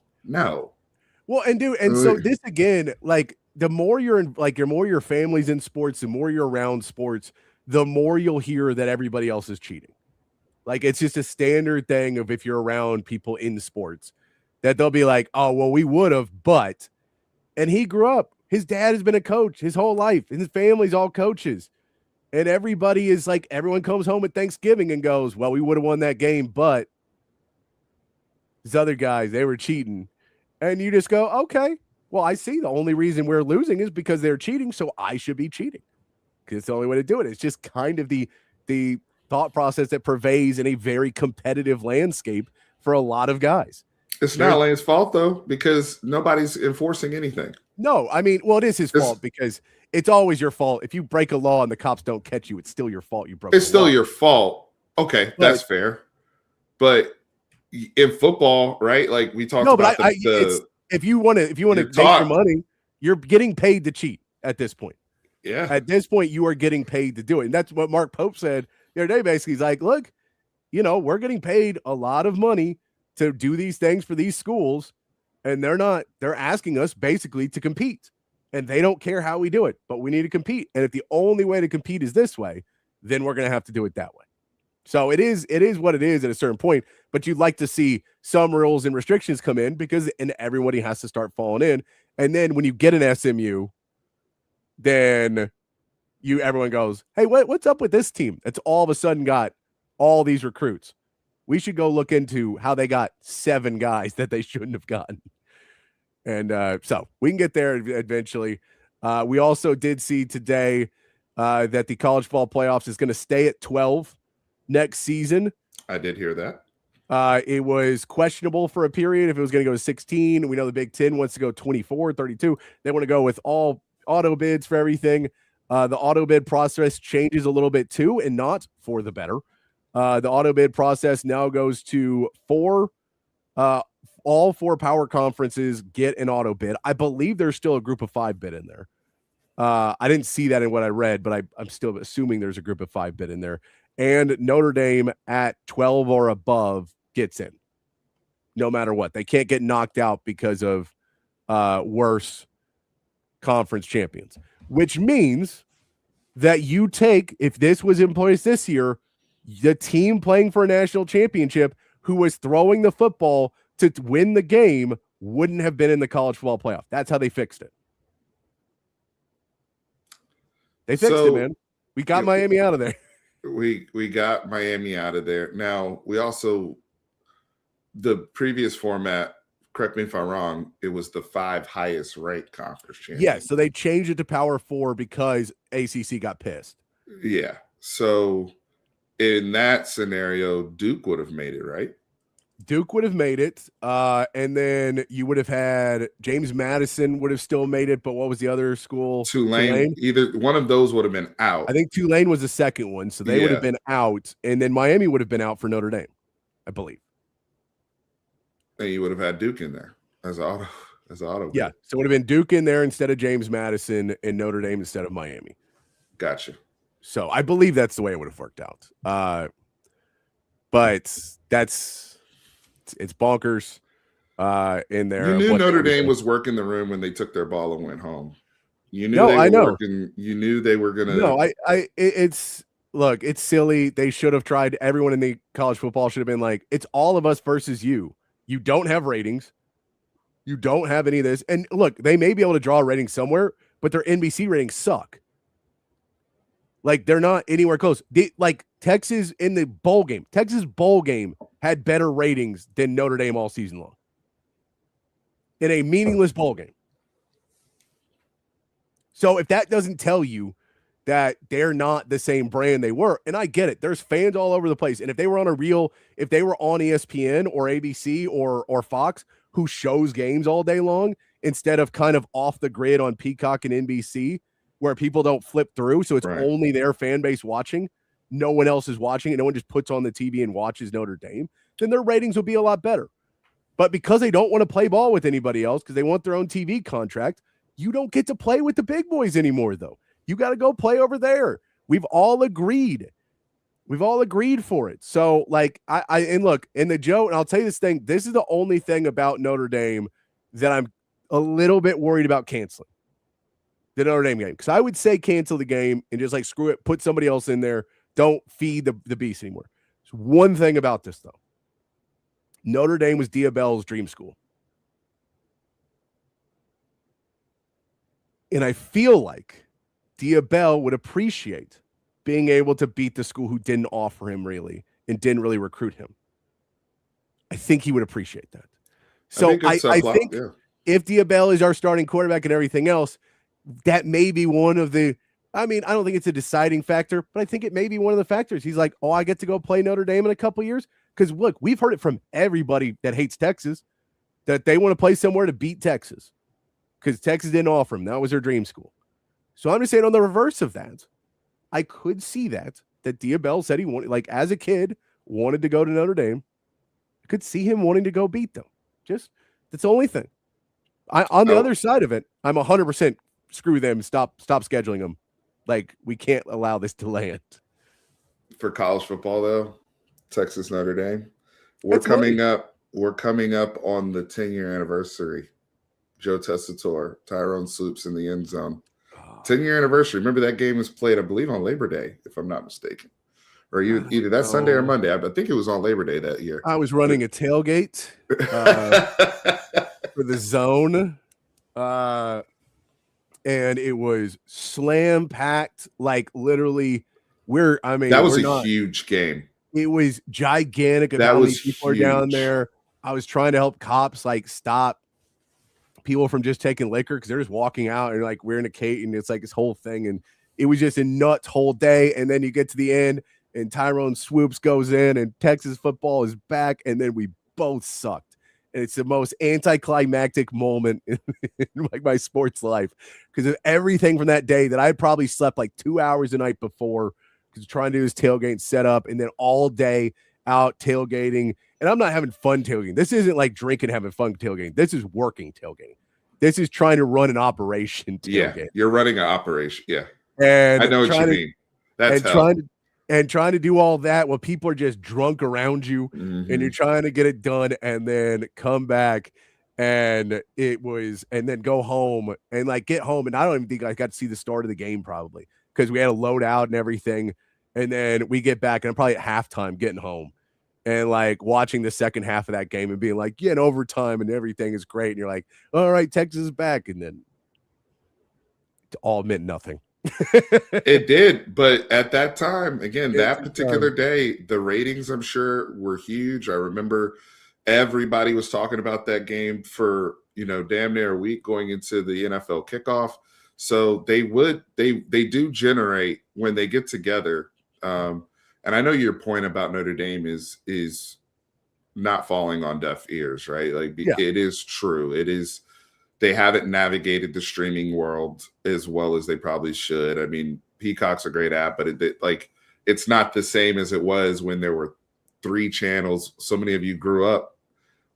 Well, Well, and so this again, like the more you're in, like the more your family's in sports, the more you're around sports, the more you'll hear that everybody else is cheating. Like it's just a standard thing of if you're around people in sports that they'll be like, oh, well, we would have, but, and he grew up, his dad has been a coach his whole life, and his family's all coaches. And everybody is like, everyone comes home at Thanksgiving and goes, well, we would have won that game, but these other guys, they were cheating. And you just go, okay, well, I see the only reason we're losing is because they're cheating, so I should be cheating. Because it's the only way to do it. It's just kind of the thought process that pervades in a very competitive landscape for a lot of guys. It's not Lane's fault, though, because nobody's enforcing anything. No, I mean, well, it is his fault because it's always your fault. If you break a law and the cops don't catch you, it's still your fault. You broke. It's still your fault. Okay, that's fair. But in football, right? Like we talked about. If you want to make your money, you're getting paid to cheat at this point. Yeah. At this point, you are getting paid to do it. And that's what Mark Pope said the other day. Basically, he's like, look, we're getting paid a lot of money to do these things for these schools. And they're asking us basically to compete. And they don't care how we do it, but we need to compete. And if the only way to compete is this way, then we're going to have to do it that way. So it is what it is at a certain point, but you'd like to see some rules and restrictions come in and everybody has to start falling in. And then when you get an SMU, then everyone goes, hey, what's up with this team? That's all of a sudden got all these recruits. We should go look into how they got 7 guys that they shouldn't have gotten. And so we can get there eventually. We also did see today that the college football playoffs is going to stay at 12 next season. I did hear that. It was questionable for a period if it was going to go to 16. We know the Big Ten wants to go 24, 32. They want to go with all auto bids for everything. The auto bid process changes a little bit too, and not for the better. The auto bid process now goes to 4. All 4 power conferences get an auto bid. I believe there's still a group of 5 bid in there. I didn't see that in what I read, but I'm still assuming there's a group of 5 bid in there. And Notre Dame at 12 or above gets in, no matter what. They can't get knocked out because of worse conference champions, which means that you take, if this was in place this year, the team playing for a national championship who was throwing the football to win the game wouldn't have been in the college football playoff. That's how they fixed it. They fixed it, man. We got Miami out of there. We got Miami out of there. Now, we also, the previous format, correct me if I'm wrong, it was the 5 highest ranked conference champions. Yeah, so they changed it to Power 4 because ACC got pissed. Yeah. So in that scenario, Duke would have made it, right? Duke would have made it. And then you would have had James Madison would have still made it. But what was the other school? Tulane. Either one of those would have been out. I think Tulane was the second one. So they would have been out. And then Miami would have been out for Notre Dame, I believe. And you would have had Duke in there as auto. Yeah. So it would have been Duke in there instead of James Madison and Notre Dame instead of Miami. Gotcha. So I believe that's the way it would have worked out. But it's bonkers in there. You knew Notre Dame was working the room when they took their ball and went home. You knew working. You knew they were gonna. No, it's silly. They should have tried. Everyone in the college football should have been like, it's all of us versus you. You don't have ratings. You don't have any of this. And look, they may be able to draw a rating somewhere, but their NBC ratings suck. Like they're not anywhere close. Like Texas in the bowl game. Texas bowl game had better ratings than Notre Dame all season long. In a meaningless bowl game. So if that doesn't tell you that they're not the same brand they were, and I get it, there's fans all over the place. And if they were on ESPN or ABC or Fox, who shows games all day long instead of kind of off the grid on Peacock and NBC, where people don't flip through, so it's only their fan base watching, no one else is watching, and no one just puts on the TV and watches Notre Dame, then their ratings will be a lot better. But because they don't want to play ball with anybody else, because they want their own TV contract, you don't get to play with the big boys anymore, though. You got to go play over there. We've all agreed. We've all agreed for it. So, like, and look, in the Joe, and I'll tell you this is the only thing about Notre Dame that I'm a little bit worried about canceling the Notre Dame game, because I would say cancel the game and just like screw it, put somebody else in there. Don't feed the beast anymore. There's one thing about this, though. Notre Dame was Diabell's dream school. And I feel like Diabell would appreciate being able to beat the school who didn't offer him really and didn't really recruit him. I think he would appreciate that. So I think if Diabell is our starting quarterback and everything else, that may be one of the, I mean, I don't think it's a deciding factor, but I think it may be one of the factors. He's like, oh, I get to go play Notre Dame in a couple years. Because look, we've heard it from everybody that hates Texas that they want to play somewhere to beat Texas because Texas didn't offer him. That was their dream school. So I'm just saying on the reverse of that, I could see that Diabell said he wanted, like as a kid, wanted to go to Notre Dame. I could see him wanting to go beat them. Just that's the only thing. On the other side of it, I'm 100% screw them. Stop scheduling them. Like we can't allow this to land. For college football, though, Texas Notre Dame, we're coming up on the 10-year anniversary. Joe Tessitore, Tyrone Sloops in the end zone. 10-year anniversary. Remember that game was played, I believe, on Labor Day, if I'm not mistaken. Or either that Sunday or Monday. I think it was on Labor Day that year. I was running a tailgate for the zone. And it was slam packed, like literally that was a huge game. It was gigantic. That was people are down there. I was trying to help cops like stop people from just taking liquor because they're just walking out and like we're in a cage and it's like this whole thing. And it was just a nuts whole day. And then you get to the end and Tyrone Swoops goes in and Texas football is back. And then we both sucked. And it's the most anticlimactic moment in like my sports life because of everything from that day that I probably slept like 2 hours the night before because trying to do this tailgate set up and then all day out tailgating. And I'm not having fun tailgating. This isn't like drinking, having fun tailgating. This is working tailgating. This is trying to run an operation tailgate. Yeah, you're running an operation. Yeah. And I know what you mean. That's trying to do all that while people are just drunk around you and you're trying to get it done and then come back and then go home and like get home. And I don't even think I got to see the start of the game probably because we had a loadout and everything. And then we get back and I'm probably at halftime getting home and like watching the second half of that game and being like, yeah, in overtime and everything is great. And you're like, all right, Texas is back. And then it all meant nothing. It did, but at that time, again, that particular day, the ratings I'm sure were huge. I remember everybody was talking about that game for damn near a week going into the NFL kickoff. So they do generate when they get together. And I know your point about Notre Dame is not falling on deaf ears, right? Like It is true. It is. They haven't navigated the streaming world as well as they probably should. I mean, Peacock's a great app, but it's not the same as it was when there were 3 channels. So many of you grew up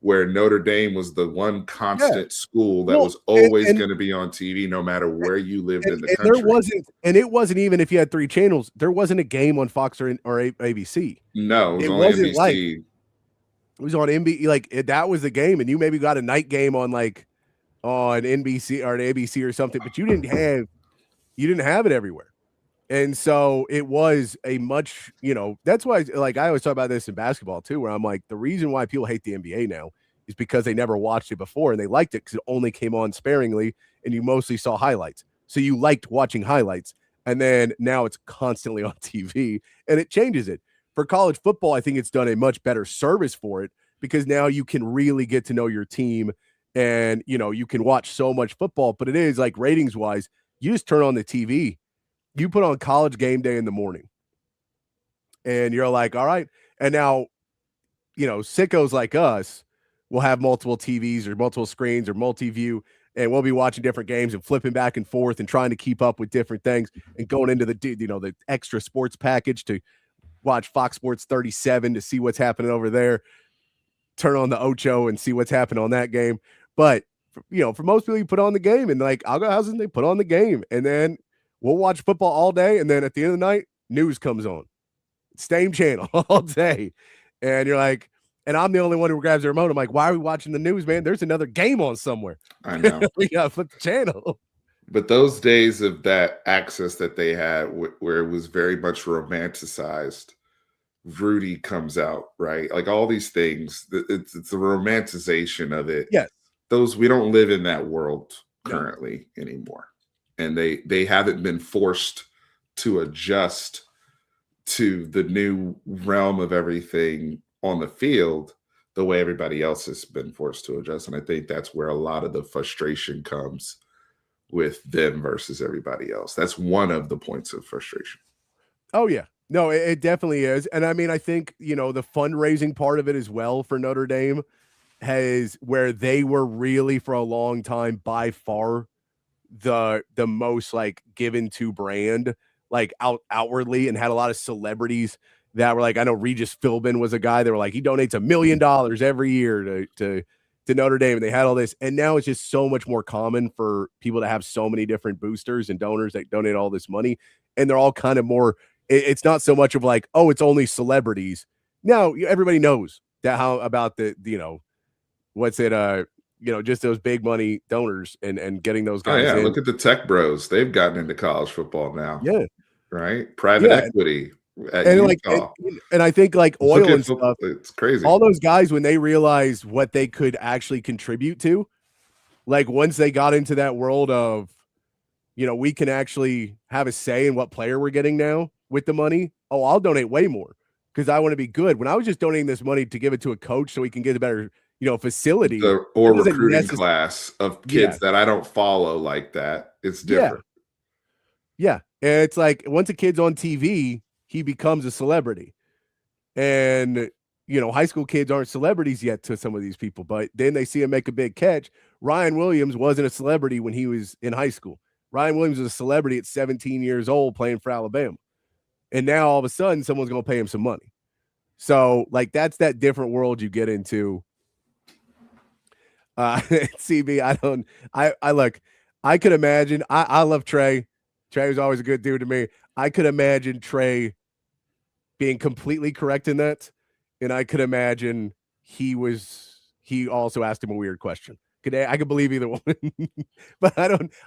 where Notre Dame was the one constant school that was always going to be on TV, no matter where you lived in the country. It wasn't even if you had 3 channels. There wasn't a game on Fox or ABC. No, it was only NBC. Like, it was on NBC. Like that was the game, and you maybe got a night game on like. On NBC or an ABC or something, but you didn't have it everywhere. And so it was a much, that's why like I always talk about this in basketball too, where I'm like, the reason why people hate the NBA now is because they never watched it before and they liked it because it only came on sparingly and you mostly saw highlights. So you liked watching highlights. And then now it's constantly on TV and it changes it. For college football, I think it's done a much better service for it because now you can really get to know your team. And, you can watch so much football, but it is like ratings wise, you just turn on the TV, you put on College Game Day in the morning and you're like, all right. And now, sickos like us will have multiple TVs or multiple screens or multi-view, and we'll be watching different games and flipping back and forth and trying to keep up with different things and going into the extra sports package to watch Fox Sports 37 to see what's happening over there, turn on the Ocho and see what's happening on that game. But, for most people, you put on the game and like, I'll go houses, they put on the game and then we'll watch football all day. And then at the end of the night, news comes on. Same channel all day. And you're like, And I'm the only one who grabs the remote. I'm like, why are we watching the news, man? There's another game on somewhere. I know. We got to flip the channel. But those days of that access that they had where it was very much romanticized, Rudy comes out, right? Like all these things, it's the romanticization of it. Yes. Those, we don't live in that world currently anymore. And they haven't been forced to adjust to the new realm of everything on the field the way everybody else has been forced to adjust. And I think that's where a lot of the frustration comes with them versus everybody else. That's one of the points of frustration. Oh, yeah. No, it definitely is. And I mean, I think, the fundraising part of it as well for Notre Dame has where they were really for a long time by far the most like given to brand, like outwardly, and had a lot of celebrities that were like, I know Regis Philbin was a guy that were like, he donates $1 million every year to Notre Dame. And they had all this. And now it's just so much more common for people to have so many different boosters and donors that donate all this money. And they're all kind of more, it's not so much of like, oh, it's only celebrities. No, everybody knows that how about the, what's it, just those big money donors and getting those guys. Oh, yeah. In. Look at the tech bros. They've gotten into college football now. Yeah. Right. Private equity. And Utah. And I think like oil and stuff, it's crazy. All those guys, when they realized what they could actually contribute to, like once they got into that world of, we can actually have a say in what player we're getting now with the money. Oh, I'll donate way more because I want to be good. When I was just donating this money to give it to a coach so we can get a better, facility or recruiting class of kids that I don't follow like that. It's different. Yeah. And it's like once a kid's on TV, he becomes a celebrity. And, high school kids aren't celebrities yet to some of these people, but then they see him make a big catch. Ryan Williams wasn't a celebrity when he was in high school. Ryan Williams was a celebrity at 17 years old playing for Alabama. And now all of a sudden someone's going to pay him some money. So like, that's that different world you get into. CB, I could imagine, I love Trey. Trey was always a good dude to me. I could imagine Trey being completely correct in that. And I could imagine he also asked him a weird question. I could believe either one, but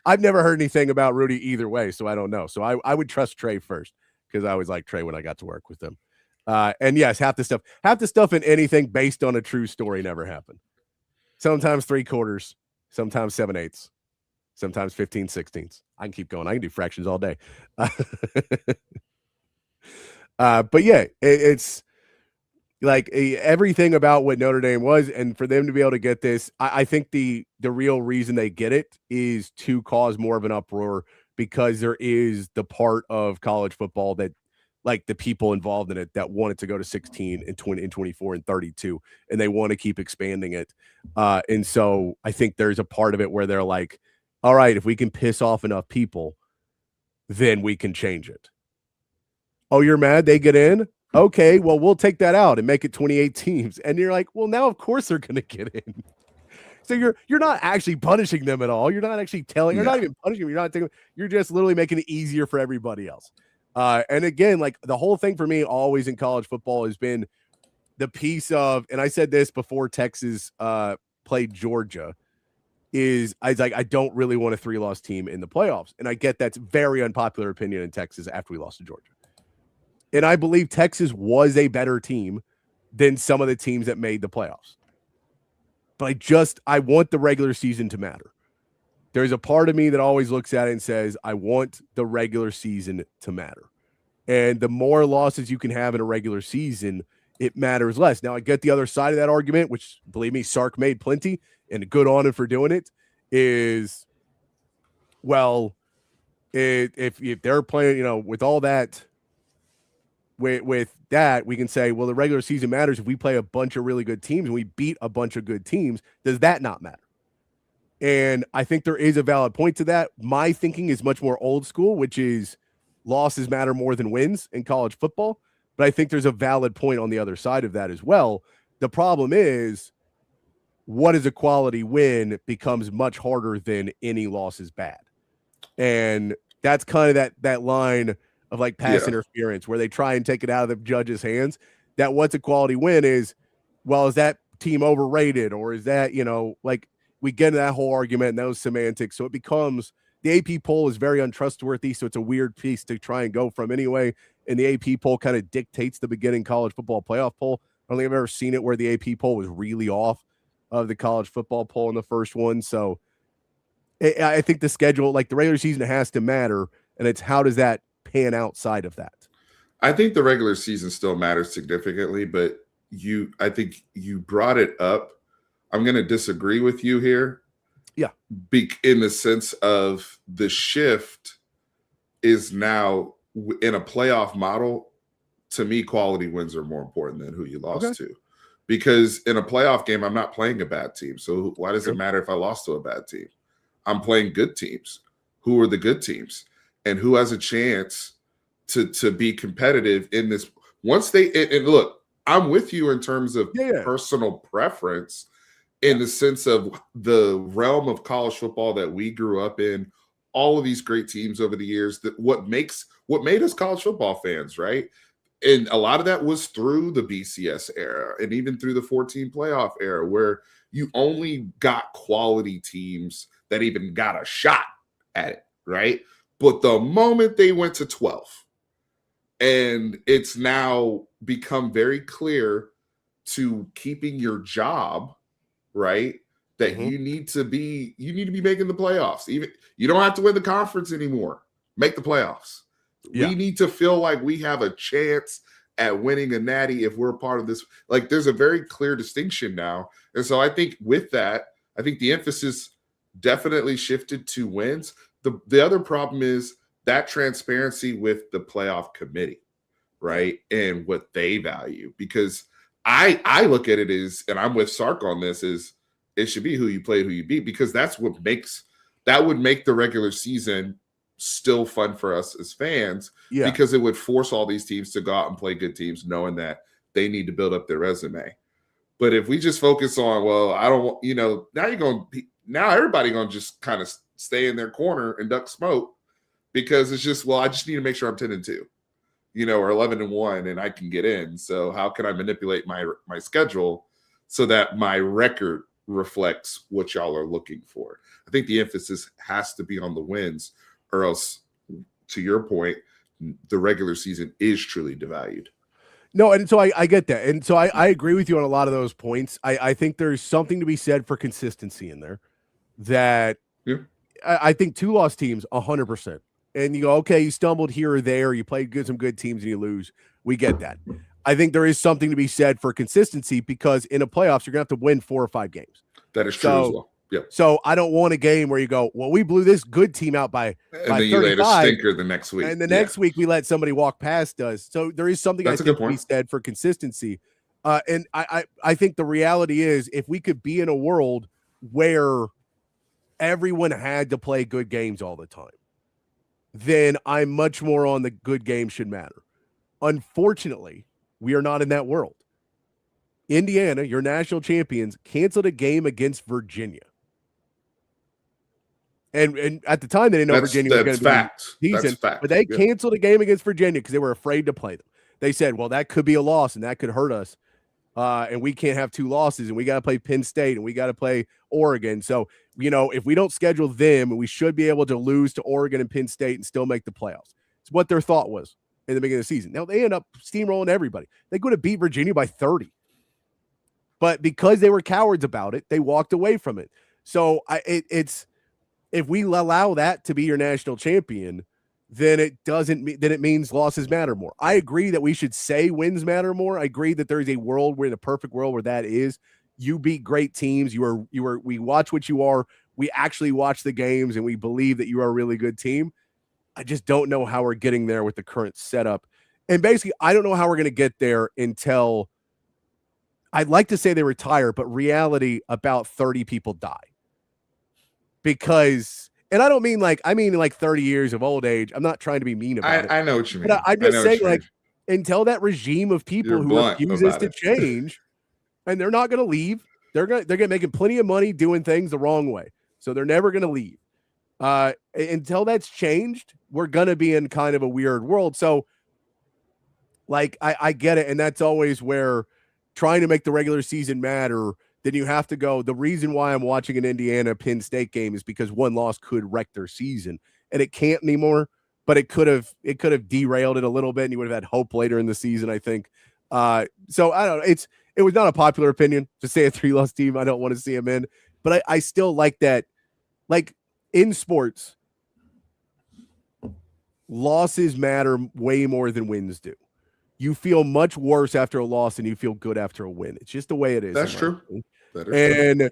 I've never heard anything about Rudy either way. So I don't know. So I would trust Trey first because I always liked Trey when I got to work with him. And yes, half the stuff in anything based on a true story never happened. Sometimes 3/4, sometimes 7/8, sometimes 15/16. I can keep going. I can do fractions all day. But yeah, it's like everything about what Notre Dame was, and for them to be able to get this, I think the real reason they get it is to cause more of an uproar because there is the part of college football that like the people involved in it that wanted to go to 16 and 20 and 24 and 32, and they want to keep expanding it. And so I think there's a part of it where they're like, all right, if we can piss off enough people, then we can change it. Oh, you're mad they get in? Okay, well, we'll take that out and make it 28 teams. And you're like, well, now of course they're going to get in. So you're not actually punishing them at all. You're not actually you're not even punishing them. You're just literally making it easier for everybody else. And again, like the whole thing for me always in college football has been the piece of, and I said this before Texas played Georgia, I don't really want a 3-loss team in the playoffs. And I get that's very unpopular opinion in Texas after we lost to Georgia. And I believe Texas was a better team than some of the teams that made the playoffs. But I want the regular season to matter. There's a part of me that always looks at it and says, I want the regular season to matter. And the more losses you can have in a regular season, it matters less. Now, I get the other side of that argument, which, believe me, Sark made plenty, and good on him for doing it, is, well, if they're playing, with all that, with that, we can say, well, the regular season matters if we play a bunch of really good teams and we beat a bunch of good teams. Does that not matter? And I think there is a valid point to that. My thinking is much more old school, which is losses matter more than wins in college football. But I think there's a valid point on the other side of that as well. The problem is, what is a quality win becomes much harder than any loss is bad. And that's kind of that line of like pass interference where they try and take it out of the judge's hands. That what's a quality win is well, is that team overrated, or is that, like we get into that whole argument and those semantics. So it becomes the AP poll is very untrustworthy. So it's a weird piece to try and go from anyway. And the AP poll kind of dictates the beginning college football playoff poll. I don't think I've ever seen it where the AP poll was really off of the college football poll in the first one. So I think the schedule, like the regular season, has to matter. And it's how does that pan outside of that? I think the regular season still matters significantly, but I think you brought it up. I'm going to disagree with you here. Yeah. In the sense of the shift is now in a playoff model. To me, quality wins are more important than who you lost to. Because in a playoff game, I'm not playing a bad team. So why does it matter if I lost to a bad team? I'm playing good teams. Who are the good teams? And who has a chance to be competitive in this? Once and look, I'm with you in terms of personal preference in the sense of the realm of college football that we grew up in, all of these great teams over the years, that what made us college football fans, right? And a lot of that was through the BCS era and even through the 14 playoff era, where you only got quality teams that even got a shot at it, right? But the moment they went to 12, and it's now become very clear to keeping your job, right? That you need to be making the playoffs. Even you don't have to win the conference anymore. Make the playoffs. Yeah. We need to feel like we have a chance at winning a natty if we're a part of this. Like there's a very clear distinction now. And so I think with that, I think the emphasis definitely shifted to wins. The other problem is that transparency with the playoff committee, right? And what they value. Because I look at it as, and I'm with Sark on this, is it should be who you play, who you beat, because that would make the regular season still fun for us as fans, because it would force all these teams to go out and play good teams, knowing that they need to build up their resume. But if we just focus on, well, I don't, now everybody going to just kind of stay in their corner and duck smoke, because it's just, well, I just need to make sure I'm 10-2, or 11-1, and I can get in. So how can I manipulate my schedule so that my record reflects what y'all are looking for? I think the emphasis has to be on the wins, or else, to your point, the regular season is truly devalued. No, and so I get that. And so I agree with you on a lot of those points. I think there's something to be said for consistency in there, that I think 2-loss teams, 100%. And you go, okay, you stumbled here or there, you played some good teams and you lose. We get that. I think there is something to be said for consistency, because in a playoffs, you're going to have to win 4 or 5 games. That is true as well. Yep. So I don't want a game where you go, well, we blew this good team out by 35, you laid a stinker the next week. And the next week we let somebody walk past us. So there is something I think to be said for consistency. And I think the reality is, if we could be in a world where everyone had to play good games all the time, then I'm much more on the good games should matter. Unfortunately, we are not in that world. Indiana, your national champions, canceled a game against Virginia. And at the time, they didn't know Virginia was going to be decent. But they canceled a game against Virginia because they were afraid to play them. They said, well, that could be a loss, and that could hurt us. And we can't have 2 losses, and we got to play Penn State, and we got to play Oregon. So, if we don't schedule them, we should be able to lose to Oregon and Penn State and still make the playoffs. It's what their thought was in the beginning of the season. Now, they end up steamrolling everybody. They could have beat Virginia by 30. But because they were cowards about it, they walked away from it. So it's if we allow that to be your national champion, then it means losses matter more. I agree that we should say wins matter more. I agree that there is a world where, in a perfect world, where that is, you beat great teams. We watch what you are. We actually watch the games, and we believe that you are a really good team. I just don't know how we're getting there with the current setup. And basically, I don't know how we're going to get there until, I'd like to say they retire, but reality, about 30 people die. Because, and I don't mean I mean 30 years of old age. I'm not trying to be mean about it. I know what you mean. But I'm just saying, until that regime of people who refuses to change, and they're not going to leave, they're making plenty of money doing things the wrong way. So they're never going to leave. Until that's changed, we're going to be in kind of a weird world. So, I get it. And that's always where trying to make the regular season matter, then you have to go, the reason why I'm watching an Indiana Penn State game is because one loss could wreck their season. And it can't anymore, but it could have derailed it a little bit, and you would have had hope later in the season, I think. So I don't know. It was not a popular opinion to say a 3-loss team I don't want to see them in, but I still like that. Like in sports, losses matter way more than wins do. You feel much worse after a loss than you feel good after a win. It's just the way it is. That's true. That is true.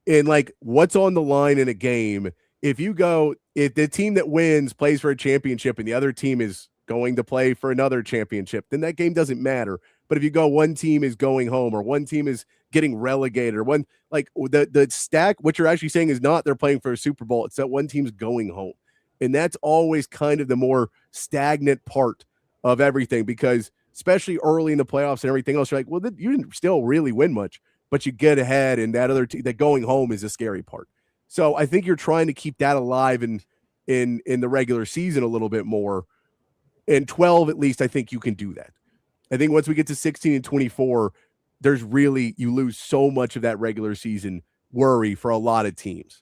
And like what's on the line in a game, if the team that wins plays for a championship and the other team is going to play for another championship, then that game doesn't matter. But if you go, one team is going home or one team is getting relegated or one, like the stack, what you're actually saying is not they're playing for a Super Bowl. It's that one team's going home. And that's always kind of the more stagnant part of everything, because especially early in the playoffs and everything else, you're like, well, you didn't still really win much, but you get ahead, and that other team, that going home is a scary part. So I think you're trying to keep that alive in the regular season a little bit more. In 12, at least, I think you can do that. I think once we get to 16 and 24, you lose so much of that regular season worry for a lot of teams.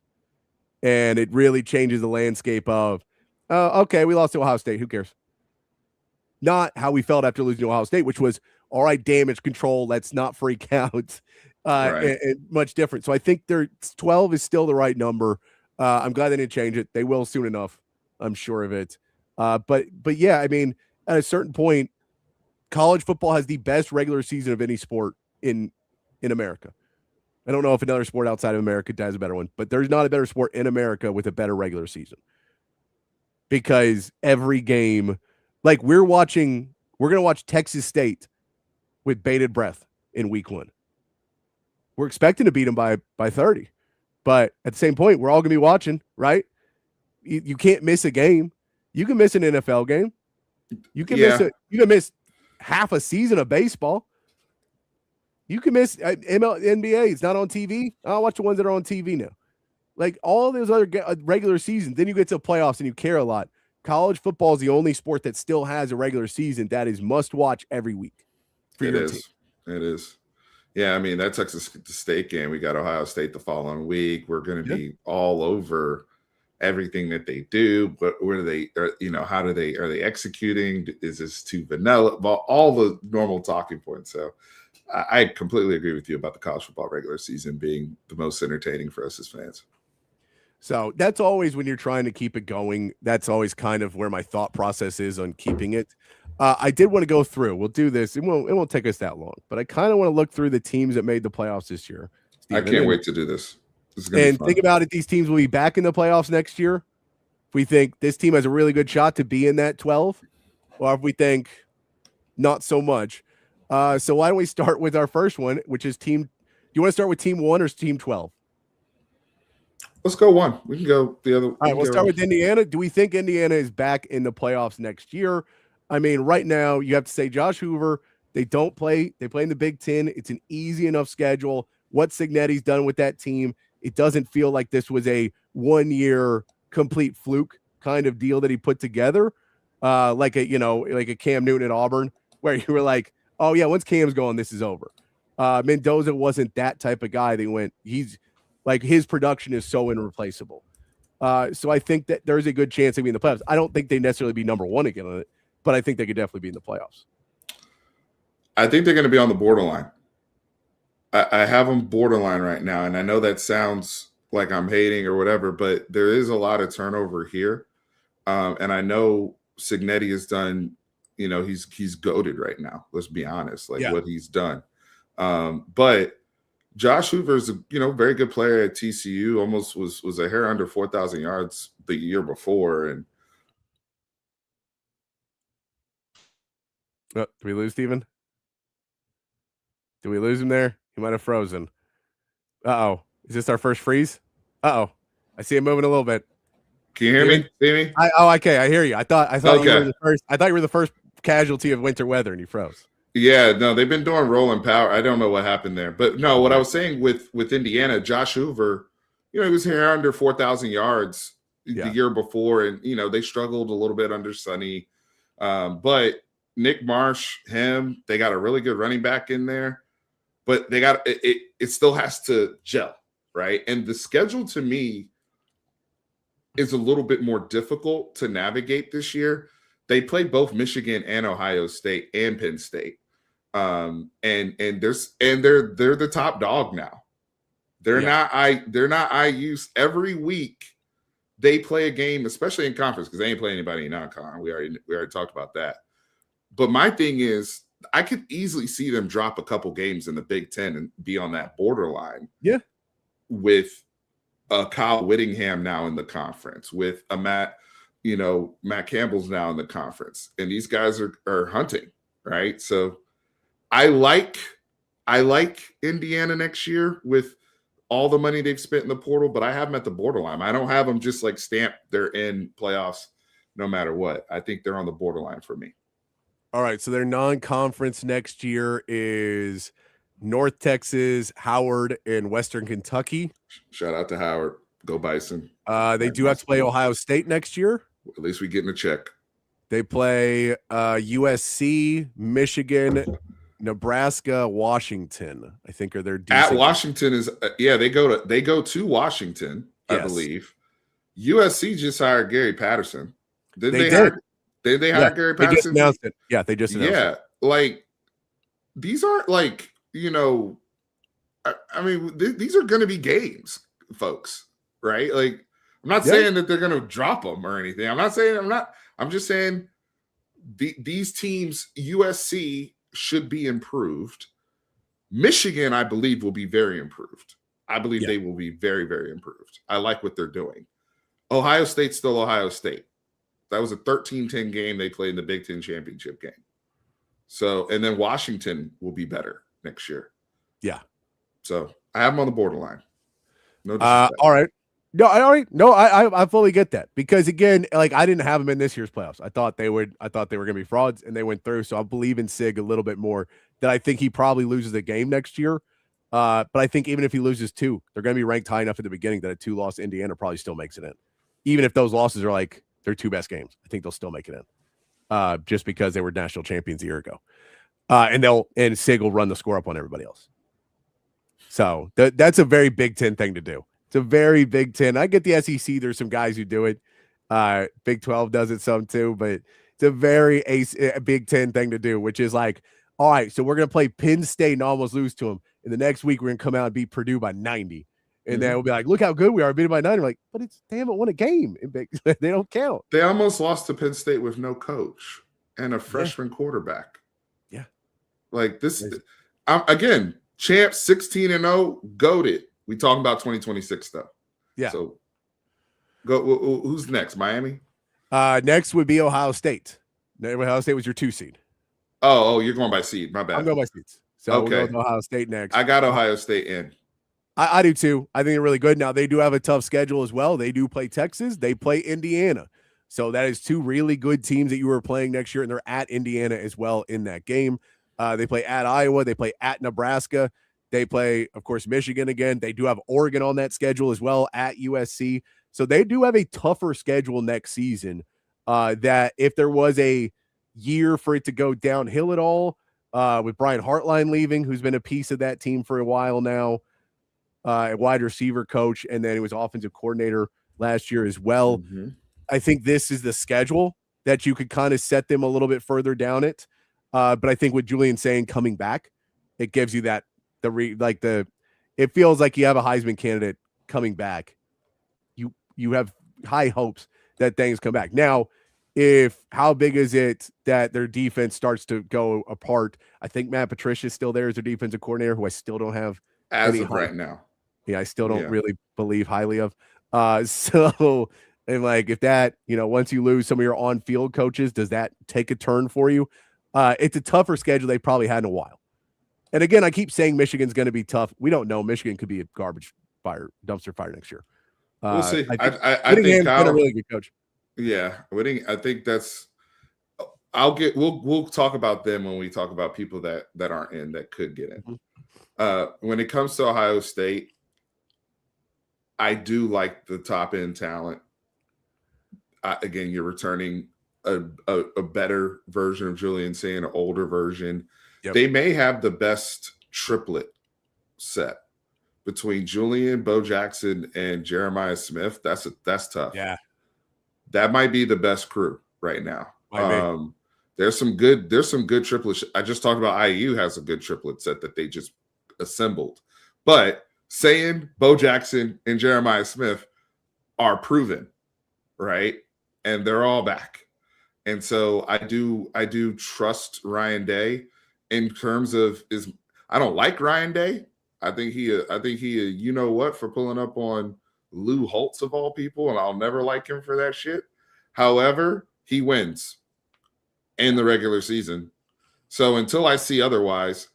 And it really changes the landscape of, okay, we lost to Ohio State. Who cares? Not how we felt after losing to Ohio State, which was, all right, damage control. Let's not freak out. Right. And much different. So I think 12 is still the right number. I'm glad they didn't change it. They will soon enough. I'm sure of it. But yeah, I mean, at a certain point, college football has the best regular season of any sport in America. I don't know if another sport outside of America has a better one, but there's not a better sport in America with a better regular season, because every game, like we're going to watch Texas State with bated breath in week 1. We're expecting to beat them by 30, but at the same point, we're all going to be watching, right? You can't miss a game. You can miss an NFL game. You can miss half a season of baseball. You can miss NBA. It's not on TV. I'll watch the ones that are on TV now. Like all those other regular seasons. Then you get to playoffs and you care a lot. College football is the only sport that still has a regular season that is must watch every week. It is. Yeah, I mean, that Texas State game, we got Ohio State the following week. We're going to be all over everything that they do. But are they executing? Is this too vanilla? All the normal talking points. So I completely agree with you about the college football regular season being the most entertaining for us as fans. So that's always, when you're trying to keep it going, that's always kind of where my thought process is on keeping it. I did want to go through. We'll do this. It won't take us that long, but I kind of want to look through the teams that made the playoffs this year. Steven, I can't wait to do this. This is gonna be fun. Think about it. These teams will be back in the playoffs next year. If we think this team has a really good shot to be in that 12, or if we think not so much. So why don't we start with our first one, which is team. Do you want to start with team 1 or team 12? Let's go 1. We can go the other. All right, we'll start with Indiana. Do we think Indiana is back in the playoffs next year? I mean, right now you have to say Josh Hoover. They don't play. They play in the Big Ten. It's an easy enough schedule. What Cignetti's done with that team, it doesn't feel like this was a 1-year complete fluke kind of deal that he put together, like a Cam Newton at Auburn, where you were like, oh yeah, once Cam's gone, this is over. Mendoza wasn't that type of guy. He's like, his production is so irreplaceable. So I think that there's a good chance they'll be in the playoffs. I don't think they necessarily be number 1 again on it, but I think they could definitely be in the playoffs. I think they're going to be on the borderline. I have them borderline right now, and I know that sounds like I'm hating or whatever, but there is a lot of turnover here. And I know Cignetti has done, he's goated right now. Let's be honest, what he's done. But Josh Hoover's a very good player at TCU. Almost was a hair under 4,000 yards the year before. And did we lose Steven? Did we lose him there? He might have frozen. Uh-oh. Is this our first freeze? Uh-oh. I see him moving a little bit. Can you hear me? See me? Okay. I hear you. I thought okay. You were the first. I thought you were the first casualty of winter weather, and you froze. Yeah, no, they've been doing rolling power. I don't know what happened there, but no, what I was saying with Indiana, Josh Hoover, he was here under 4,000 yards the year before, and they struggled a little bit under Sonny, but Nick Marsh, they got a really good running back in there. but they got it still has to gel, right? And the schedule to me is a little bit more difficult to navigate this year. They play both Michigan and Ohio State and Penn State. And they're the top dog now. They're not IU. Every week they play a game, especially in conference, because they ain't playing anybody in non-con. We already talked about that. But my thing is, I could easily see them drop a couple games in the Big Ten and be on that borderline. Yeah. With Kyle Whittingham now in the conference, with a Matt Campbell's now in the conference, and these guys are hunting, right? So I like Indiana next year with all the money they've spent in the portal, but I have them at the borderline. I don't have them just like stamped they're in playoffs no matter what. I think they're on the borderline for me. All right, so their non-conference next year is North Texas, Howard, and Western Kentucky. Shout out to Howard. Go Bison. They do have to play Ohio State next year. At least we getting a check. They play USC, Michigan, Nebraska, Washington. I think are their decent. At Washington is they go to Washington, I believe. USC just hired Gary Patterson. Did they hire Gary Patterson? They just announced it. Yeah, they just announced it. Like these aren't like, I mean, these are going to be games, folks, right? Like, I'm not saying that they're going to drop them or anything. I'm just saying these teams, USC should be improved. Michigan, I believe, will be very improved. I believe they will be very, very improved. I like what they're doing. Ohio State's still Ohio State. That was a 13-10 game they played in the Big Ten championship game. So, and then Washington will be better next year. Yeah. So I have them on the borderline. No all right. I fully get that, because again, like, I didn't have them in this year's playoffs. I thought they were going to be frauds, and they went through. So I believe in Sig a little bit more, that I think he probably loses the game next year. But I think even if he loses 2, they're going to be ranked high enough at the beginning that a 2-loss Indiana probably still makes it in. Even if those losses are like their 2 best games, I think they'll still make it in. Just because they were national champions a year ago. And Sig will run the score up on everybody else. So that's a very Big Ten thing to do. It's a very Big Ten. I get the SEC. There's some guys who do it. Big 12 does it some too, but it's a very Big Ten thing to do, which is like, all right, so we're going to play Penn State and almost lose to them. And the next week we're going to come out and beat Purdue by 90. And then we'll be like, look how good we are, beating by 90. We're like, but they haven't won a game. They don't count. They almost lost to Penn State with no coach and a freshman quarterback. Yeah. Like this, again, champs 16-0, goated. We talking about 2026 though. Yeah. So go. Who's next? Miami. Next would be Ohio State. Ohio State was your 2 seed. Oh, you're going by seed. My bad. I'm going by seeds. So we'll go with Ohio State next. I got Ohio State in. I do too. I think they're really good. Now, they do have a tough schedule as well. They do play Texas. They play Indiana. So that is 2 really good teams that you are playing next year, and they're at Indiana as well in that game. They play at Iowa. They play at Nebraska. They play, of course, Michigan again. They do have Oregon on that schedule as well, at USC. So they do have a tougher schedule next season, that if there was a year for it to go downhill at all, with Brian Hartline leaving, who's been a piece of that team for a while now, a wide receiver coach, and then he was offensive coordinator last year as well. Mm-hmm. I think this is the schedule that you could kind of set them a little bit further down it. But I think with Julian saying coming back, it gives you that it feels like you have a Heisman candidate coming back. You have high hopes that things come back. Now, how big is it that their defense starts to go apart? I think Matt Patricia is still there as their defensive coordinator, who I still don't have as of right now. Yeah, I still don't really believe highly of. So, and like, if that, once you lose some of your on-field coaches, does that take a turn for you? It's a tougher schedule they probably had in a while. And again, I keep saying Michigan's going to be tough. We don't know. Michigan could be a dumpster fire next year. We'll see. I think Kyle's a really good coach. Yeah, I think that's. We'll talk about them when we talk about people that aren't in, that could get in. Mm-hmm. When it comes to Ohio State, I do like the top end talent. Again, you're returning a better version of Julian Saying, an older version. Yep. They may have the best triplet set between Julian, Bo Jackson, and Jeremiah Smith, that's tough. Yeah. That might be the best crew right now. There's some good triplets. I just talked about IU has a good triplet set that they just assembled. But saying Bo Jackson and Jeremiah Smith are proven, right? And they're all back. And so I do trust Ryan Day in terms of I don't like Ryan Day. I think he you know what, for pulling up on Lou Holtz of all people, and I'll never like him for that shit. However, he wins in the regular season. So until I see otherwise,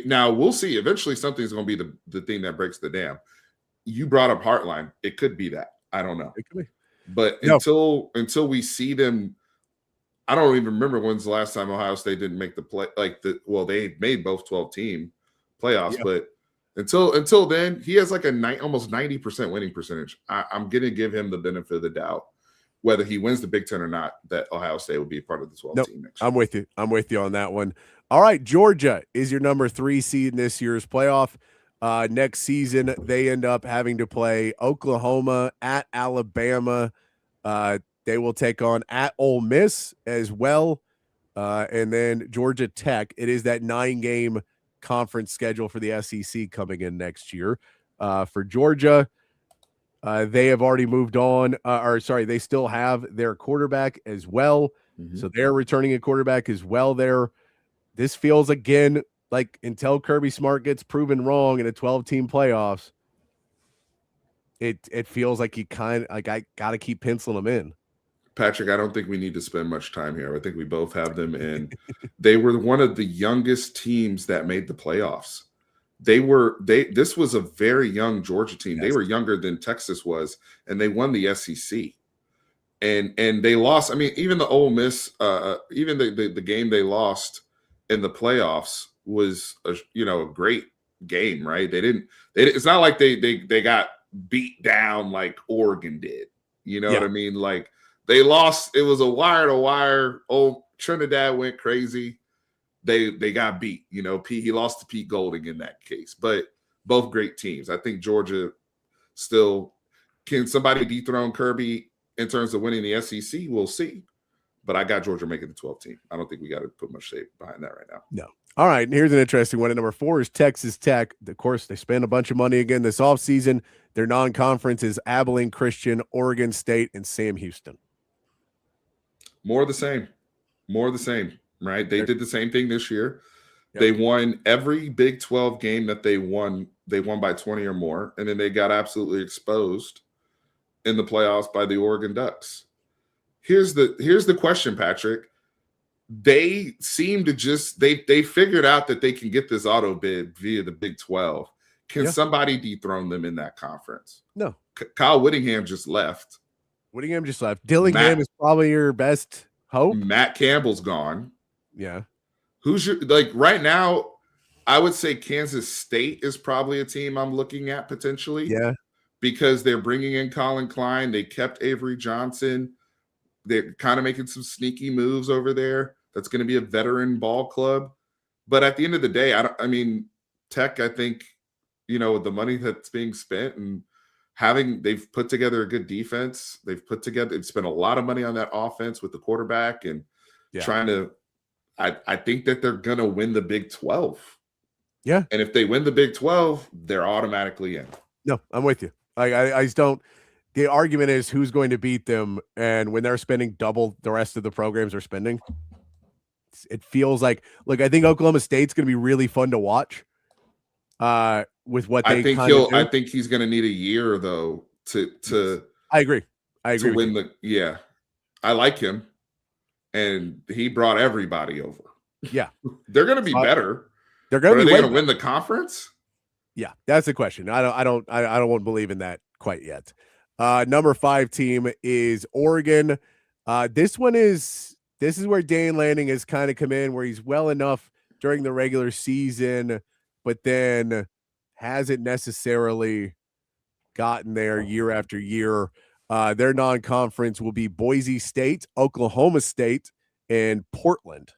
now we'll see. Eventually something's going to be the thing that breaks the dam. You brought up Heartline. It could be that. I don't know. It could be. But until we see them, I don't even remember when's the last time Ohio State didn't make the play. They made both 12-team playoffs, but until then, he has like almost 90% winning percentage. I'm going to give him the benefit of the doubt, whether he wins the Big Ten or not, that Ohio State will be a part of the 12-team next year. I'm with you on that one. All right, Georgia is your number 3 seed in this year's playoff. Next season, they end up having to play Oklahoma at Alabama. They will take on at Ole Miss as well. And then Georgia Tech. It is that 9-game conference schedule for the SEC coming in next year. For Georgia, they have already moved on. They still have their quarterback as well. Mm-hmm. So they're returning a quarterback as well there. This feels, again, like until Kirby Smart gets proven wrong in a 12-team playoffs, it feels like I got to keep penciling them in. Patrick, I don't think we need to spend much time here. I think we both have them in. They were one of the youngest teams that made the playoffs. This was a very young Georgia team. Yes. They were younger than Texas was, and they won the SEC. And they lost. I mean, even the Ole Miss, even the game they lost in the playoffs was a great game, right? It's not like they got beat down like Oregon did. You know what I mean? Like, they lost. It was a wire to wire. Oh, Trinidad went crazy. They got beat. He lost to Pete Golding in that case. But both great teams. I think Georgia still can. Somebody dethrone Kirby in terms of winning the SEC? We'll see. But I got Georgia making the 12th team. I don't think we got to put much shape behind that right now. No. All right. And here's an interesting one. At number 4 is Texas Tech. Of course, they spend a bunch of money again this offseason. Their non-conference is Abilene Christian, Oregon State, and Sam Houston. More of the same, right? They did the same thing this year. Yep. They won every Big 12 game that they won by 20 or more, and then they got absolutely exposed in the playoffs by the Oregon Ducks. Here's the question, Patrick. They seem to just they figured out that they can get this auto bid via the Big 12. Can somebody dethrone them in that conference? No. Kyle Whittingham just left. Dillingham is probably your best hope. Matt Campbell's gone. Yeah. Who's right now? I would say Kansas State is probably a team I'm looking at potentially. Yeah. Because they're bringing in Colin Klein. They kept Avery Johnson. They're kind of making some sneaky moves over there. That's going to be a veteran ball club. But at the end of the day, Tech, I think, with the money that's being spent and they've put together a good defense. They've spent a lot of money on that offense with the quarterback and trying to, I think that they're going to win the Big 12. Yeah. And if they win the Big 12, they're automatically in. No, I'm with you. I just don't. The argument is who's going to beat them. And when they're spending double the rest of the programs are spending, it feels like, look, I think Oklahoma State's going to be really fun to watch. With what they I think he's going to need a year though to I agree to win I like him, and he brought everybody over. Yeah. They're going to be better. They're going to win the conference? Yeah, that's the question. I don't believe in that quite yet. Number 5 team is Oregon. This is where Dan Lanning has kind of come in, where he's well enough during the regular season, but then hasn't necessarily gotten there year after year. Their non-conference will be Boise State, Oklahoma State, and Portland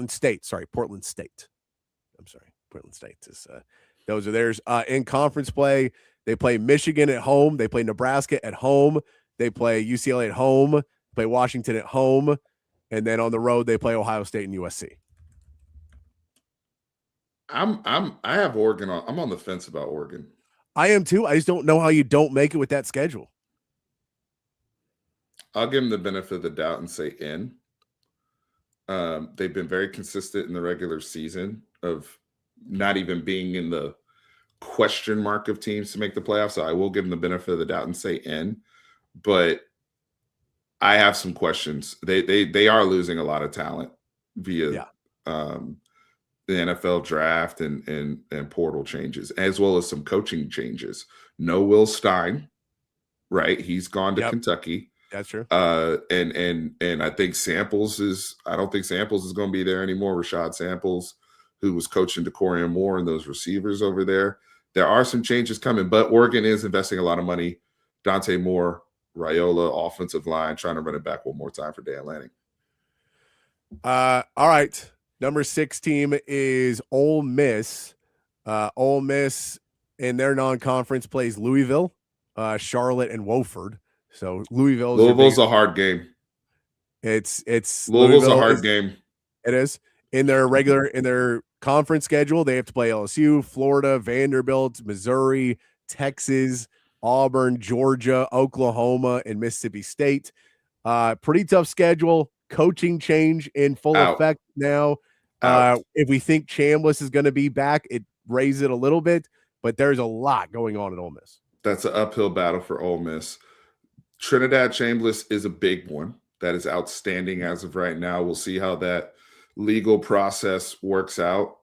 State. I'm sorry. Portland State is those are theirs. In conference play, they play Michigan at home, they play Nebraska at home, they play UCLA at home, play Washington at home, and then on the road they play Ohio State and USC. I have Oregon on. I'm on the fence about Oregon. I am too. I just don't know how you don't make it with that schedule. I'll give them the benefit of the doubt and say in. They've been very consistent in the regular season of not even being in the question mark of teams to make the playoffs. So I will give them the benefit of the doubt and say in. But I have some questions. They are losing a lot of talent via the NFL draft and portal changes, as well as some coaching changes. No Will Stein, right? He's gone to Kentucky. That's true. And I think I don't think Samples is going to be there anymore. Rashad Samples, who was coaching Decoria Moore and those receivers over there. There are some changes coming, but Oregon is investing a lot of money. Dante Moore, Raiola, offensive line, trying to run it back one more time for Dan Lanning. All right. Number 6 team is Ole Miss. Ole Miss in their non-conference plays Louisville, Charlotte, and Wofford. So Louisville's a hard game. It's Louisville's a hard game. It is. In their conference schedule, they have to play LSU, Florida, Vanderbilt, Missouri, Texas, Auburn, Georgia, Oklahoma, and Mississippi State. Pretty tough schedule. Coaching change in full effect now. If we think Chambliss is going to be back, it raises it a little bit, but there's a lot going on at Ole Miss. That's an uphill battle for Ole Miss. Trinidad Chambliss is a big one. That is outstanding as of right now. We'll see how that legal process works out.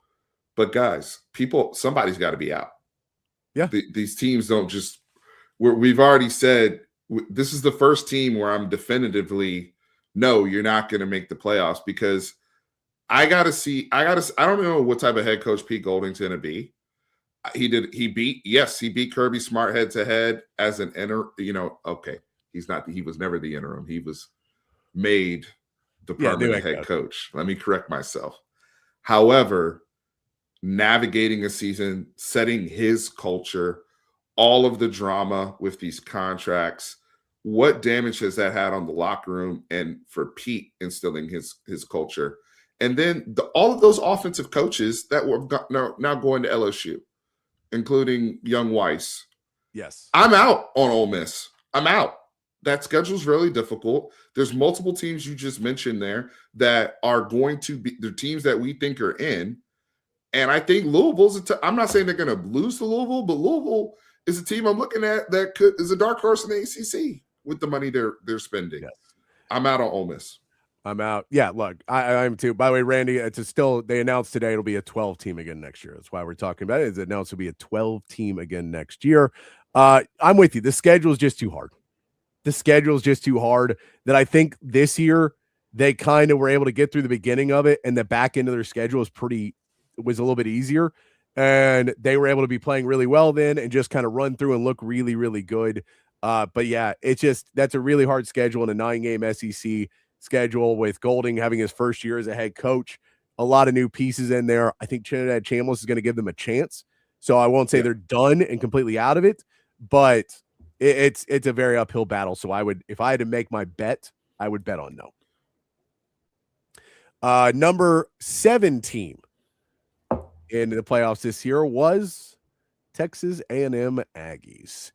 But guys, somebody's got to be out. Yeah. These teams don't just we've already said this is the first team where I'm definitively no, you're not going to make the playoffs, because I don't know what type of head coach Pete Golding's going to be. He beat Kirby Smart head to head as an okay. He was never the interim. He was made the permanent head coach. Let me correct myself. However, navigating a season, setting his culture, all of the drama with these contracts, what damage has that had on the locker room and for Pete instilling his culture? And then all of those offensive coaches that were now going to LSU, including young Weiss. Yes. I'm out on Ole Miss. I'm out. That schedule's really difficult. There's multiple teams you just mentioned there that are going to be the teams that we think are in. And I think Louisville's I'm not saying they're going to lose to Louisville, but Louisville is a team I'm looking at that is a dark horse in the ACC with the money they're spending. Yes. I'm out on Ole Miss. I'm out. Yeah, look, I'm too. By the way, Randy, they announced today it'll be a 12 team again next year. That's why we're talking about it. It's announced it'll be a 12 team again next year. I'm with you. The schedule is just too hard. That I think this year they kind of were able to get through the beginning of it, and the back end of their schedule was a little bit easier, and they were able to be playing really well then and just kind of run through and look really, really good. But yeah, that's a really hard schedule in a 9-game SEC schedule with Golding having his first year as a head coach. A lot of new pieces in there. I think Trinidad Chambliss is going to give them a chance. So I won't say they're done and completely out of it, but it's a very uphill battle. So if I had to make my bet, I would bet on no. Number 7 team in the playoffs this year was Texas A&M Aggies.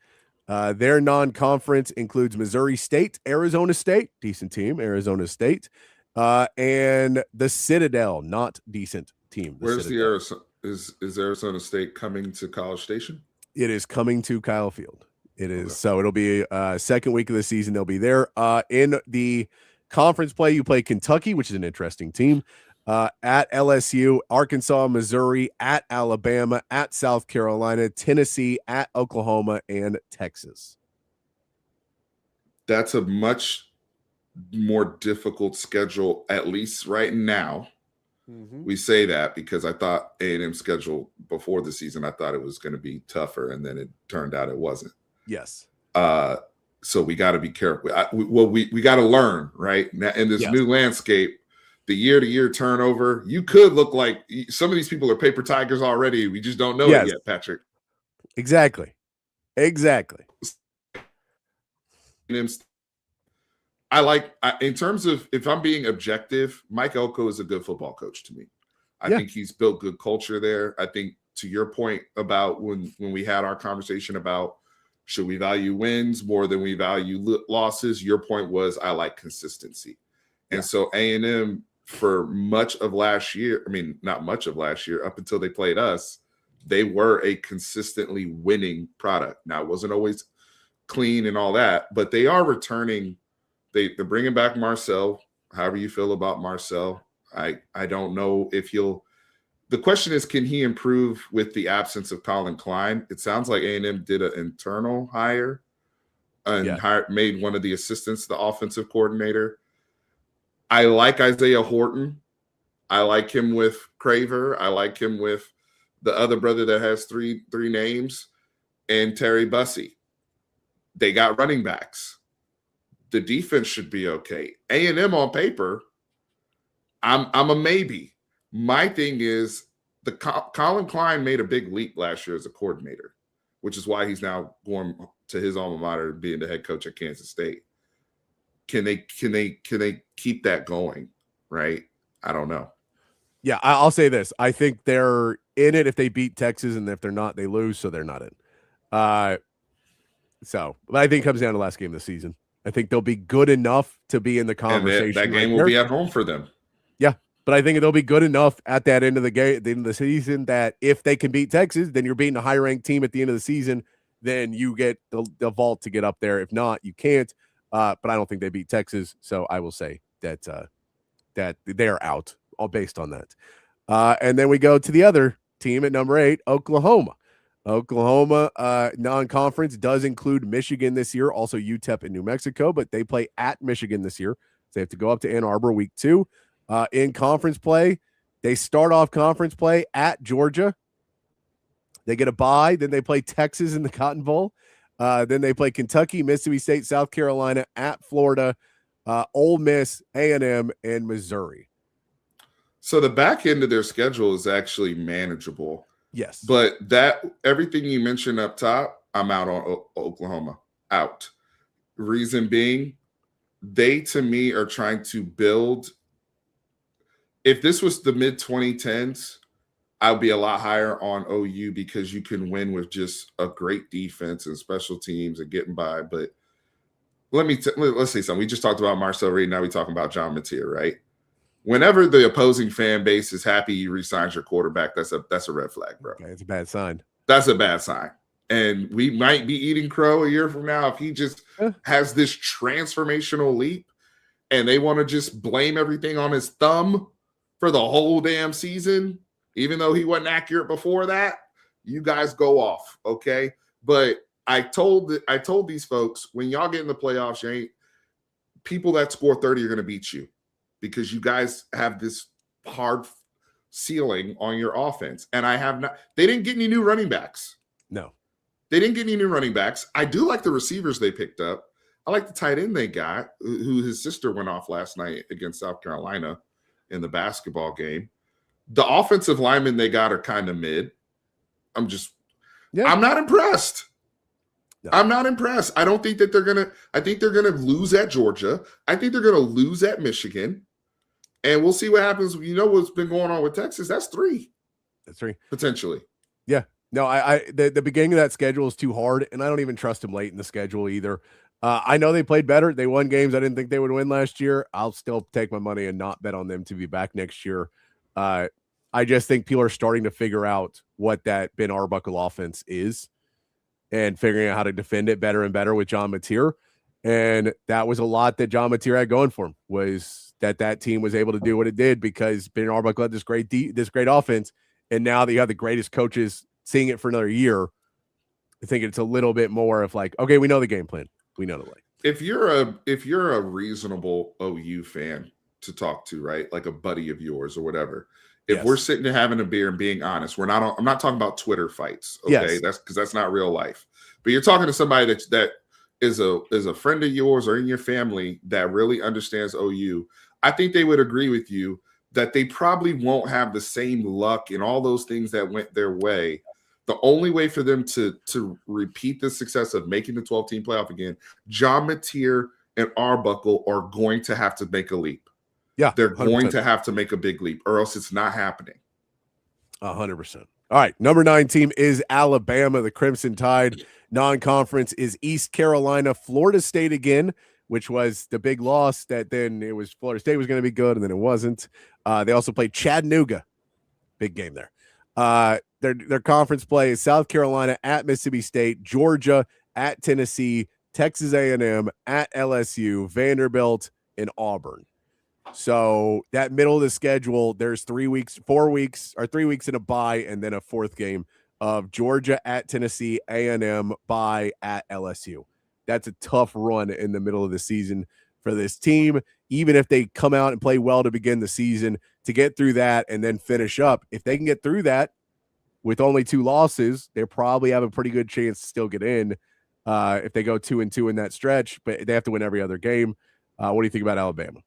Their non-conference includes Missouri State, Arizona State, decent team, Arizona State, and the Citadel, not decent team. Where's the Arizona? Is Arizona State coming to College Station? It is coming to Kyle Field. It is. Okay. So it'll be second week of the season. They'll be there. In the conference play, you play Kentucky, which is an interesting team, at LSU, Arkansas, Missouri, at Alabama, at South Carolina, Tennessee, at Oklahoma, and Texas. That's a much more difficult schedule, at least right now. Mm-hmm. We say that because I thought A&M's schedule before the season, I thought it was going to be tougher, and then it turned out it wasn't. Yes. So we got to be careful. We got to learn, right? Now, in this new landscape, the year-to-year turnover. You could look like some of these people are paper tigers already. We just don't know it yet, Patrick. Exactly. In terms of, if I'm being objective, Mike Elko is a good football coach to me. I think he's built good culture there. I think, to your point about when we had our conversation about should we value wins more than we value losses, your point was I like consistency. And so A&M, for much of last year, not much of last year, up until they played us, they were a consistently winning product. Now, it wasn't always clean and all that, but they are returning. They're bringing back Marcel. However you feel about Marcel, I don't know if he'll. The question is, can he improve with the absence of Colin Klein? It sounds like A&M did an internal hire and made one of the assistants the offensive coordinator. I like Isaiah Horton. I like him with Craver. I like him with the other brother that has three names, and Terry Bussey. They got running backs. The defense should be okay. A&M on paper, I'm a maybe. My thing is, Colin Klein made a big leap last year as a coordinator, which is why he's now going to his alma mater, being the head coach at Kansas State. Can they keep that going? Right? I don't know. Yeah, I'll say this. I think they're in it if they beat Texas, and if they're not, they lose, so they're not in. But I think it comes down to the last game of the season. I think they'll be good enough to be in the conversation. And that game will be at home for them. Yeah, but I think they'll be good enough at that end of the game, the end of the season, that if they can beat Texas, then you're beating a high-ranked team at the end of the season. Then you get the vault to get up there. If not, you can't. But I don't think they beat Texas, so I will say that they are out, all based on that. And then we go to the other team at number 8, Oklahoma. Oklahoma non-conference does include Michigan this year, also UTEP and New Mexico, but they play at Michigan this year. So they have to go up to Ann Arbor week 2. In conference play, they start off conference play at Georgia. They get a bye. Then they play Texas in the Cotton Bowl. Then they play Kentucky, Mississippi State, South Carolina, at Florida, Ole Miss, A&M, and Missouri. So the back end of their schedule is actually manageable. Yes. But everything you mentioned up top, I'm out on Oklahoma. Out. Reason being, they, to me, are trying to build. If this was the I mid-2010s, I'd be a lot higher on OU because you can win with just a great defense and special teams and getting by. But let's say something. We just talked about Marcel Reed. Now we're talking about John Mateer, right? Whenever the opposing fan base is happy you re-signs your quarterback, that's a red flag, bro. Okay, it's a bad sign. That's a bad sign. And we might be eating crow a year from now if he just has this transformational leap and they want to just blame everything on his thumb for the whole damn season, even though he wasn't accurate before that. You guys go off, okay? But I told these folks, when y'all get in the playoffs, people that score 30 are going to beat you, because you guys have this hard ceiling on your offense. And they didn't get any new running backs. No. They didn't get any new running backs. I do like the receivers they picked up. I like the tight end they got, who his sister went off last night against South Carolina in the basketball game. The offensive linemen they got are kind of mid. I'm not impressed. No. I'm not impressed. I don't think that I think they're going to lose at Georgia. I think they're going to lose at Michigan. And we'll see what happens. You know what's been going on with Texas? That's 3. That's 3. Potentially. Yeah. No, the beginning of that schedule is too hard, and I don't even trust them late in the schedule either. I know they played better. They won games I didn't think they would win last year. I'll still take my money and not bet on them to be back next year. I just think people are starting to figure out what that Ben Arbuckle offense is and figuring out how to defend it better and better with John Mateer. And that was a lot that John Mateer had going for him, was that team was able to do what it did because Ben Arbuckle had this great offense. And now that you have the greatest coaches seeing it for another year, I think it's a little bit more of like, okay, we know the game plan. We know the way. If you're a reasonable OU fan to talk to, right? Like a buddy of yours or whatever. If we're sitting there having a beer and being honest, I'm not talking about Twitter fights. Okay. Yes. That's not real life. But you're talking to somebody that is a friend of yours or in your family that really understands OU. I think they would agree with you that they probably won't have the same luck and all those things that went their way. The only way for them to repeat the success of making the 12-team playoff again, John Mateer and Arbuckle are going to have to make a leap. Yeah, they're 100%. going to have to make a big leap, or else it's not happening. 100%. All right, number 9 team is Alabama. The Crimson Tide. Non-conference is East Carolina, Florida State again, which was the big loss that then it was Florida State was going to be good, and then it wasn't. They also played Chattanooga. Big game there. Their conference play is South Carolina at Mississippi State, Georgia at Tennessee, Texas A&M at LSU, Vanderbilt, and Auburn. So that middle of the schedule, there's 3 weeks, 4 weeks, or 3 weeks in a bye, and then a fourth game of Georgia at Tennessee, A&M, bye at LSU. That's a tough run in the middle of the season for this team. Even if they come out and play well to begin the season, to get through that and then finish up, if they can get through that with only 2 losses, they probably have a pretty good chance to still get in if they go 2-2 in that stretch, but they have to win every other game. What do you think about Alabama?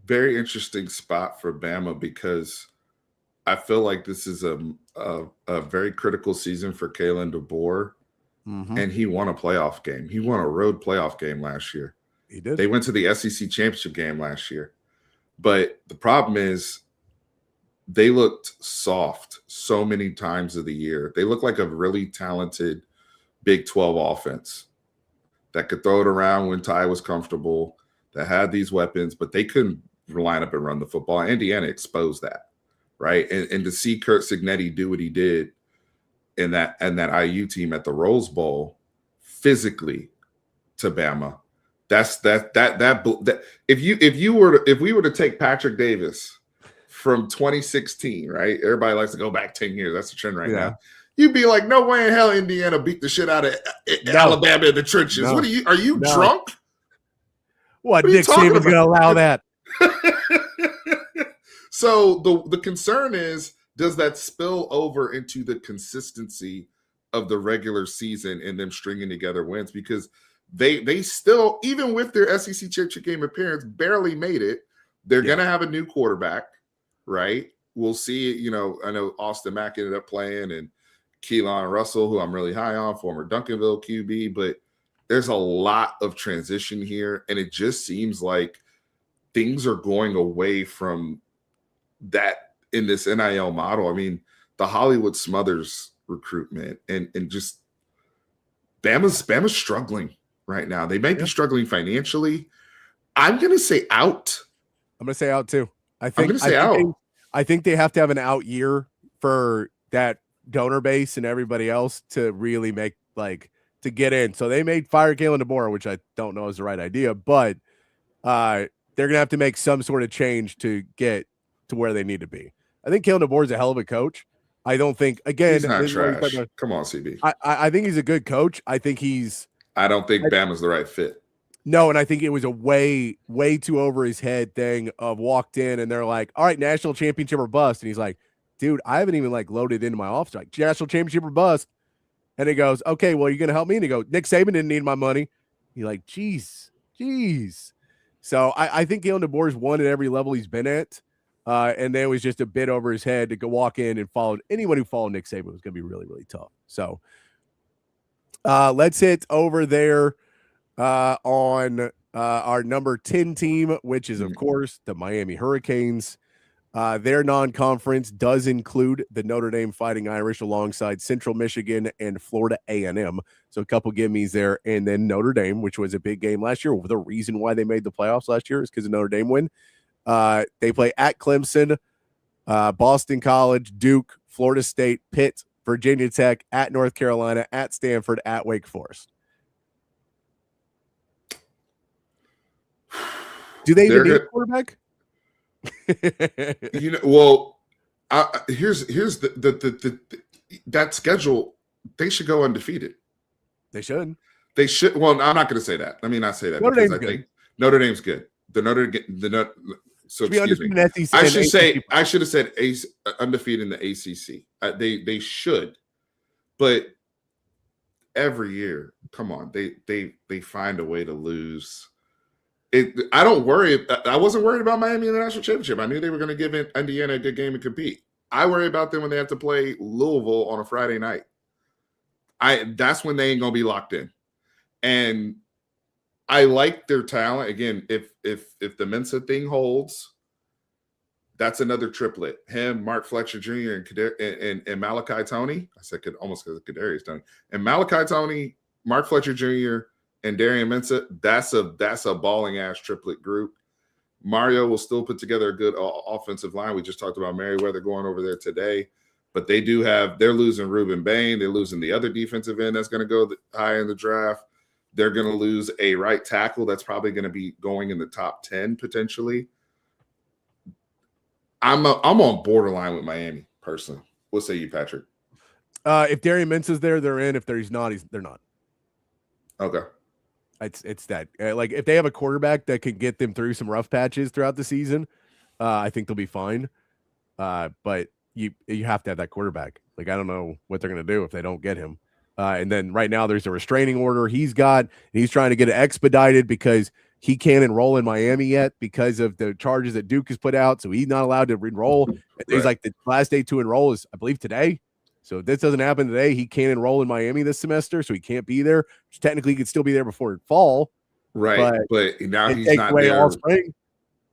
Very interesting spot for Bama because I feel like this is a very critical season for Kalen DeBoer, and he won a playoff game. He won a road playoff game last year. He did. They went to the SEC championship game last year. But the problem is they looked soft so many times of the year. They looked like a really talented Big 12 offense that could throw it around when Ty was comfortable, that had these weapons, but they couldn't line up and run the football. Indiana exposed that, right? And to see Kurt Signetti do what he did in that IU team at the Rose Bowl physically to Bama, that's if we were to take Patrick Davis from 2016, right? Everybody likes to go back 10 years. That's the trend right now. You'd be like, no way in hell Indiana beat the shit out of Alabama in the trenches. No. What are you drunk? What Nick Saban's going to allow that? So the concern is, does that spill over into the consistency of the regular season and them stringing together wins? Because they still, even with their SEC championship game appearance, barely made it. They're going to have a new quarterback, right? We'll see. I know Austin Mack ended up playing, and Keelan Russell, who I'm really high on, former Duncanville QB, but there's a lot of transition here, and it just seems like things are going away from that in this NIL model. I mean, the Hollywood Smothers recruitment and just Bama's struggling right now. They might be struggling financially. I'm going to say out. I'm going to say out too. I'm going to say out. I think they have to have an out year for that donor base and everybody else to really make to get in. So they made fire Kalen DeBoer, which I don't know is the right idea, but they're going to have to make some sort of change to get to where they need to be. I think Kalen DeBoer is a hell of a coach. I don't think, again, he's not trash. Come on, CB. I think he's a good coach. I don't think Bama's the right fit. No, and I think it was a way too over his head thing of walked in and they're like, all right, national championship or bust. And he's like, dude, I haven't even loaded into my office. Like, national championship or bust. And he goes, okay, well, you're going to help me? And he goes, Nick Saban didn't need my money. He's like, geez. So I think Kalen DeBoer's won at every level he's been at. And then it was just a bit over his head to go walk in and follow. Anyone who followed Nick Saban was going to be really, really tough. So let's hit over there on our number 10 team, which is, of course, the Miami Hurricanes. Their non-conference does include the Notre Dame Fighting Irish alongside Central Michigan and Florida A&M. So a couple gimmies there. And then Notre Dame, which was a big game last year. The reason why they made the playoffs last year is because of Notre Dame win. They play at Clemson, Boston College, Duke, Florida State, Pitt, Virginia Tech, at North Carolina, at Stanford, at Wake Forest. Do they even need a quarterback? Here's the that schedule. They should go undefeated. They should. Well, I'm not going to say that. Let me not say that. Notre Dame's good. Notre Dame's good. So excuse me. I should have said undefeated in the ACC. They should, but every year, come on, they find a way to lose. I don't worry. I wasn't worried about Miami in the national championship. I knew they were going to give Indiana a good game and compete. I worry about them when they have to play Louisville on a Friday night. That's when they ain't going to be locked in. And I like their talent. Again, if the Mensa thing holds, that's another triplet. Him, Mark Fletcher Jr. and Malachi Toney. I said almost because Kadarius Toney. And Malachi Toney, Mark Fletcher Jr., and Darian Mensah, that's a balling ass triplet group. Mario will still put together a good offensive line. We just talked about Merriweather going over there today, but they're losing Ruben Bain. They're losing the other defensive end that's going to go high in the draft. They're going to lose a right tackle that's probably going to be going in the top 10 potentially. I'm on borderline with Miami personally. What say you, Patrick? If Darian Mensah's there, they're in. If he's not, they're not. Okay. It's that like if they have a quarterback that can get them through some rough patches throughout the season, I think they'll be fine. But you have to have that quarterback. Like I don't know what they're gonna do if they don't get him. And then right now there's a restraining order he's trying to get it expedited because he can't enroll in Miami yet because of the charges that Duke has put out. So he's not allowed to enroll. There's like the last day to enroll is I believe today. So if this doesn't happen today, he can't enroll in Miami this semester, so he can't be there. Technically, he could still be there before fall. Right, but now he's not there. All spring.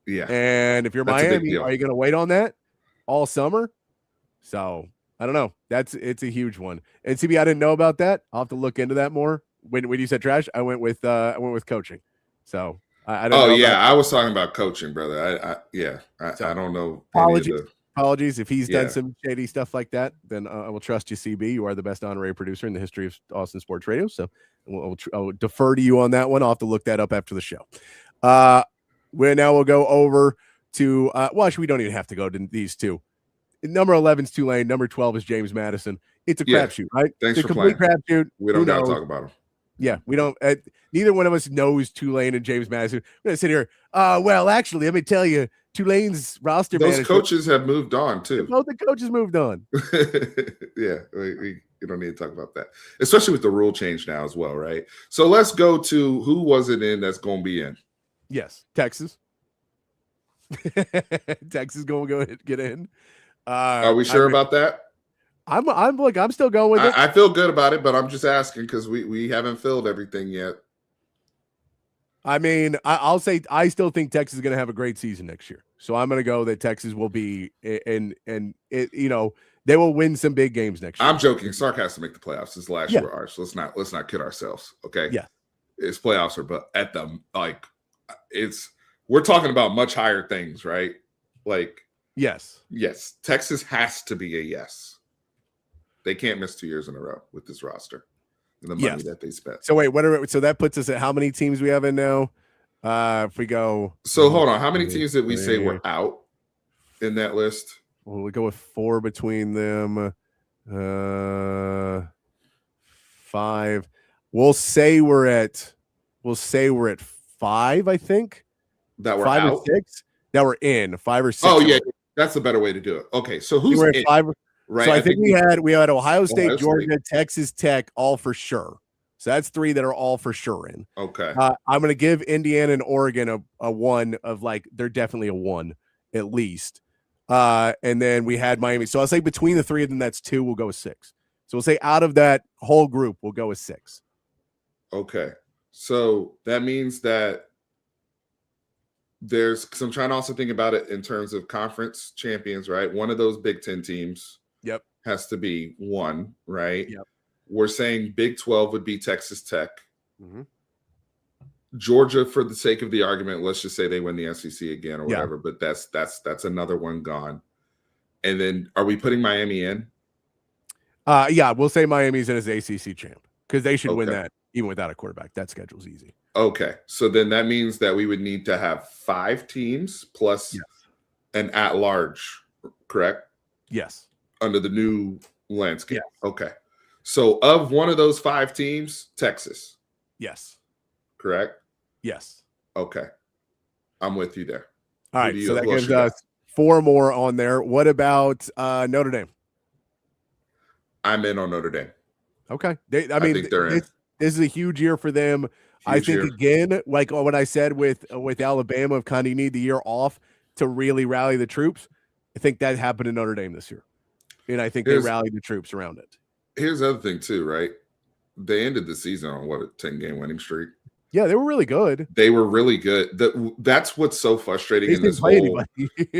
Yeah. And if you're Miami, are you going to wait on that all summer? So I don't know. It's a huge one. And CB, I didn't know about that. I'll have to look into that more. When you said trash, I went with coaching. So I don't know. Oh yeah, I was talking about coaching, brother. I don't know. Apologies if he's done some shady stuff like that. Then I will trust you, CB. You are the best honorary producer in the history of Austin Sports Radio. So I'll defer to you on that one. I'll have to look that up after the show. We'll go over to actually, we don't even have to go to these two. Number 11 is Tulane. Number 12 is James Madison. It's a crapshoot, right? Thanks it's for a complete crapshoot. We don't got to talk about them. Yeah, we don't. Neither one of us knows Tulane and James Madison. We're gonna sit here. Well, actually, let me tell you, Tulane's roster. Those coaches have moved on too. Both the coaches moved on. Yeah, we don't need to talk about that, especially with the rule change now as well, right? So let's go to who was it in that's going to be in? Yes, Texas. Texas going to go ahead and get in. Are we sure about that? I'm still going with it. I feel good about it, but I'm just asking because we haven't filled everything yet. I mean, I'll say I still think Texas is going to have a great season next year. So I'm going to go that Texas will be and they will win some big games next year. I'm joking. Sark has to make the playoffs. This last year ours. So let's not kid ourselves. Okay. Yeah. It's playoffs but at the we're talking about much higher things, right? Like yes. Texas has to be a yes. They can't miss 2 years in a row with this roster and the money that they spent. So wait, so that puts us at how many teams we have in now? If we go. So hold on. How many teams did we say were out in that list? Well, we go with 4 between them. 5. We'll say we're at 5, I think. That were 5 out? or 6. That we're in 5 or 6. Oh yeah, that's a better way to do it. Okay, so who's we're at in? 5? Right. So I think we had Ohio State, Georgia, Texas Tech, all for sure. So that's 3 that are all for sure in. Okay. I'm going to give Indiana and Oregon a 1 of they're definitely a 1 at least. And then we had Miami. So I'll say between the 3 of them, that's 2. We'll go with 6. So we'll say out of that whole group, we'll go with 6. Okay. So that means that because I'm trying to also think about it in terms of conference champions, right? One of those Big Ten teams. Yep. Has to be 1, right? Yep. We're saying Big 12 would be Texas Tech. Mm-hmm. Georgia, for the sake of the argument, let's just say they win the SEC again or whatever, but that's another one gone. And then are we putting Miami in? We'll say Miami's in as ACC champ because they should win that even without a quarterback. That schedule's easy. Okay. So then that means that we would need to have 5 teams plus an at-large, correct? Yes. Under the new landscape. Yes. Okay. So of one of those 5 teams, Texas. Yes. Correct? Yes. Okay. I'm with you there. All right. So that gives us 4 more on there. What about Notre Dame? I'm in on Notre Dame. Okay. I think they're in. This is a huge year for them. I think again, like what I said with Alabama, of kind of need the year off to really rally the troops. I think that happened in Notre Dame this year, and I think they rallied the troops around it. Here's the other thing too, right? They ended the season on what, a 10-game winning streak. Yeah, they were really good. They were really good. That's what's so frustrating in this whole.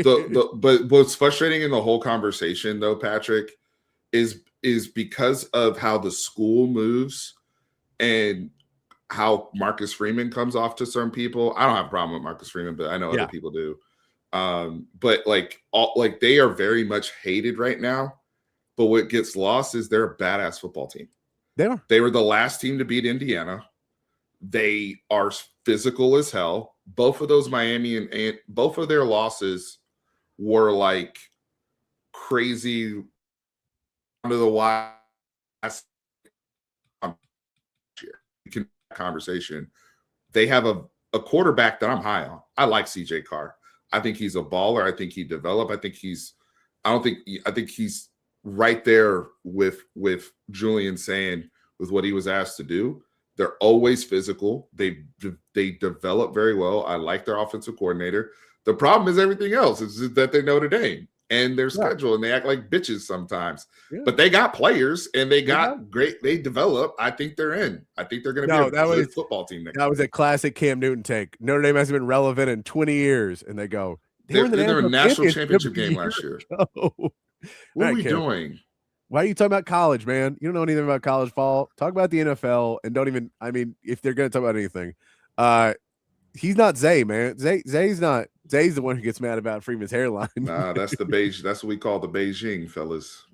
But what's frustrating in the whole conversation, though, Patrick, is because of how the school moves and how Marcus Freeman comes off to some people. I don't have a problem with Marcus Freeman, but I know other people do. But like they are very much hated right now. But what gets lost is they're a badass football team. They are. They were the last team to beat Indiana. They are physical as hell. Both of those Miami and both of their losses were like crazy under the wire. Conversation. They have a quarterback that I'm high on. I like CJ Carr. I think he's a baller. I think he developed. I think he's right there with Julian saying with what he was asked to do. They're always physical. They develop very well. I like their offensive coordinator. The problem is everything else. Is that they Notre Dame and their schedule, and they act like bitches sometimes. Yeah. But they got players, and they got great. They develop. I think they're in. I think they're going to be a good football team. That was a classic Cam Newton take. Notre Dame hasn't been relevant in 20 years, and they go. They're in the national championship game last year. What are we doing? Why are you talking about college, man? You don't know anything about college ball. Talk about the NFL, and don't even. I mean, if they're going to talk about anything, he's not Zay, man. Zay's not. Zay's the one who gets mad about Freeman's hairline. Nah, that's the beige. That's what we call the Beijing, fellas.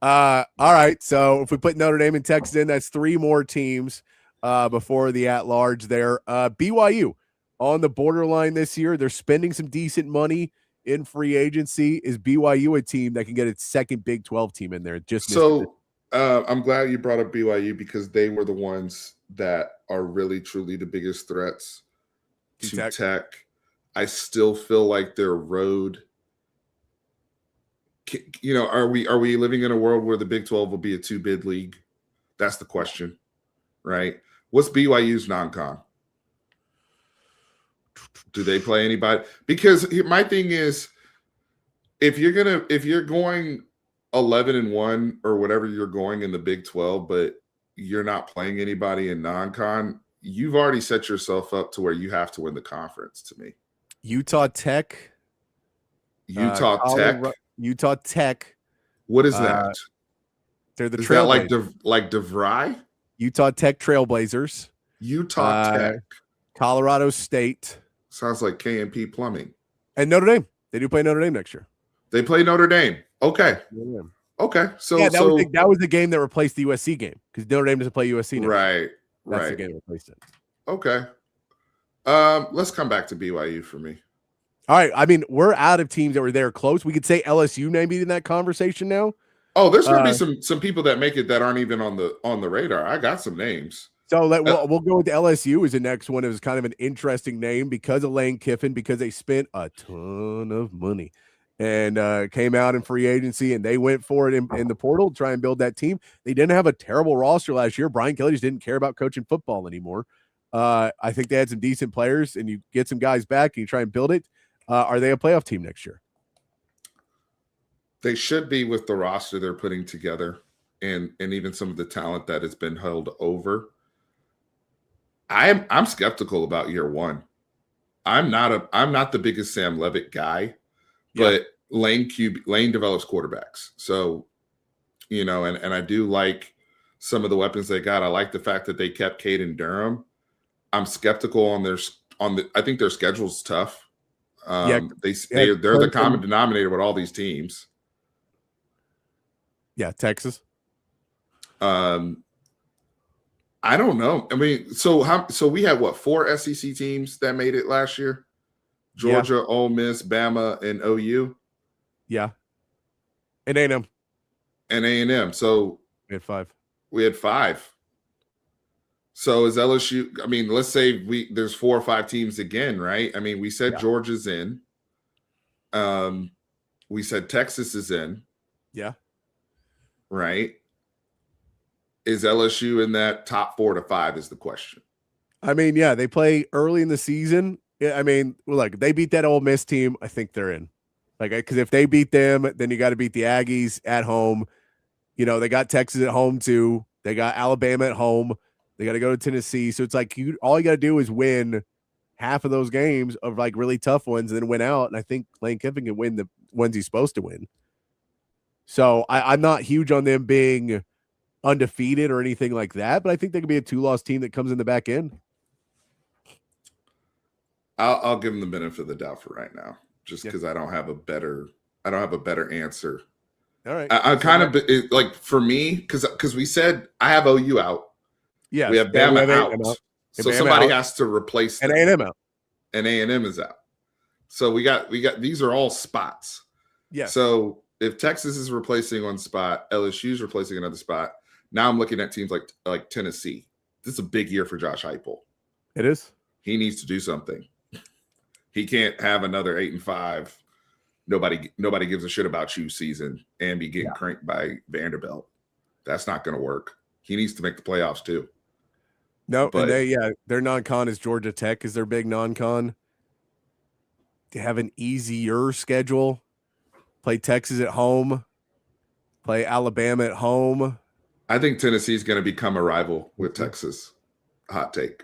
All right. So if we put Notre Dame and Texas in, that's 3 more teams before the at-large there. BYU on the borderline this year. They're spending some decent money in free agency. Is BYU a team that can get its second Big 12 team in there? I'm glad you brought up BYU because they were the ones that are really, truly the biggest threats to Tech. I still feel like their road. You know, are we living in a world where the Big 12 will be a 2-bid league? That's the question, right? What's BYU's non-con? Do they play anybody? Because my thing is, if you're going 11-1 or whatever you're going in the Big 12, but you're not playing anybody in non-con, you've already set yourself up to where you have to win the conference. To me, Utah Tech. Utah Tech. What is that? They're the Trailblazers. Like DeVry? Utah Tech Trailblazers. Utah Tech. Colorado State. Sounds like K&P Plumbing. And Notre Dame. They do play Notre Dame next year. They play Notre Dame. Okay. Yeah. Okay. So that was the game that replaced the USC game because Notre Dame doesn't play USC now. Right. That's the game that replaced it. Okay. Let's come back to BYU for me. All right. I mean, we're out of teams that were there close. We could say LSU maybe in that conversation now. Oh, there's going to be some people that make it that aren't even on the radar. I got some names. So we'll go with LSU as the next one. It was kind of an interesting name because of Lane Kiffin, because they spent a ton of money and came out in free agency, and they went for it in the portal to try and build that team. They didn't have a terrible roster last year. Brian Kelly just didn't care about coaching football anymore. I think they had some decent players, and you get some guys back and you try and build it. Are they a playoff team next year? They should be with the roster they're putting together and even some of the talent that has been held over. I'm skeptical about year one. I'm not the biggest Sam Levitt guy, but Lane develops quarterbacks. So, you know, and I do like some of the weapons they got. I like the fact that they kept Caden Durham. I'm skeptical I think their schedule's tough. They're the common denominator with all these teams. Yeah, Texas. I don't know. I mean, so we had 4 SEC teams that made it last year? Georgia, Ole Miss, Bama, and OU. Yeah. And A&M. And A&M. So we had 5. We had 5. So is LSU? I mean, let's say there's 4 or 5 teams again, right? I mean, we said Georgia's in. We said Texas is in. Yeah. Right. Is LSU in that top 4 to 5 is the question. I mean, yeah, they play early in the season. Yeah, I mean, look, they beat that Ole Miss team. I think they're in. Like, because if they beat them, then you got to beat the Aggies at home. You know, they got Texas at home too. They got Alabama at home. They got to go to Tennessee. So it's like all you got to do is win half of those games of like really tough ones and then win out. And I think Lane Kiffin can win the ones he's supposed to win. So I'm not huge on them being undefeated or anything like that, but I think they could be a 2-loss team that comes in the back end. I'll give them the benefit of the doubt for right now, just because I don't have a better answer. All right. I kind of like for me, because we said I have OU out. Yeah. We have Bama out. So somebody has to replace them. And A&M out. And A&M is out. So we got these are all spots. Yeah. So if Texas is replacing one spot, LSU is replacing another spot. Now I'm looking at teams like Tennessee. This is a big year for Josh Heupel. It is. He needs to do something. He can't have another 8-5. Nobody gives a shit about you season and be getting cranked by Vanderbilt. That's not going to work. He needs to make the playoffs too. No, but their non-con is Georgia Tech is their big non-con. They have an easier schedule. Play Texas at home. Play Alabama at home. I think Tennessee's going to become a rival with Texas. Hot take.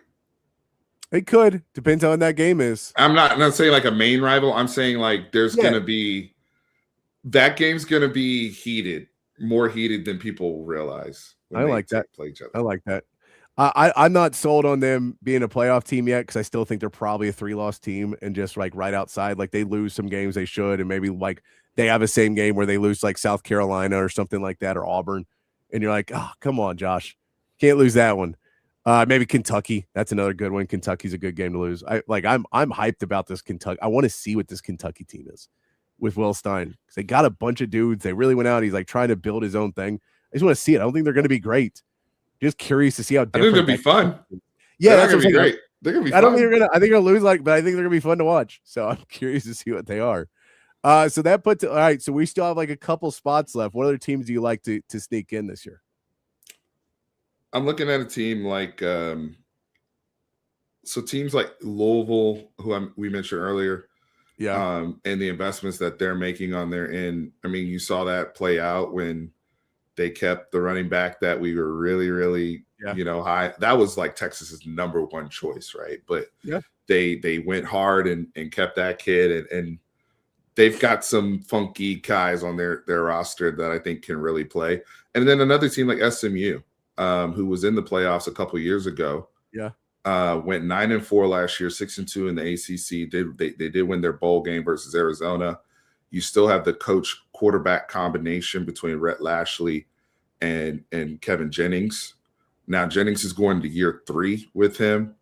It could. Depends on what that game is. I'm not saying like a main rival. I'm saying like there's going to be that game's going to be heated, more heated than people realize. I like that. Play each other. I like that. I'm not sold on them being a playoff team yet because I still think they're probably a 3-loss team and just like right outside. Like they lose some games they should, and maybe like they have a same game where they lose like South Carolina or something like that or Auburn, and you're like, oh, come on, Josh, can't lose that one. Maybe Kentucky. That's another good one. Kentucky's a good game to lose. I'm hyped about this Kentucky. I want to see what this Kentucky team is with Will Stein because they got a bunch of dudes. They really went out. He's like trying to build his own thing. I just want to see it. I don't think they're going to be great. Just curious to see how different. I think they'll be fun. Yeah, that's going to be great. They're going to be fun. I think they're going to lose, but I think they're going to be fun to watch. So I'm curious to see what they are. So that puts it all right. So we still have like a couple spots left. What other teams do you like to sneak in this year? I'm looking at a team like teams like Louisville, who we mentioned earlier. Yeah. And the investments that they're making on their end. I mean, you saw that play out when they kept the running back that we were really, really, high. That was like Texas's number one choice, right? But they went hard and kept that kid, and they've got some funky guys on their roster that I think can really play. And then another team like SMU, who was in the playoffs a couple years ago. Yeah. Went 9-4 last year, 6-2 in the ACC. They did win their bowl game versus Arizona. You still have the coach quarterback combination between Rhett Lashley and Kevin Jennings. Now Jennings is going to year 3 with him.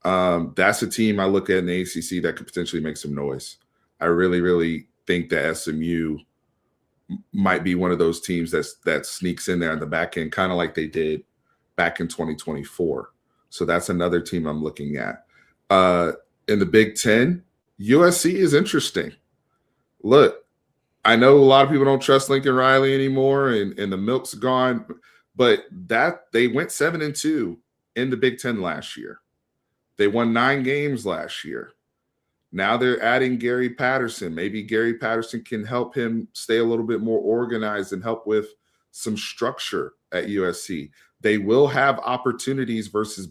That's a team I look at in the ACC that could potentially make some noise. I really, really think that SMU might be one of those teams that sneaks in there in the back end, kind of like they did back in 2024. So that's another team I'm looking at. In the Big Ten, USC is interesting. Look, I know a lot of people don't trust Lincoln Riley anymore, and the milk's gone, but they went 7-2 in the Big Ten last year. They won 9 games last year. Now they're adding Gary Patterson. Maybe Gary Patterson can help him stay a little bit more organized and help with some structure at USC. They will have opportunities versus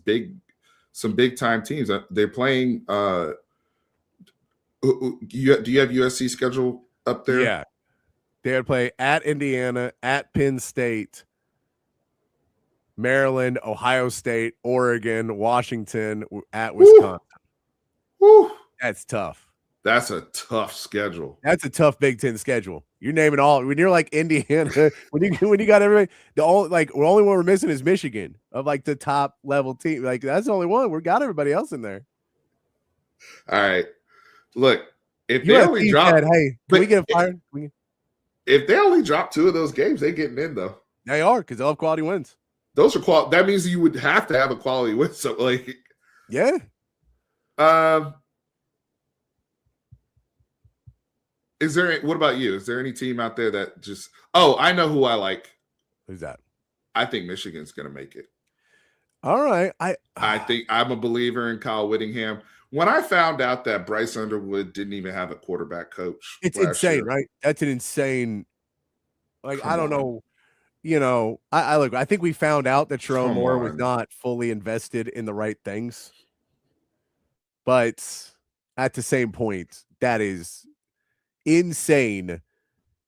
some big-time teams. They're playing do you have USC schedule up there? Yeah. They would play at Indiana, at Penn State, Maryland, Ohio State, Oregon, Washington, at Wisconsin. Woo. That's tough. That's a tough schedule. That's a tough Big Ten schedule. You're naming all when you're like Indiana, when you got everybody, the only one we're missing is Michigan of like the top level team. Like that's the only one. We got everybody else in there. All right. Look, if they only drop, hey, can we get fired? If they only drop 2 of those games, they getting in though. They are because they'll have quality wins. Those are quality. That means you would have to have a quality win. So like, yeah. What about you? Is there any team out there that just? Oh, I know who I like. Who's that? I think Michigan's going to make it. All right. I think I'm a believer in Kyle Whittingham. When I found out that Bryce Underwood didn't even have a quarterback coach, it's insane, right? That's an insane. Like, I don't know. You know, I look. I think we found out that Sherrone Moore was not fully invested in the right things, but at the same point, that is insane.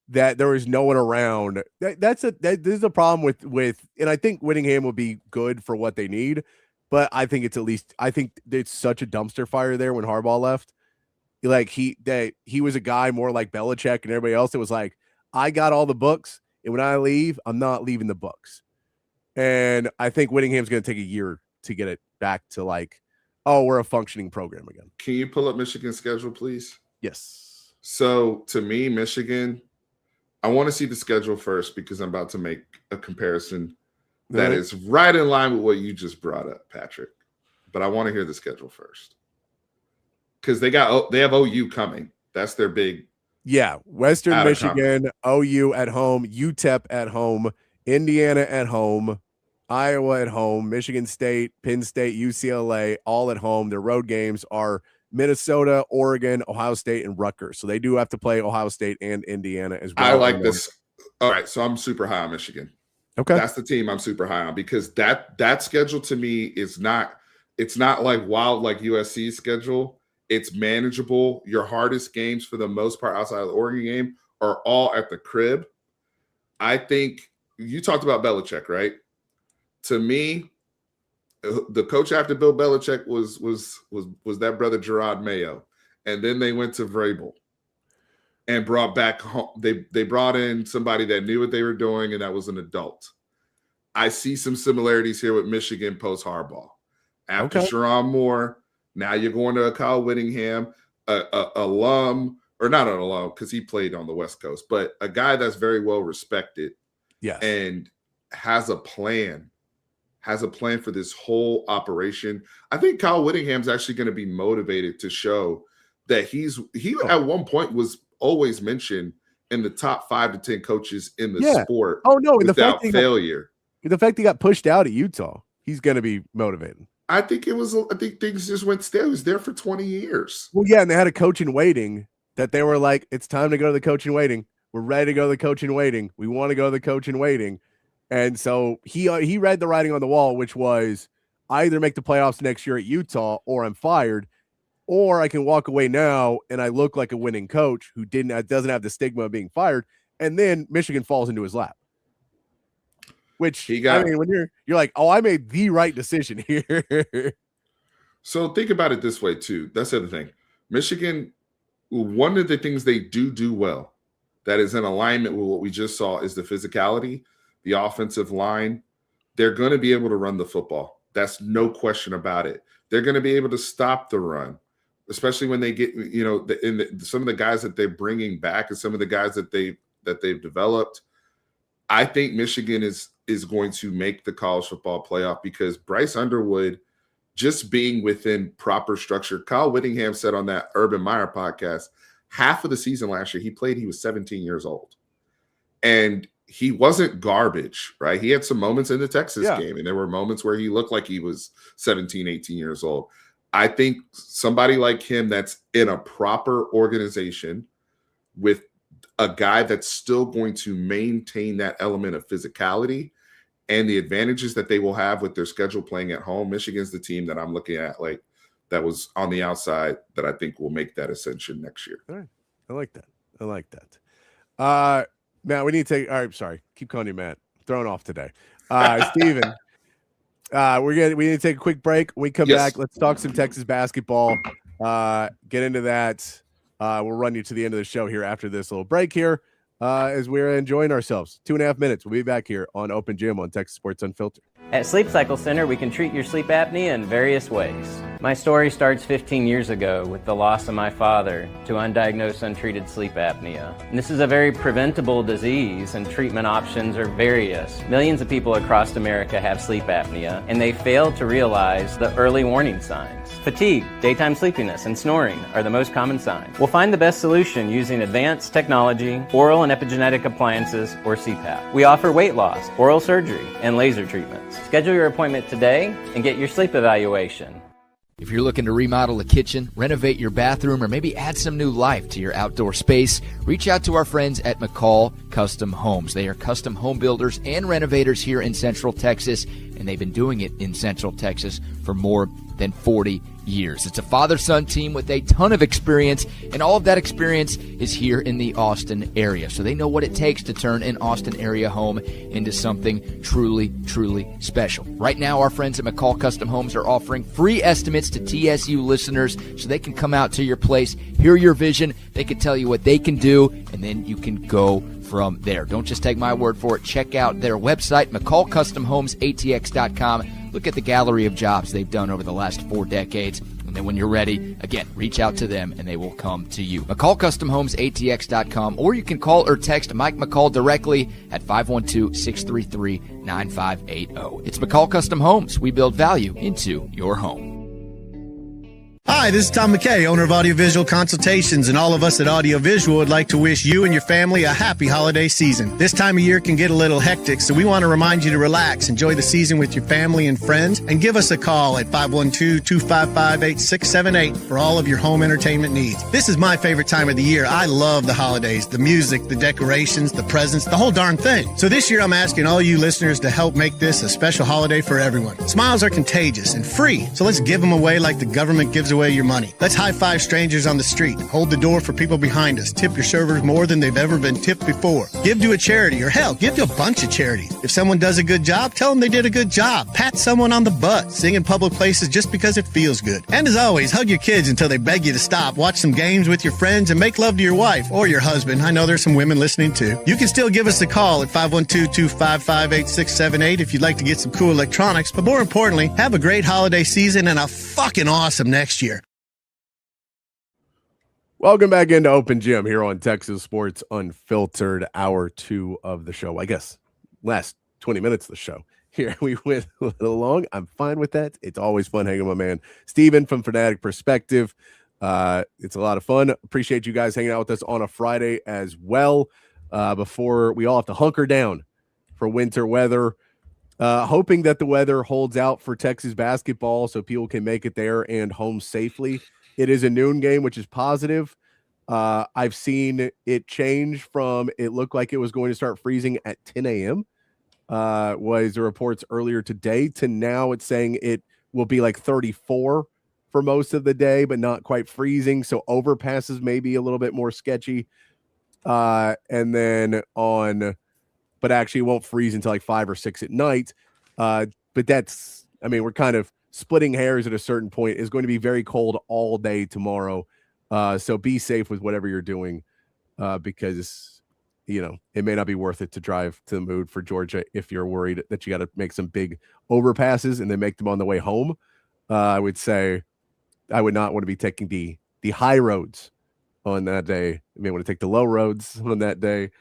That there is no one around. This is a problem with, and I think Whittingham will be good for what they need, but I think it's such a dumpster fire there when Harbaugh left. Like he was a guy more like Belichick and everybody else that was like, I got all the books, and when I leave, I'm not leaving the books. And I think Whittingham's going to take a year to get it back to like, oh, we're a functioning program again. Can you pull up Michigan's schedule, please? Yes. So to me, Michigan, I want to see the schedule first because I'm about to make a comparison that is right in line with what you just brought up, Patrick. But I want to hear the schedule first because they have OU coming. That's their big. Yeah, Western Michigan, OU at home, UTEP at home, Indiana at home, Iowa at home, Michigan State, Penn State, UCLA, all at home. Their road games are Minnesota, Oregon, Ohio State, and Rutgers. So they do have to play Ohio State and Indiana as well. I like this. All right, so I'm super high on Michigan. Okay. That's the team I'm super high on because that schedule to me is not like wild like USC's schedule. It's manageable. Your hardest games for the most part outside of the Oregon game are all at the crib. I think you talked about Belichick, right? To me, the coach after Bill Belichick was that brother Gerard Mayo. And then they went to Vrabel and brought back home. They brought in somebody that knew what they were doing, and that was an adult. I see some similarities here with Michigan post Harbaugh. After Sherrone Moore, now you're going to a Kyle Whittingham, alum, or not an alum because he played on the West Coast, but a guy that's very well respected, and has a plan for this whole operation. I think Kyle Whittingham's actually going to be motivated to show that he at one point was always mentioned in the top 5 to 10 coaches in the sport. Oh no, without failure. The fact he got pushed out at Utah, he's going to be motivated. I think things just went stale. He was there for 20 years. Well, yeah, and they had a coach in waiting that they were like, it's time to go to the coach in waiting. We're ready to go to the coach in waiting. We want to go to the coach in waiting. And so he read the writing on the wall, which was I either make the playoffs next year at Utah or I'm fired, or I can walk away now and I look like a winning coach who doesn't have the stigma of being fired. And then Michigan falls into his lap. Which when you're like, oh, I made the right decision here. So think about it this way too. That's the other thing. Michigan, one of the things they do well that is in alignment with what we just saw is the physicality, the offensive line. They're going to be able to run the football. That's no question about it. They're going to be able to stop the run, especially when they get, some of the guys that they're bringing back and some of the guys that they've developed. I think Michigan is going to make the college football playoff because Bryce Underwood just being within proper structure. Kyle Whittingham said on that Urban Meyer podcast, half of the season last year he was 17 years old. And he wasn't garbage, right? He had some moments in the Texas game, and there were moments where he looked like he was 17, 18 years old. I think somebody like him that's in a proper organization with a guy that's still going to maintain that element of physicality and the advantages that they will have with their schedule playing at home. Michigan's the team that I'm looking at, like that was on the outside that I think will make that ascension next year. All right. I like that. Matt, we need to take. All right, sorry. Keep calling you Matt. Thrown off today. Steven, we need to take a quick break. When we come back, let's talk some Texas basketball. Get into that. We'll run you to the end of the show here after this little break here as we're enjoying ourselves. 2.5 minutes. We'll be back here on Open Gym on Texas Sports Unfiltered. At Sleep Cycle Center, we can treat your sleep apnea in various ways. My story starts 15 years ago with the loss of my father to undiagnosed untreated sleep apnea. And this is a very preventable disease, and treatment options are various. Millions of people across America have sleep apnea, and they fail to realize the early warning signs. Fatigue, daytime sleepiness, and snoring are the most common signs. We'll find the best solution using advanced technology, oral and epigenetic appliances, or CPAP. We offer weight loss, oral surgery, and laser treatments. Schedule your appointment today and get your sleep evaluation. If you're looking to remodel a kitchen, renovate your bathroom, or maybe add some new life to your outdoor space, reach out to our friends at McCall Custom Homes. They are custom home builders and renovators here in Central Texas, and they've been doing it in Central Texas for more than 40 years. It's a father-son team with a ton of experience, and all of that experience is here in the Austin area. So they know what it takes to turn an Austin area home into something truly, truly special. Right now, our friends at McCall Custom Homes are offering free estimates to TSU listeners so they can come out to your place, hear your vision, they can tell you what they can do, and then you can go from there. Don't just take my word for it. Check out their website, McCallCustomHomesATX.com. Look at the gallery of jobs they've done over the last 4 decades. And then when you're ready, again, reach out to them and they will come to you. McCallCustomHomesATX.com, or you can call or text Mike McCall directly at 512-633-9580. It's McCall Custom Homes. We build value into your home. Hi, this is Tom McKay, owner of Audiovisual Consultations, and all of us at Audiovisual would like to wish you and your family a happy holiday season. This time of year can get a little hectic, so we want to remind you to relax, enjoy the season with your family and friends, and give us a call at 512-255-8678 for all of your home entertainment needs. This is my favorite time of the year. I love the holidays, the music, the decorations, the presents, the whole darn thing. So this year I'm asking all you listeners to help make this a special holiday for everyone. Smiles are contagious and free, so let's give them away like the government gives away your money. Let's high-five strangers on the street. Hold the door for people behind us. Tip your servers more than they've ever been tipped before. Give to a charity, or hell, give to a bunch of charities. If someone does a good job, tell them they did a good job. Pat someone on the butt. Sing in public places just because it feels good. And as always, hug your kids until they beg you to stop. Watch some games with your friends and make love to your wife or your husband. I know there's some women listening too. You can still give us a call at 512-255-8678 if you'd like to get some cool electronics. But more importantly, have a great holiday season and a fucking awesome next year. Welcome back into Open Gym here on Texas Sports Unfiltered, hour 2 of the show. I guess last 20 minutes of the show. Here we went a little long. I'm fine with that. It's always fun hanging with my man Steven from Fanatic Perspective. It's a lot of fun. Appreciate you guys hanging out with us on a Friday as well. Before we all have to hunker down for winter weather. Hoping that the weather holds out for Texas basketball so people can make it there and home safely. It is a noon game, which is positive. I've seen it change from it looked like it was going to start freezing at 10 a.m. Was the reports earlier today to now it's saying it will be like 34 for most of the day, but not quite freezing. So overpasses may be a little bit more sketchy. But actually it won't freeze until like 5 or 6 at night. But that's, I mean, we're kind of splitting hairs at a certain point. Is going to be very cold all day tomorrow. So be safe with whatever you're doing because, you know, it may not be worth it to drive to the Mood for Georgia if you're worried that you got to make some big overpasses and then make them on the way home. I would say I would not want to be taking the high roads on that day. I may want to take the low roads on that day.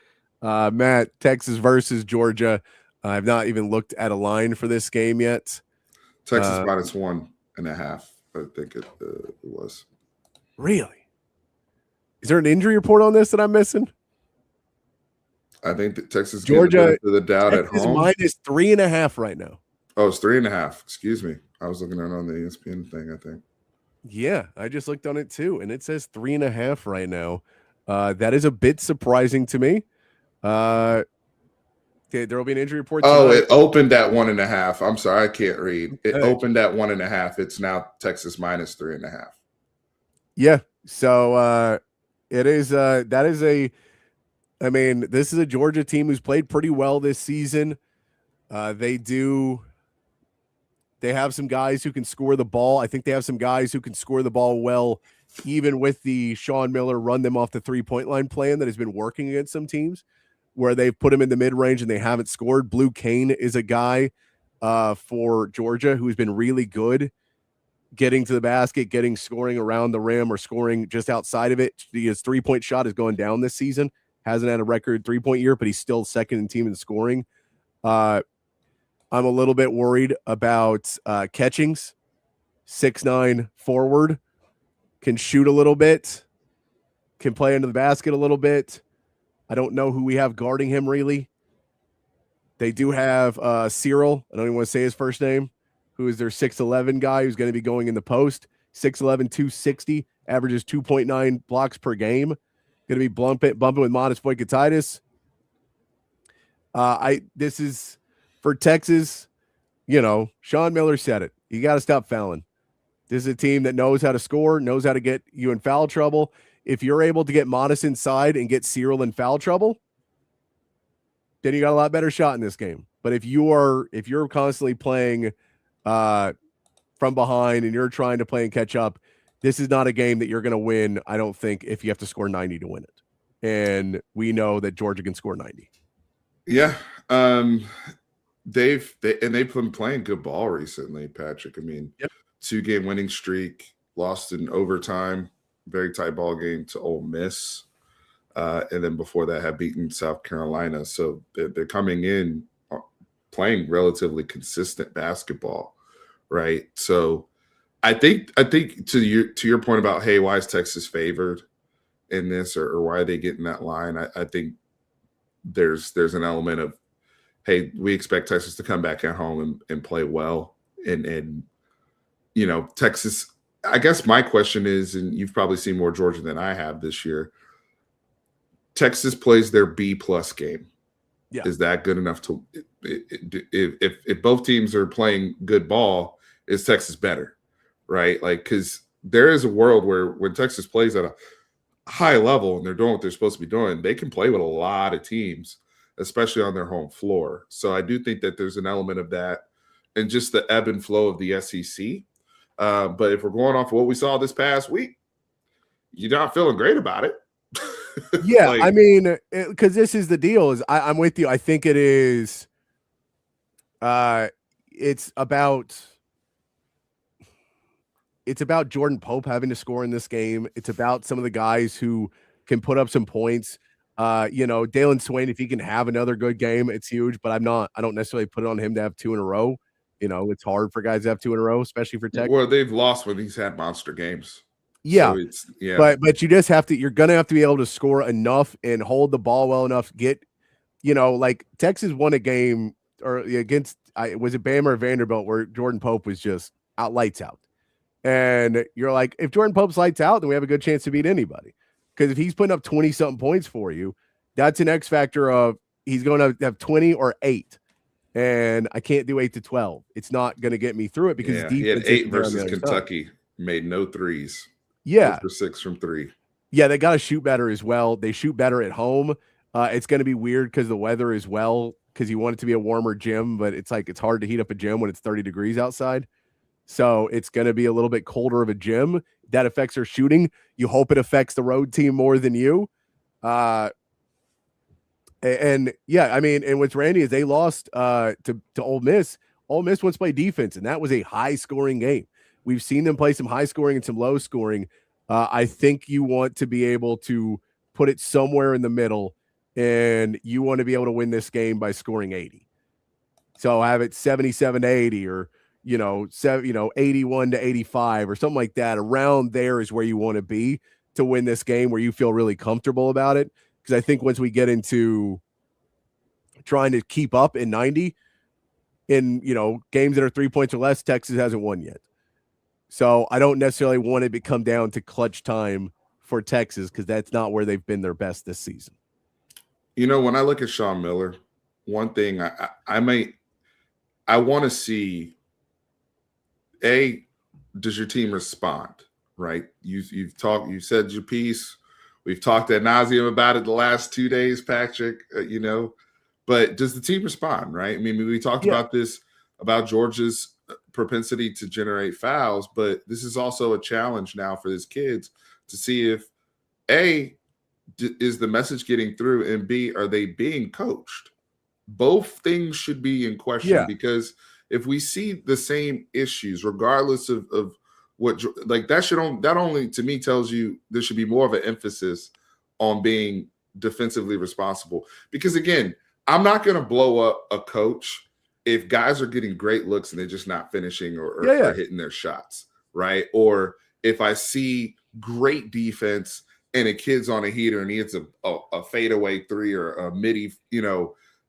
Matt, Texas versus Georgia. I've not even looked at a line for this game yet. Texas -1.5. I think it was. Really? Is there an injury report on this that I'm missing? I think that Texas Georgia the doubt Texas at home. -3.5 right now. Oh, it's 3.5. Excuse me. I was looking at it on the ESPN thing, I think. Yeah, I just looked on it too, and it says 3.5 right now. That is a bit surprising to me. Okay, there will be an injury report tonight. Oh, it opened at 1.5. I'm sorry, I can't read. It opened at 1.5. It's now Texas -3.5. Yeah. So it is that is I mean, this is a Georgia team who's played pretty well this season. They have some guys who can score the ball. I think they have some guys who can score the ball well, even with the Sean Miller run them off the 3-point line plan that has been working against some teams where they've put him in the mid-range and they haven't scored. Blue Kane is a guy for Georgia, who's been really good getting to the basket, scoring around the rim or scoring just outside of it. His 3-point shot is going down this season. Hasn't had a record 3-point year, but he's still second in team in scoring. I'm a little bit worried about Catchings. 6'9" forward, can shoot a little bit, can play into the basket a little bit. I don't know who we have guarding him really. They do have Cyril, I don't even want to say his first name, who is their 6'11" guy who's going to be going in the post. 6'11", 260, averages 2.9 blocks per game. Going to be bumping with Modest Voikatitis. This is for Texas. Sean Miller said it. You got to stop fouling. This is a team that knows how to score, knows how to get you in foul trouble. If you're able to get Modest inside and get Cyril in foul trouble, then you got a lot better shot in this game. But if you're constantly playing from behind and you're trying to play and catch up, this is not a game that you're going to win, I don't think, if you have to score 90 to win it. And we know that Georgia can score 90. Yeah. They've been playing good ball recently, Patrick. I mean, 2-game winning streak, lost in overtime, very tight ball game to Ole Miss. And then before that had beaten South Carolina. So they're coming in playing relatively consistent basketball, right? So I think to your point about, hey, why is Texas favored in this, or why are they getting that line? I think there's an element of, hey, we expect Texas to come back at home and play well. And Texas, I guess my question is, and you've probably seen more Georgia than I have this year, Texas plays their B+ game. Yeah. Is that good enough to if both teams are playing good ball, is Texas better? Right? Like, because there is a world where when Texas plays at a high level and they're doing what they're supposed to be doing, they can play with a lot of teams, especially on their home floor. So I do think that there's an element of that and just the ebb and flow of the SEC. But if we're going off of what we saw this past week, you're not feeling great about it. Yeah, like, I mean, because this is the deal. Is I'm with you. I think it is. It's about Jordan Pope having to score in this game. It's about some of the guys who can put up some points. Dalen Swain, if he can have another good game, it's huge. But I don't necessarily put it on him to have 2 in a row. It's hard for guys to have 2 in a row, especially for Texas. Well, they've lost when he's had monster games. Yeah. So but you just have to, you're going to have to be able to score enough and hold the ball well enough. Like Texas won a game against, was it Bama or Vanderbilt, where Jordan Pope was just lights out. And you're like, if Jordan Pope's lights out, then we have a good chance to beat anybody. Because if he's putting up 20 something points for you, that's an X factor of he's going to have 20 or 8. And I can't do 8 to 12. It's not going to get me through it because he had 8 versus Kentucky, made no threes. Yeah. 4 for 6 from 3. Yeah, they got to shoot better as well. They shoot better at home. It's going to be weird because the weather as well, because you want it to be a warmer gym, but it's hard to heat up a gym when it's 30 degrees outside. So it's going to be a little bit colder of a gym. That affects their shooting. You hope it affects the road team more than you. And what's Randy is they lost to Ole Miss. Ole Miss wants to play defense, and that was a high-scoring game. We've seen them play some high scoring and some low scoring. I think you want to be able to put it somewhere in the middle, and you want to be able to win this game by scoring 80. So have it 77 to 80 or, 81 to 85 or something like that. Around there is where you want to be to win this game, where you feel really comfortable about it. Because I think once we get into trying to keep up in 90 in, games that are 3 points or less, Texas hasn't won yet. So I don't necessarily want it to come down to clutch time for Texas because that's not where they've been their best this season. When I look at Sean Miller, one thing I want to see, does your team respond, right? You said your piece. We've talked ad nauseum about it the last 2 days, Patrick, but does the team respond, right? I mean, we talked about this, about Georgia's propensity to generate fouls, but this is also a challenge now for these kids to see if is the message getting through, and B, are they being coached? Both things should be in question because if we see the same issues, regardless of what, like that only to me tells you there should be more of an emphasis on being defensively responsible. Because again, I'm not going to blow up a coach if guys are getting great looks and they're just not finishing or hitting their shots, right? Or if I see great defense and a kid's on a heater and he hits a fadeaway three or a midi,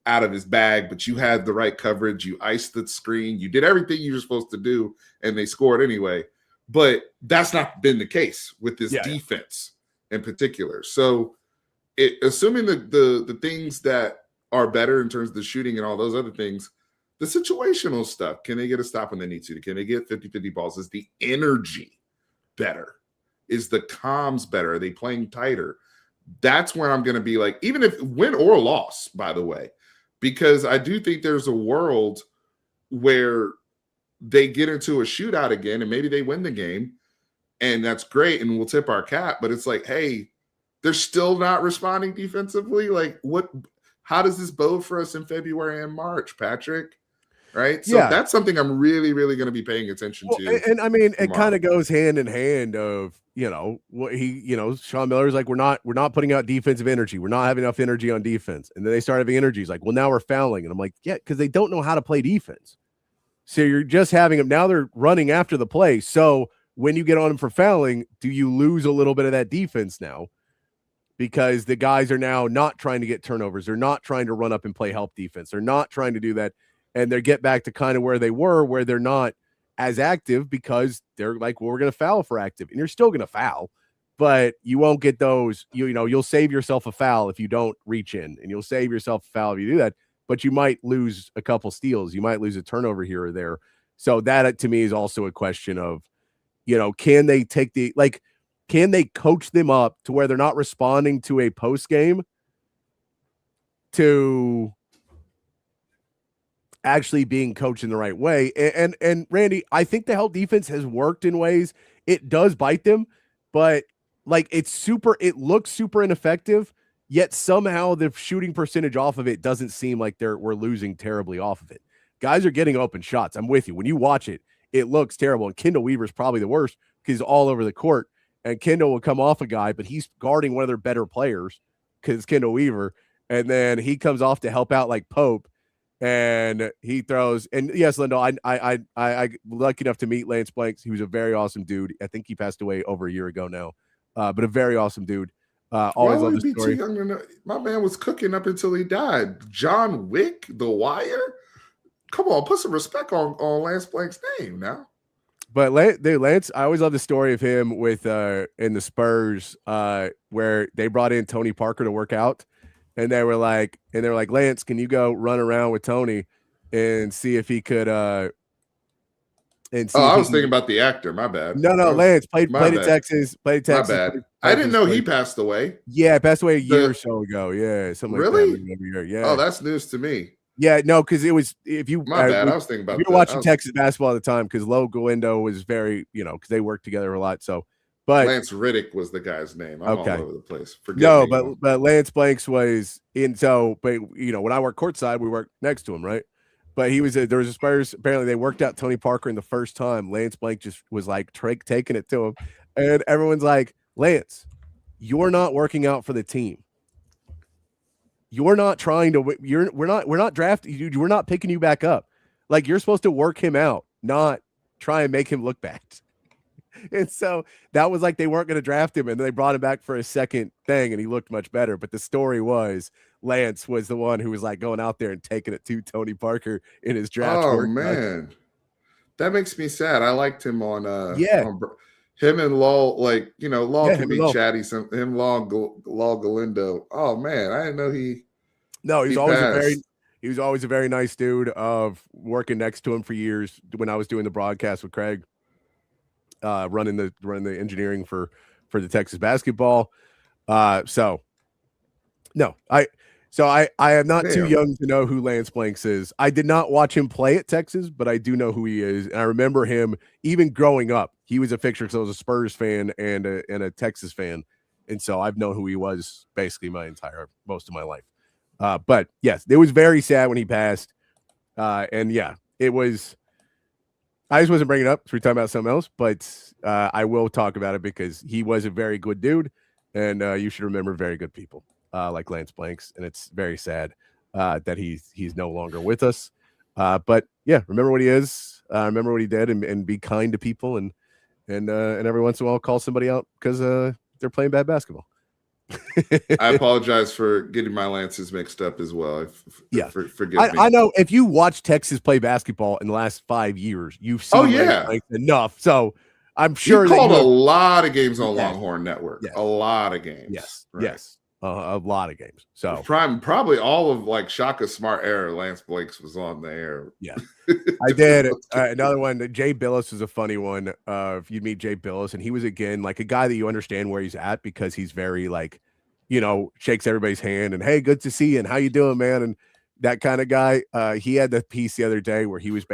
out of his bag, but you had the right coverage, you iced the screen, you did everything you were supposed to do, and they scored anyway. But that's not been the case with this defense in particular. So assuming the things that are better in terms of the shooting and all those other things, the situational stuff, can they get a stop when they need to? Can they get 50-50 balls? Is the energy better? Is the comms better? Are they playing tighter? That's where I'm going to be like, even if win or loss, by the way, because I do think there's a world where they get into a shootout again and maybe they win the game, and that's great and we'll tip our cap. But it's like, hey, they're still not responding defensively. Like, how does this bode for us in February and March, Patrick? Right. So that's something I'm really, really going to be paying attention to. And I mean, it kind of goes hand in hand of, what Sean Miller's like, we're not putting out defensive energy. We're not having enough energy on defense. And then they start having energy. He's like, well, now we're fouling. And I'm like, yeah, because they don't know how to play defense. So you're just having them. Now they're running after the play. So when you get on them for fouling, do you lose a little bit of that defense now? Because the guys are now not trying to get turnovers. They're not trying to run up and play help defense. They're not trying to do that. And they get back to kind of where they were, where they're not as active because they're like, well, we're going to foul for active. And you're still going to foul, but you won't get those. You'll save yourself a foul if you don't reach in, and you'll save yourself a foul if you do that. But you might lose a couple steals. You might lose a turnover here or there. So that, to me, is also a question of, can they can they coach them up to where they're not responding to a post game to actually being coached in the right way. And Randy, I think the help defense has worked in ways. It does bite them, but it looks super ineffective, yet somehow the shooting percentage off of it doesn't seem like we're losing terribly off of it. Guys are getting open shots. I'm with you. When you watch it, it looks terrible. And Kendall Weaver's probably the worst because he's all over the court. And Kendall will come off a guy, but he's guarding one of their better players because it's Kendall Weaver. And then he comes off to help out like Pope. And he throws, and yes, Lindo, I lucky enough to meet Lance Blanks. He was a very awesome dude. I think he passed away over a year ago now, but a very awesome dude. Always love the story. My man was cooking up until he died. John Wick, The Wire. Come on, put some respect on Lance Blank's name now. But Lance, I always love the story of him with in the Spurs, where they brought in Tony Parker to work out. And they were like, Lance, can you go run around with Tony and see if he could I was thinking about the actor. My bad. No, Lance played at Texas. Played at Texas. My bad. I didn't know he passed away. Yeah, passed away a year or so ago. Yeah, something really? Like that. Yeah. Oh, that's news to me. Yeah, no, because it was my bad. I was thinking about. We were watching Texas basketball at the time because Lo Galindo was very, because they worked together a lot. So. But Lance Riddick was the guy's name. I'm all over the place. But Lance Blanks was in. So, but when I worked courtside, we worked next to him, right? But there was a Spurs. Apparently, they worked out Tony Parker in the first time. Lance Blank just was like taking it to him, and everyone's like, Lance, you're not working out for the team. You're not trying to. We're not drafting. We're not picking you back up. Like you're supposed to work him out, not try and make him look bad. And so that was like they weren't going to draft him, and they brought him back for a second thing, and he looked much better. But the story was Lance was the one who was like going out there and taking it to Tony Parker in his draft. Oh man, that makes me sad. I liked him on him and Law, Law can be chatty. Him Law Galindo. Oh man, I didn't know he. No, he was always a very nice dude. Of working next to him for years when I was doing the broadcast with Craig. Running the engineering for the Texas basketball. I am not too young to know who Lance Blanks is. I did not watch him play at Texas, but I do know who he is. And I remember him even growing up. He was a fixture because I was a Spurs fan and a Texas fan. And so I've known who he was basically most of my life. But yes, it was very sad when he passed. And yeah, it was. I just wasn't bringing it up. So we're talking about something else, but I will talk about it because he was a very good dude, and you should remember very good people like Lance Blanks, and it's very sad that he's no longer with us. But yeah, remember what he is. Remember what he did, and be kind to people, and every once in a while call somebody out because they're playing bad basketball. I apologize for getting my Lances mixed up as well. Forgive me. I know if you watch Texas play basketball in the last 5 years, you've seen enough. So I'm sure you called a lot of games on Longhorn Network. Yes. A lot of games. Yes, yes, a lot of games. So probably all of like Shaka Smart era, Lance Blanks was on the air. Yeah, I did. Another one, Jay Billis was a funny one. If you'd meet Jay Billis, and he was again like a guy that you understand where he's at because he's very like, shakes everybody's hand and hey, good to see you and how you doing, man, and that kind of guy. He had the piece the other day where he was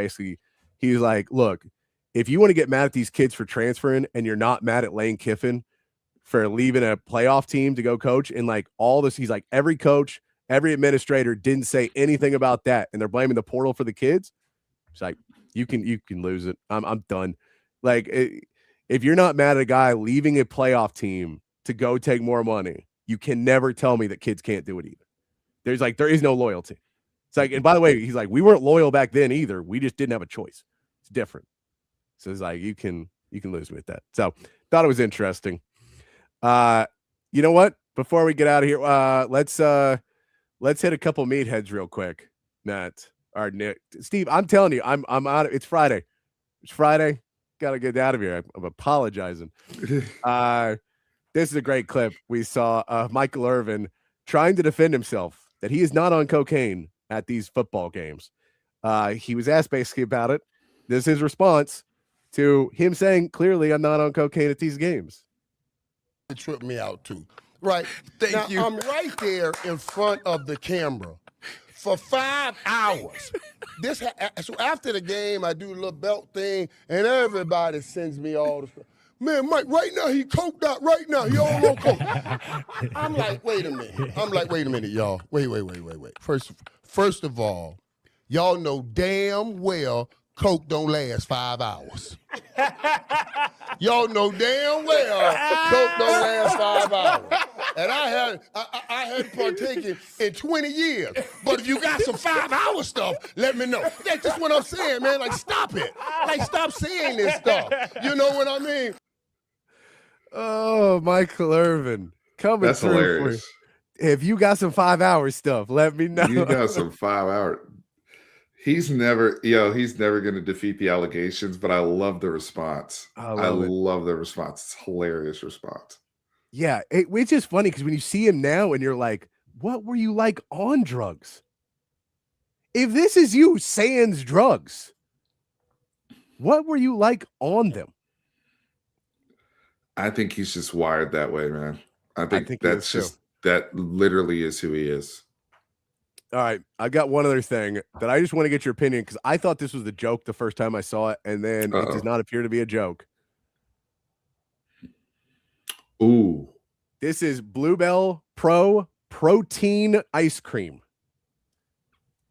like, look, if you want to get mad at these kids for transferring and you're not mad at Lane Kiffin for leaving a playoff team to go coach and like all this, he's like every coach, every administrator didn't say anything about that, and they're blaming the portal for the kids. It's like you can lose it. I'm done. Like if you're not mad at a guy leaving a playoff team to go take more money, you can never tell me that kids can't do it either. There is no loyalty. It's like, and by the way, he's like, we weren't loyal back then either. We just didn't have a choice. It's different. So it's like you can lose me with that. So thought it was interesting. You know what? Before we get out of here, let's hit a couple meatheads real quick. Matt or Nick, Steve, I'm telling you, I'm out. It's Friday. It's Friday. Got to get out of here. I'm apologizing. This is a great clip. We saw Michael Irvin trying to defend himself that he is not on cocaine at these football games. He was asked basically about it. This is his response to him saying, clearly, I'm not on cocaine at these games. It tripped me out too. Right. Thank you. I'm right there in front of the camera for 5 hours. So after the game, I do a little belt thing, and everybody sends me all the stuff. Man, Mike, right now he coked out. Right now, he all on coke. I'm like, wait a minute, y'all. Wait. First of all, y'all know damn well coke don't last 5 hours. Y'all know damn well coke don't last 5 hours. And I hadn't partaken in 20 years. But if you got some 5-hour stuff, let me know. That's just what I'm saying, man. Like, stop it. Like, stop saying this stuff. You know what I mean? Oh, Michael Irvin coming That's through. hilarious. If you got some 5-hour stuff, let me know. You got some 5-hour. He's never going to defeat the allegations, but I love the response. I love the response. It's a hilarious response. Yeah, it's just funny because when you see him now and you're like, what were you like on drugs? If this is you sans drugs, what were you like on them? I think he's just wired that way, man. I think that's just that literally is who he is. All right, I got one other thing that I just want to get your opinion because I thought this was a joke the first time I saw it, and then it does not appear to be a joke. Ooh. This is Bluebell Pro Protein Ice Cream.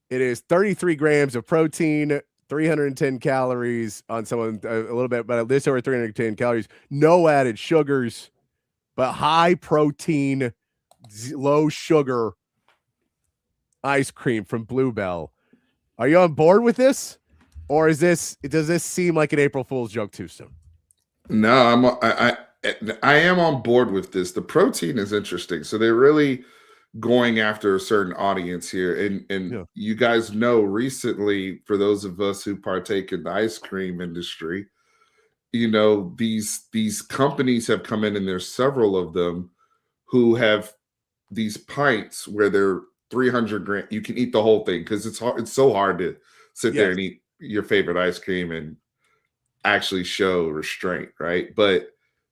It is 33 grams of protein, 310 calories on someone, a little bit, but this over 310 calories. No added sugars, but high protein, low sugar ice cream from Bluebell. Are you on board with this? Or does this seem like an April Fool's joke too soon? No, I am on board with this. The protein is interesting. So they're really going after a certain audience here. And you guys know recently, for those of us who partake in the ice cream industry, these companies have come in, and there's several of them who have these pints where they're 300 grams. You can eat the whole thing because it's hard. It's so hard to sit there and eat your favorite ice cream and actually show restraint, right? But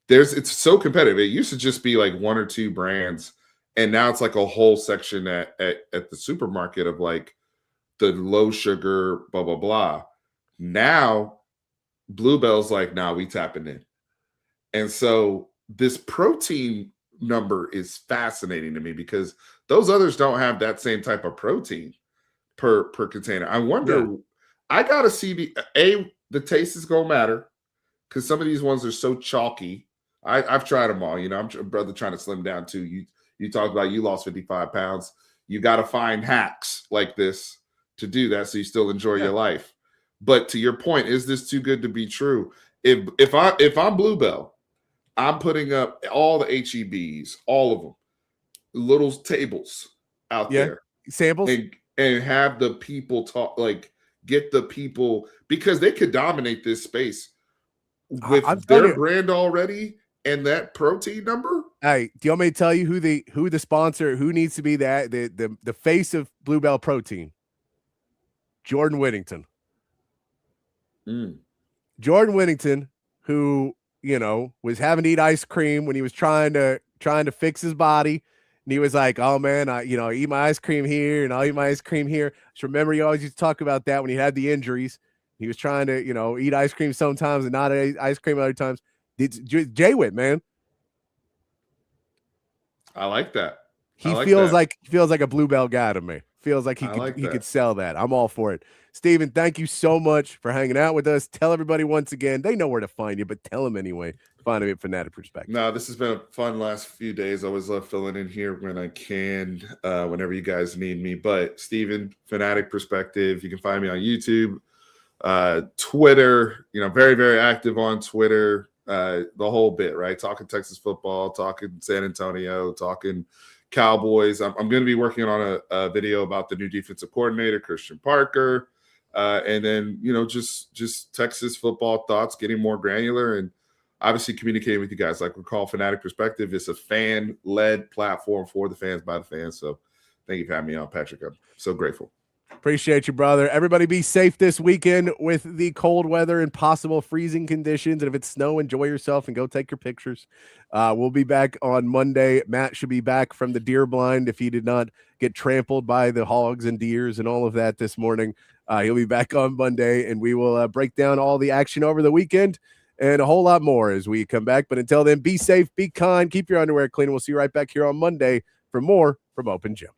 it's so competitive. It used to just be like 1 or 2 brands, and now it's like a whole section at the supermarket of like the low sugar, blah blah blah. Now Bluebell's like, nah, we tapping in, and so this protein number is fascinating to me because those others don't have that same type of protein per container. I wonder I gotta see the taste is gonna matter because some of these ones are so chalky. I've tried them all. You know, I'm brother trying to slim down too. You talked about you lost 55 pounds. You got to find hacks like this to do that so you still enjoy your life. But to your point, is this too good to be true? If I'm Bluebell, I'm putting up all the HEBs, all of them, little tables out there, samples, and have the people talk, like get the people, because they could dominate this space with their brand already and that protein number. Hey, do you want me to tell you who the sponsor, who needs to be the face of Bluebell Protein? Jordan Whittington. Jordan Whittington, who, you know, was having to eat ice cream when he was trying to fix his body. And he was like, oh man, I eat my ice cream here and I'll eat my ice cream here. Just remember, you always used to talk about that when he had the injuries. He was trying to, eat ice cream sometimes and not eat ice cream other times. It's J-Wit, man. I like that. He feels like a Bluebell guy to me. Feels like he could sell that. I'm all for it. Steven, thank you so much for hanging out with us. Tell everybody once again, they know where to find you, but tell them anyway. Find them at Fanatic Perspective. No, this has been a fun last few days. I always love filling in here when I can, whenever you guys need me. But Steven, Fanatic Perspective, you can find me on YouTube, Twitter, very, very active on Twitter, the whole bit, right? Talking Texas football, talking San Antonio, talking Cowboys. I'm going to be working on a video about the new defensive coordinator, Christian Parker. And then, just Texas football thoughts, getting more granular, and obviously communicating with you guys. Like we call Fanatic Perspective, it's a fan-led platform for the fans, by the fans. So thank you for having me on, Patrick. I'm so grateful. Appreciate you, brother. Everybody be safe this weekend with the cold weather and possible freezing conditions. And if it's snow, enjoy yourself and go take your pictures. We'll be back on Monday. Matt should be back from the deer blind if he did not get trampled by the hogs and deers and all of that this morning. He'll be back on Monday, and we will break down all the action over the weekend and a whole lot more as we come back. But until then, be safe, be kind, keep your underwear clean. We'll see you right back here on Monday for more from Open Gym.